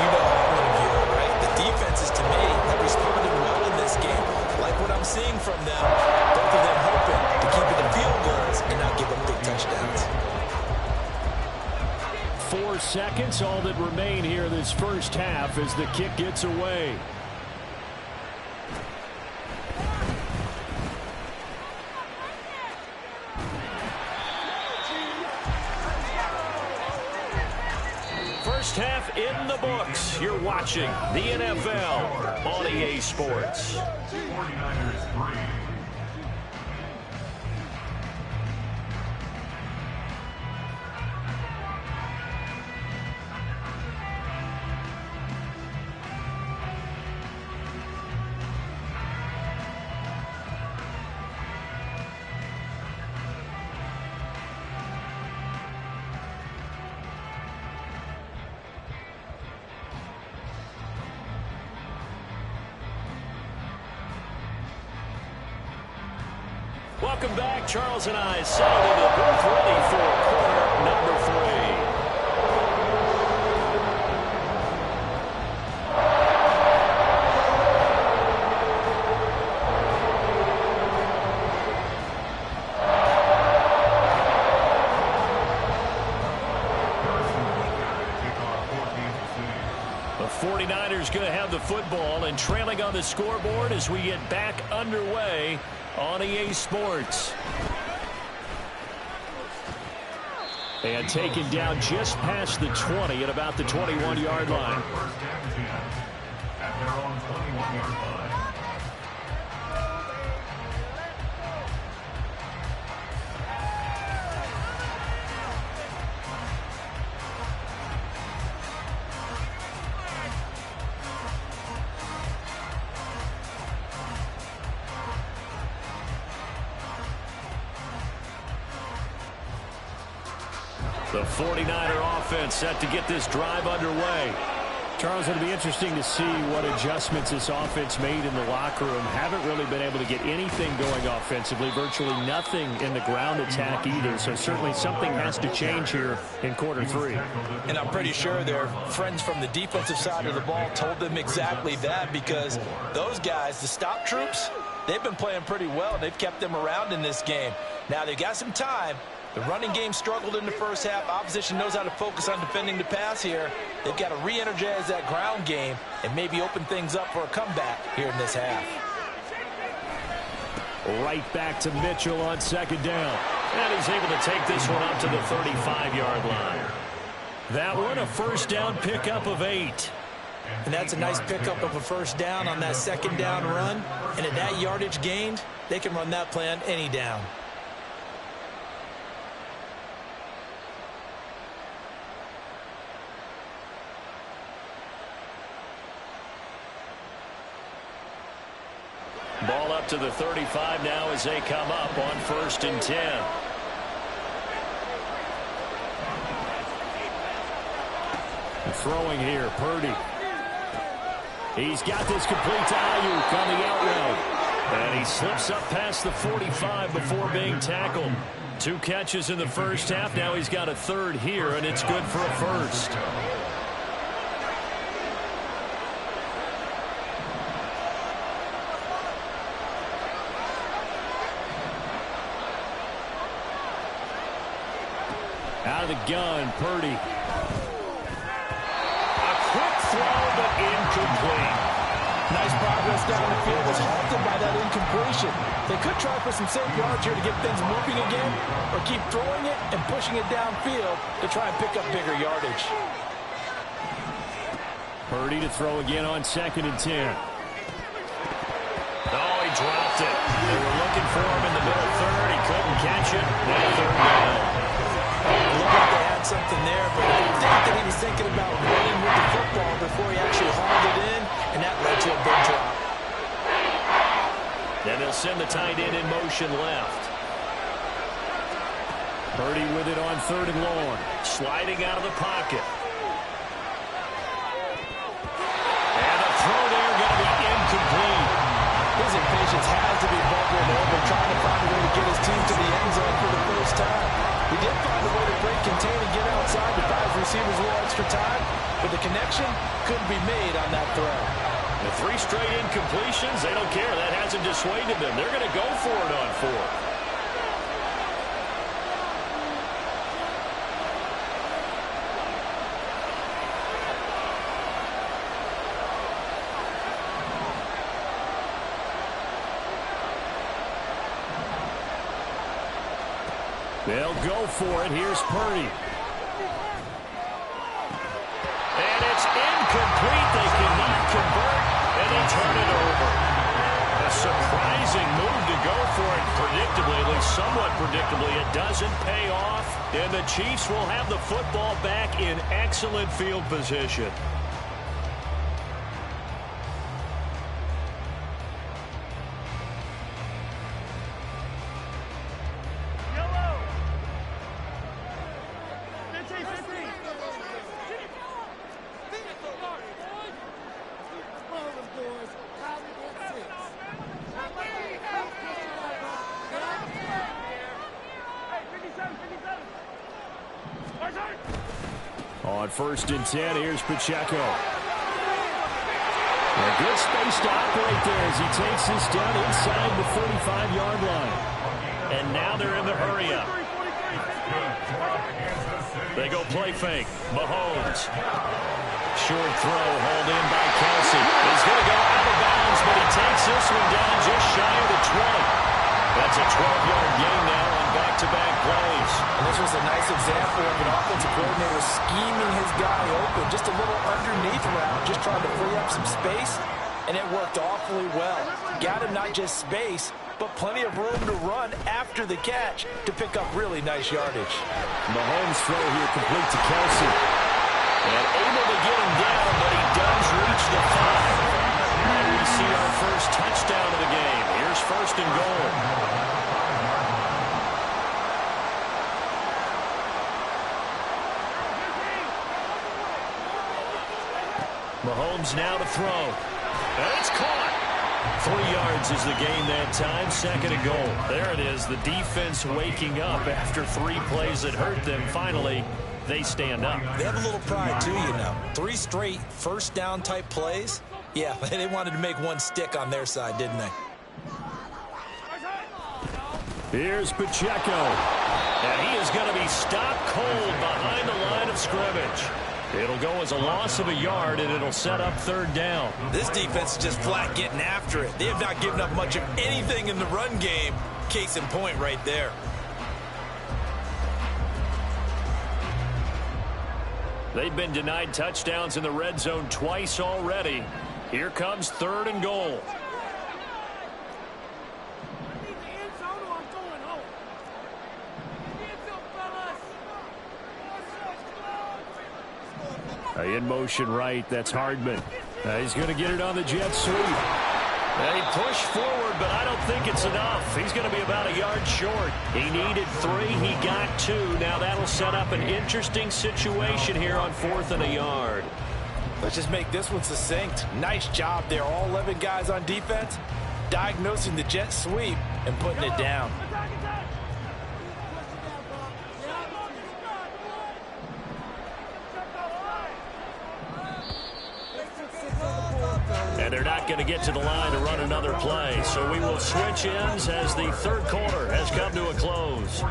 You know how I want to view it, right? The defenses, to me, have responded well in this game. Like what I'm seeing from them, both of them hoping to keep it to field goals and not give up big touchdowns. 4 seconds, all that remain here this first half as the kick gets away. First half in the books. You're watching the NFL on EA Sports. 49ers 3. Welcome back. Charles and I settled into the booth ready for quarter number 3. 49ers going to have the football and trailing on the scoreboard as we get back underway on EA Sports. And taken down just past the 20 at about the 21-yard line. First and 10 at their own 21-yard line. The 49er offense set to get this drive underway. Charles, it'll be interesting to see what adjustments this offense made in the locker room. Haven't really been able to get anything going offensively. Virtually nothing in the ground attack either. So certainly something has to change here in quarter 3. And I'm pretty sure their friends from the defensive side of the ball told them exactly that, because those guys, the stop troops, they've been playing pretty well. They've kept them around in this game. Now they've got some time. The running game struggled in the first half. Opposition knows how to focus on defending the pass here. They've got to re-energize that ground game and maybe open things up for a comeback here in this half. Right back to Mitchell on second down. And he's able to take this one up to the 35-yard line. That one a first down pickup of 8. And that's a nice pickup of a first down on that second down run. And at that yardage gained, they can run that play on any down. Ball up to the 35 now as they come up on 1st and 10. Throwing here, Purdy. He's got this complete to Ayuk on the out route. And he slips up past the 45 before being tackled. 2 catches in the first half. Now he's got a third here, and it's good for a first. Out of the gun, Purdy. A quick throw, but incomplete. Nice progress down the field was halted by that incompletion. They could try for some safe yards here to get things moving again, or keep throwing it and pushing it downfield to try and pick up bigger yardage. Purdy to throw again on 2nd and 10. Oh, he dropped it. They were looking for him in the middle third. He couldn't catch it. Now 3rd down. Looked like they had something there, but I think that he was thinking about running with the football before he actually hauled it in, and that led to a big drop. Then they'll send the tight end in motion left. Purdy with it on 3rd and long. Sliding out of the pocket. And a throw there going to be incomplete. His impatience has to be bubbling over, trying to find a way to get his team to the end zone for the first time. He did find a way to break contain and get outside to buy his receivers a little extra time, but the connection couldn't be made on that throw. The 3 straight incompletions, they don't care. That hasn't dissuaded them. They're going to go for it on 4th. They'll go for it. Here's Purdy. And it's incomplete. They cannot convert, and they turn it over. A surprising move to go for it predictably, at least somewhat predictably. It doesn't pay off, and the Chiefs will have the football back in excellent field position. On 1st and 10, here's Pacheco. A good space to operate there as he takes this down inside the 45-yard line. And now they're in the hurry-up. They go play fake. Mahomes. short throw hauled in by Kelsey. He's going to go out of bounds, but he takes this one down just shy of the 20. That's a 12-yard gain now on back-to-back plays. And this was a nice example of an offensive coordinator scheming his guy open. Just a little underneath route, just trying to free up some space, and it worked awfully well. Got him not just space, but plenty of room to run after the catch to pick up really nice yardage. Mahomes' throw here complete to Kelsey. And able to get him down, but he does reach the 5. And we see our first touchdown of the game. Here's first and goal. Mahomes now to throw. And it's caught. 3 yards is the gain that time. Second and goal. There it is. The defense waking up after 3 plays that hurt them. Finally, they stand up. They have a little pride, too, you know. 3 straight first down type plays. Yeah, they wanted to make one stick on their side, didn't they? Here's Pacheco. And he is going to be stopped cold behind the line of scrimmage. It'll go as a loss of a yard, and it'll set up third down. This defense is just flat getting after it. They have not given up much of anything in the run game. Case in point right there. They've been denied touchdowns in the red zone twice already. Here comes third and goal. In motion right, that's Hardman. He's going to get it on the jet sweep. He pushed forward, but I don't think it's enough. He's going to be about a yard short. He needed 3. He got 2. Now that'll set up an interesting situation here on 4th and a yard. Let's just make this one succinct. Nice job there. All 11 guys on defense diagnosing the jet sweep and putting it down. And they're not going to get to the line to run another play. So we will switch ends as the third quarter has come to a close.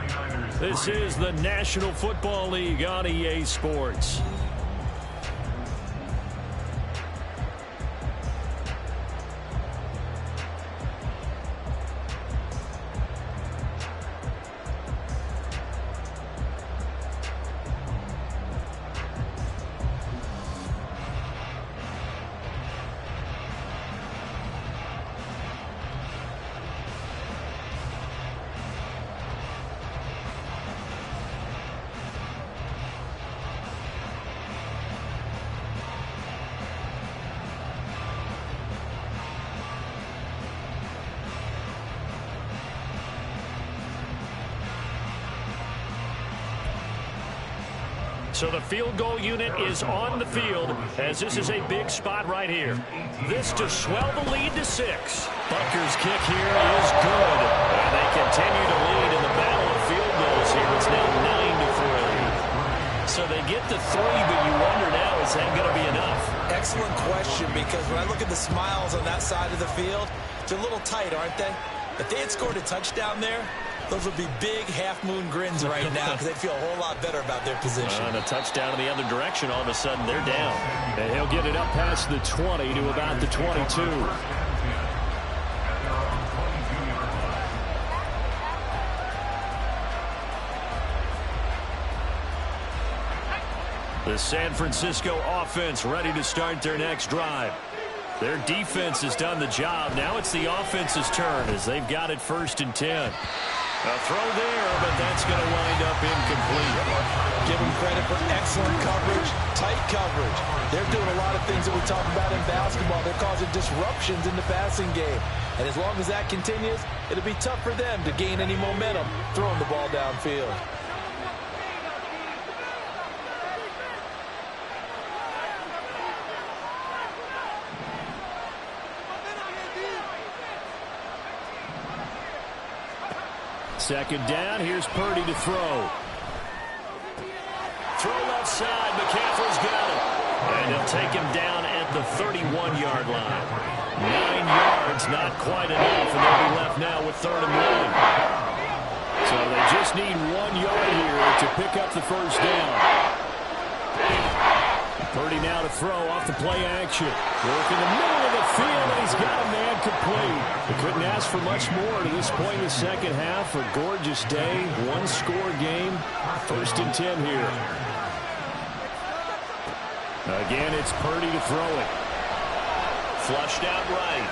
This is the National Football League on EA Sports. So the field goal unit is on the field as this is a big spot right here. This to swell the lead to 6. Butker's kick here is good. And they continue to lead in the battle of field goals here. It's now 9-3. So they get to 3, but you wonder now, is that going to be enough? Excellent question, because when I look at the smiles on that side of the field, they're a little tight, aren't they? If they had scored a touchdown there, those would be big half-moon grins right now because they'd feel a whole lot better about their position. And a touchdown in the other direction, all of a sudden they're down. And he'll get it up past the 20 to about the 22. The San Francisco offense ready to start their next drive. Their defense has done the job. Now it's the offense's turn as they've got it 1st and 10. A throw there, but that's going to wind up incomplete. Give them credit for excellent coverage, tight coverage. They're doing a lot of things that we talk about in basketball. They're causing disruptions in the passing game. And as long as that continues, it'll be tough for them to gain any momentum throwing the ball downfield. Second down, here's Purdy to throw. Throw left side, McCaffrey's got it. And he'll take him down at the 31-yard line. 9 yards, not quite enough, and they'll be left now with 3rd and 1. So they just need 1 yard here to pick up the first down. Purdy now to throw off the play action. Work in the middle of the field, and he's got a man complete. They couldn't ask for much more to this point in the second half. A gorgeous day, one-score game. 1st and 10 here. Again, it's Purdy to throw it. Flushed out right.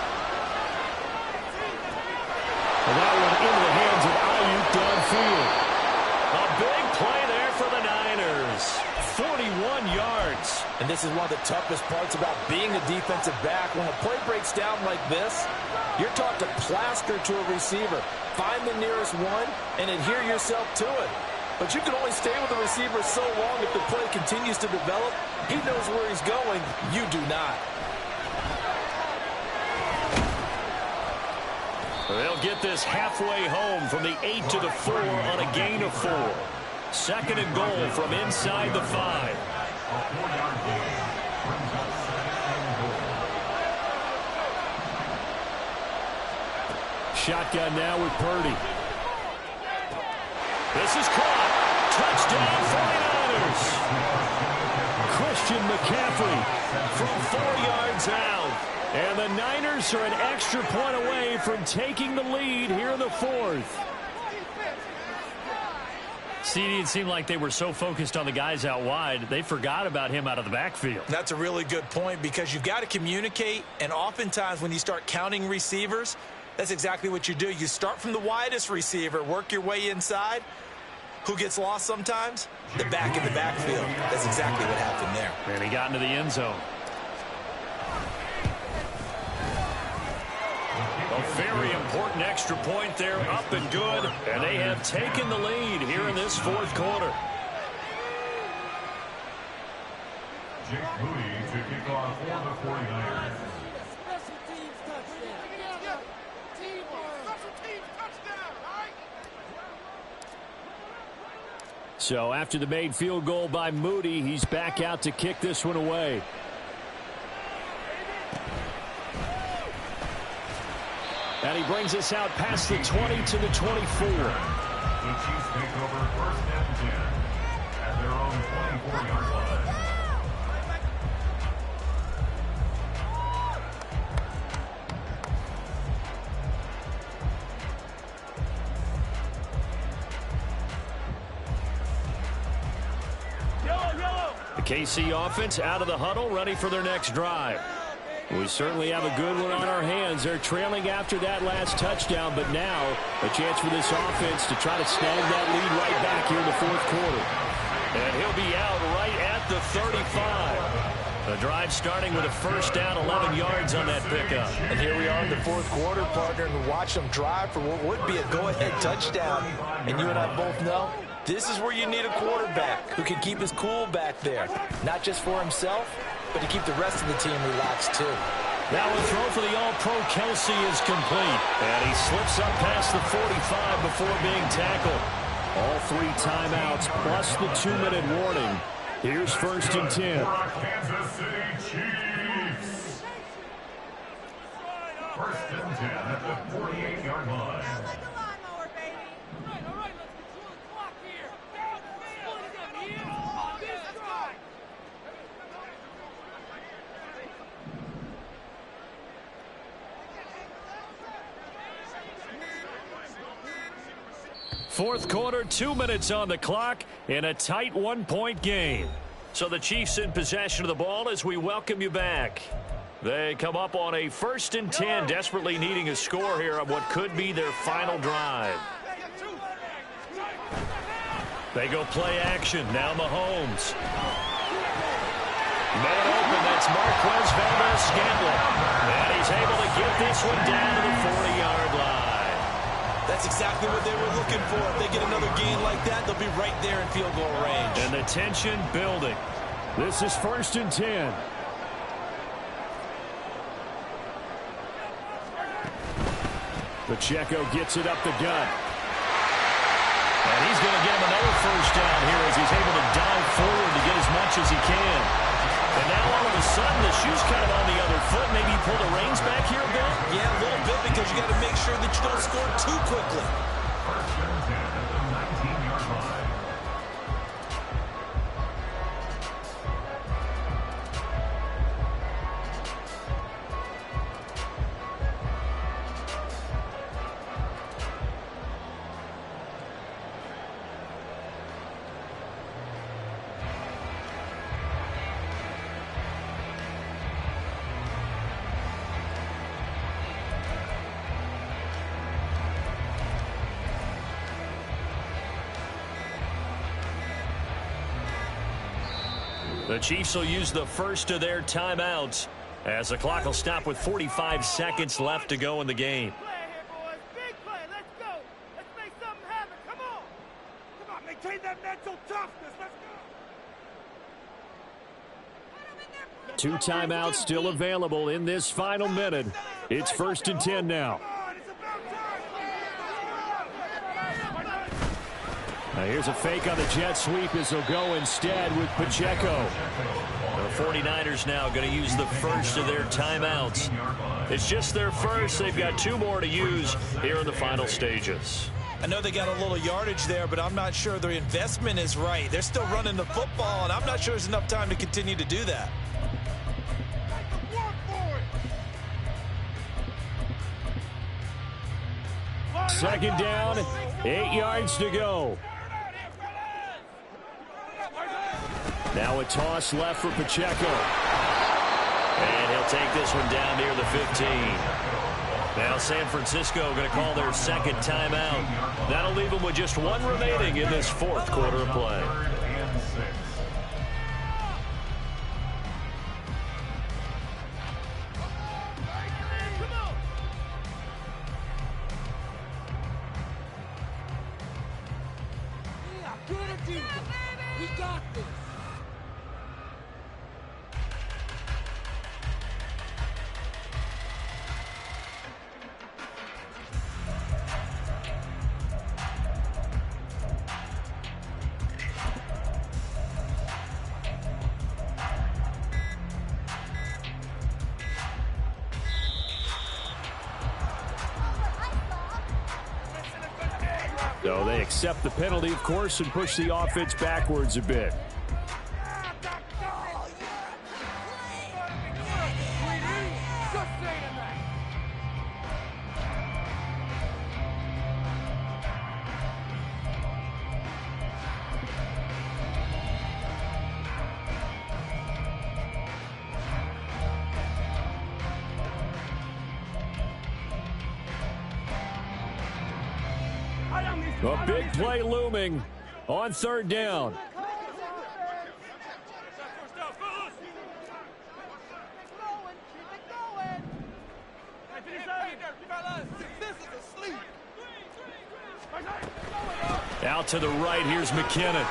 And that one into the hands of Ayuk downfield. A big play there for the Niners. 41 yards. And this is one of the toughest parts about being a defensive back. When a play breaks down like this, you're taught to plaster to a receiver. Find the nearest one and adhere yourself to it. But you can only stay with the receiver so long if the play continues to develop. He knows where he's going. You do not. They'll get this halfway home from the 8 to the 4 on a gain of 4. 2nd and goal from inside the 5. Shotgun now with Purdy. This is caught. Touchdown 49ers. Christian McCaffrey From 4 yards out. And the Niners are an extra point away from taking the lead here in the 4th. CD, it seemed like they were so focused on the guys out wide, they forgot about him out of the backfield. That's a really good point because you've got to communicate, and oftentimes when you start counting receivers, that's exactly what you do. You start from the widest receiver, work your way inside. Who gets lost sometimes? The back in the backfield. That's exactly what happened there. And he got into the end zone. A very important extra point there, up and good. And they have taken the lead here in this 4th quarter. Jake Moody to kick off for the 49ers. So after the made field goal by Moody, he's back out to kick this one away. And he brings us out past the 20 to the 24. The Chiefs take over 1st and 10 at their own 24-yard line. The KC offense out of the huddle, ready for their next drive. We certainly have a good one on our hands. They're trailing after that last touchdown, but now a chance for this offense to try to snag that lead right back here in the 4th quarter. And he'll be out right at the 35. The drive starting with a 1st down, 11 yards on that pickup. And here we are in the 4th quarter, partner, and watch them drive for what would be a go-ahead touchdown. And you and I both know this is where you need a quarterback who can keep his cool back there, not just for himself, but to keep the rest of the team relaxed too. That one throw for the All-Pro Kelsey is complete. And he slips up past the 45 before being tackled. All 3 timeouts plus the 2-minute warning. Here's 1st and 10. Kansas City Chiefs. 1st and 10 at the 48-yard line. Fourth quarter, 2 minutes on the clock in a tight 1-point game. So the Chiefs in possession of the ball as we welcome you back. They come up on a 1st and 10, desperately needing a score here on what could be their final drive. They go play action. Now Mahomes. Man open, that's Marquez Valdes-Scantling. And he's able to get this one down to the 40-yard line. That's exactly what they were looking for. If they get another gain like that, they'll be right there in field goal range. And the tension building. This is 1st and 10. Pacheco gets it up the gut. And he's going to get him another 1st down here as he's able to dive forward to get as much as he can. And now all of a sudden the shoe's kind of on the other foot. Maybe he pulled the reins back here a bit? Yeah, a little bit because you got to make sure that you don't score too quickly. 1st and 10 at the 19-yard line. The Chiefs will use the first of their timeouts as the clock will stop with 45 seconds left to go in the game. Two timeouts still available in this final minute. It's 1st and 10 now. Now here's a fake on the jet sweep as they'll go instead with Pacheco. The 49ers now going to use the first of their timeouts. It's just their first. They've got 2 more to use here in the final stages. I know they got a little yardage there, but I'm not sure their investment is right. They're still running the football, and I'm not sure there's enough time to continue to do that. Second down, 8 yards to go. Now a toss left for Pacheco. And he'll take this one down near the 15. Now San Francisco going to call their second timeout. That'll leave them with just 1 remaining in this 4th quarter of play. We got this. So they accept the penalty, of course, and push the offense backwards a bit. A big play looming on 3rd down. Out to the right, here's McKinnon.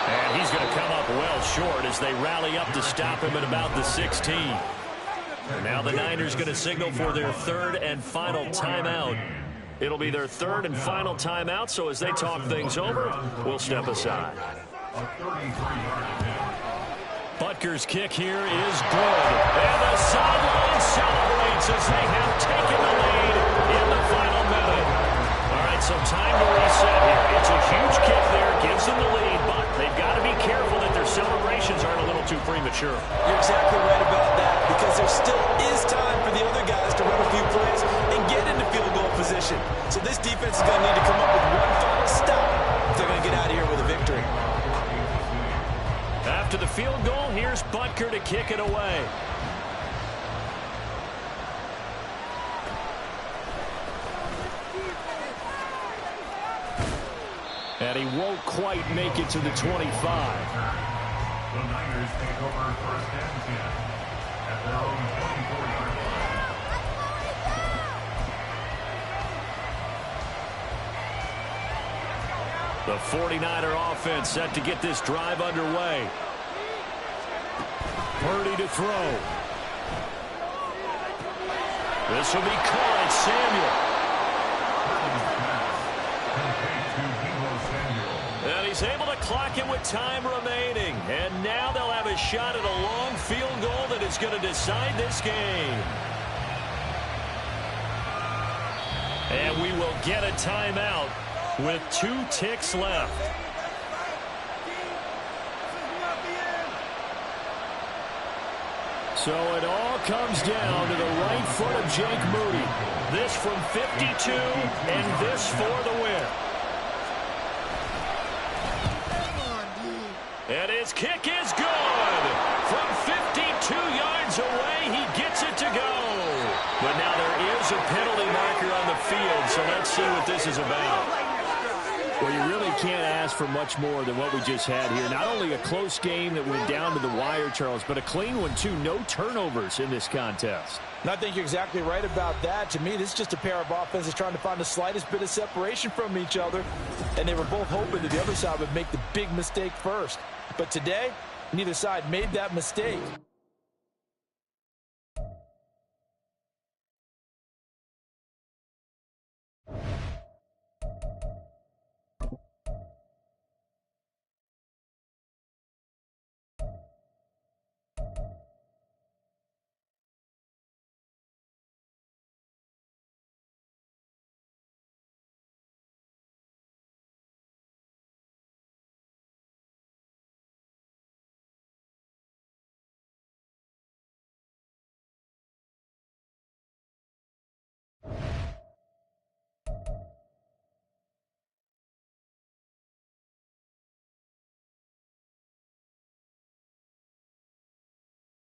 And he's going to come up well short as they rally up to stop him at about the 16. And now the Niners going to signal for their 3rd and final timeout. It'll be their 3rd and final timeout, so as they talk things over, we'll step aside. Butker's kick here is good. And the sideline celebrates as they have taken the lead in the final minute. All right, so time to reset here. It's a huge kick there, gives them the lead, but they've got to be careful that their celebrations aren't a little too premature. You're exactly right about that, because there still is time for the other guys to run a few plays and get into field goal position. So this defense is going to need to come up with one final stop if they're going to get out of here with a victory. After the field goal, here's Butker to kick it away. And he won't quite make it to the 25. The Niners take over 1st and 10 at their own 24-yard line. The 49er offense set to get this drive underway. Purdy to throw. This will be caught. Samuel. And he's able to clock it with time remaining. And now they'll have a shot at a long field goal that is going to decide this game. And we will get a timeout with 2 ticks left. So it all comes down to the right foot of Jake Moody. This from 52 and this for the win. And his kick is good. From 52 yards away, he gets it to go. But now there is a penalty marker on the field, so let's see what this is about. Well, you really can't ask for much more than what we just had here. Not only a close game that went down to the wire, Charles, but a clean one, too. No turnovers in this contest. And I think you're exactly right about that. To me, this is just a pair of offenses trying to find the slightest bit of separation from each other. And they were both hoping that the other side would make the big mistake first. But today, neither side made that mistake.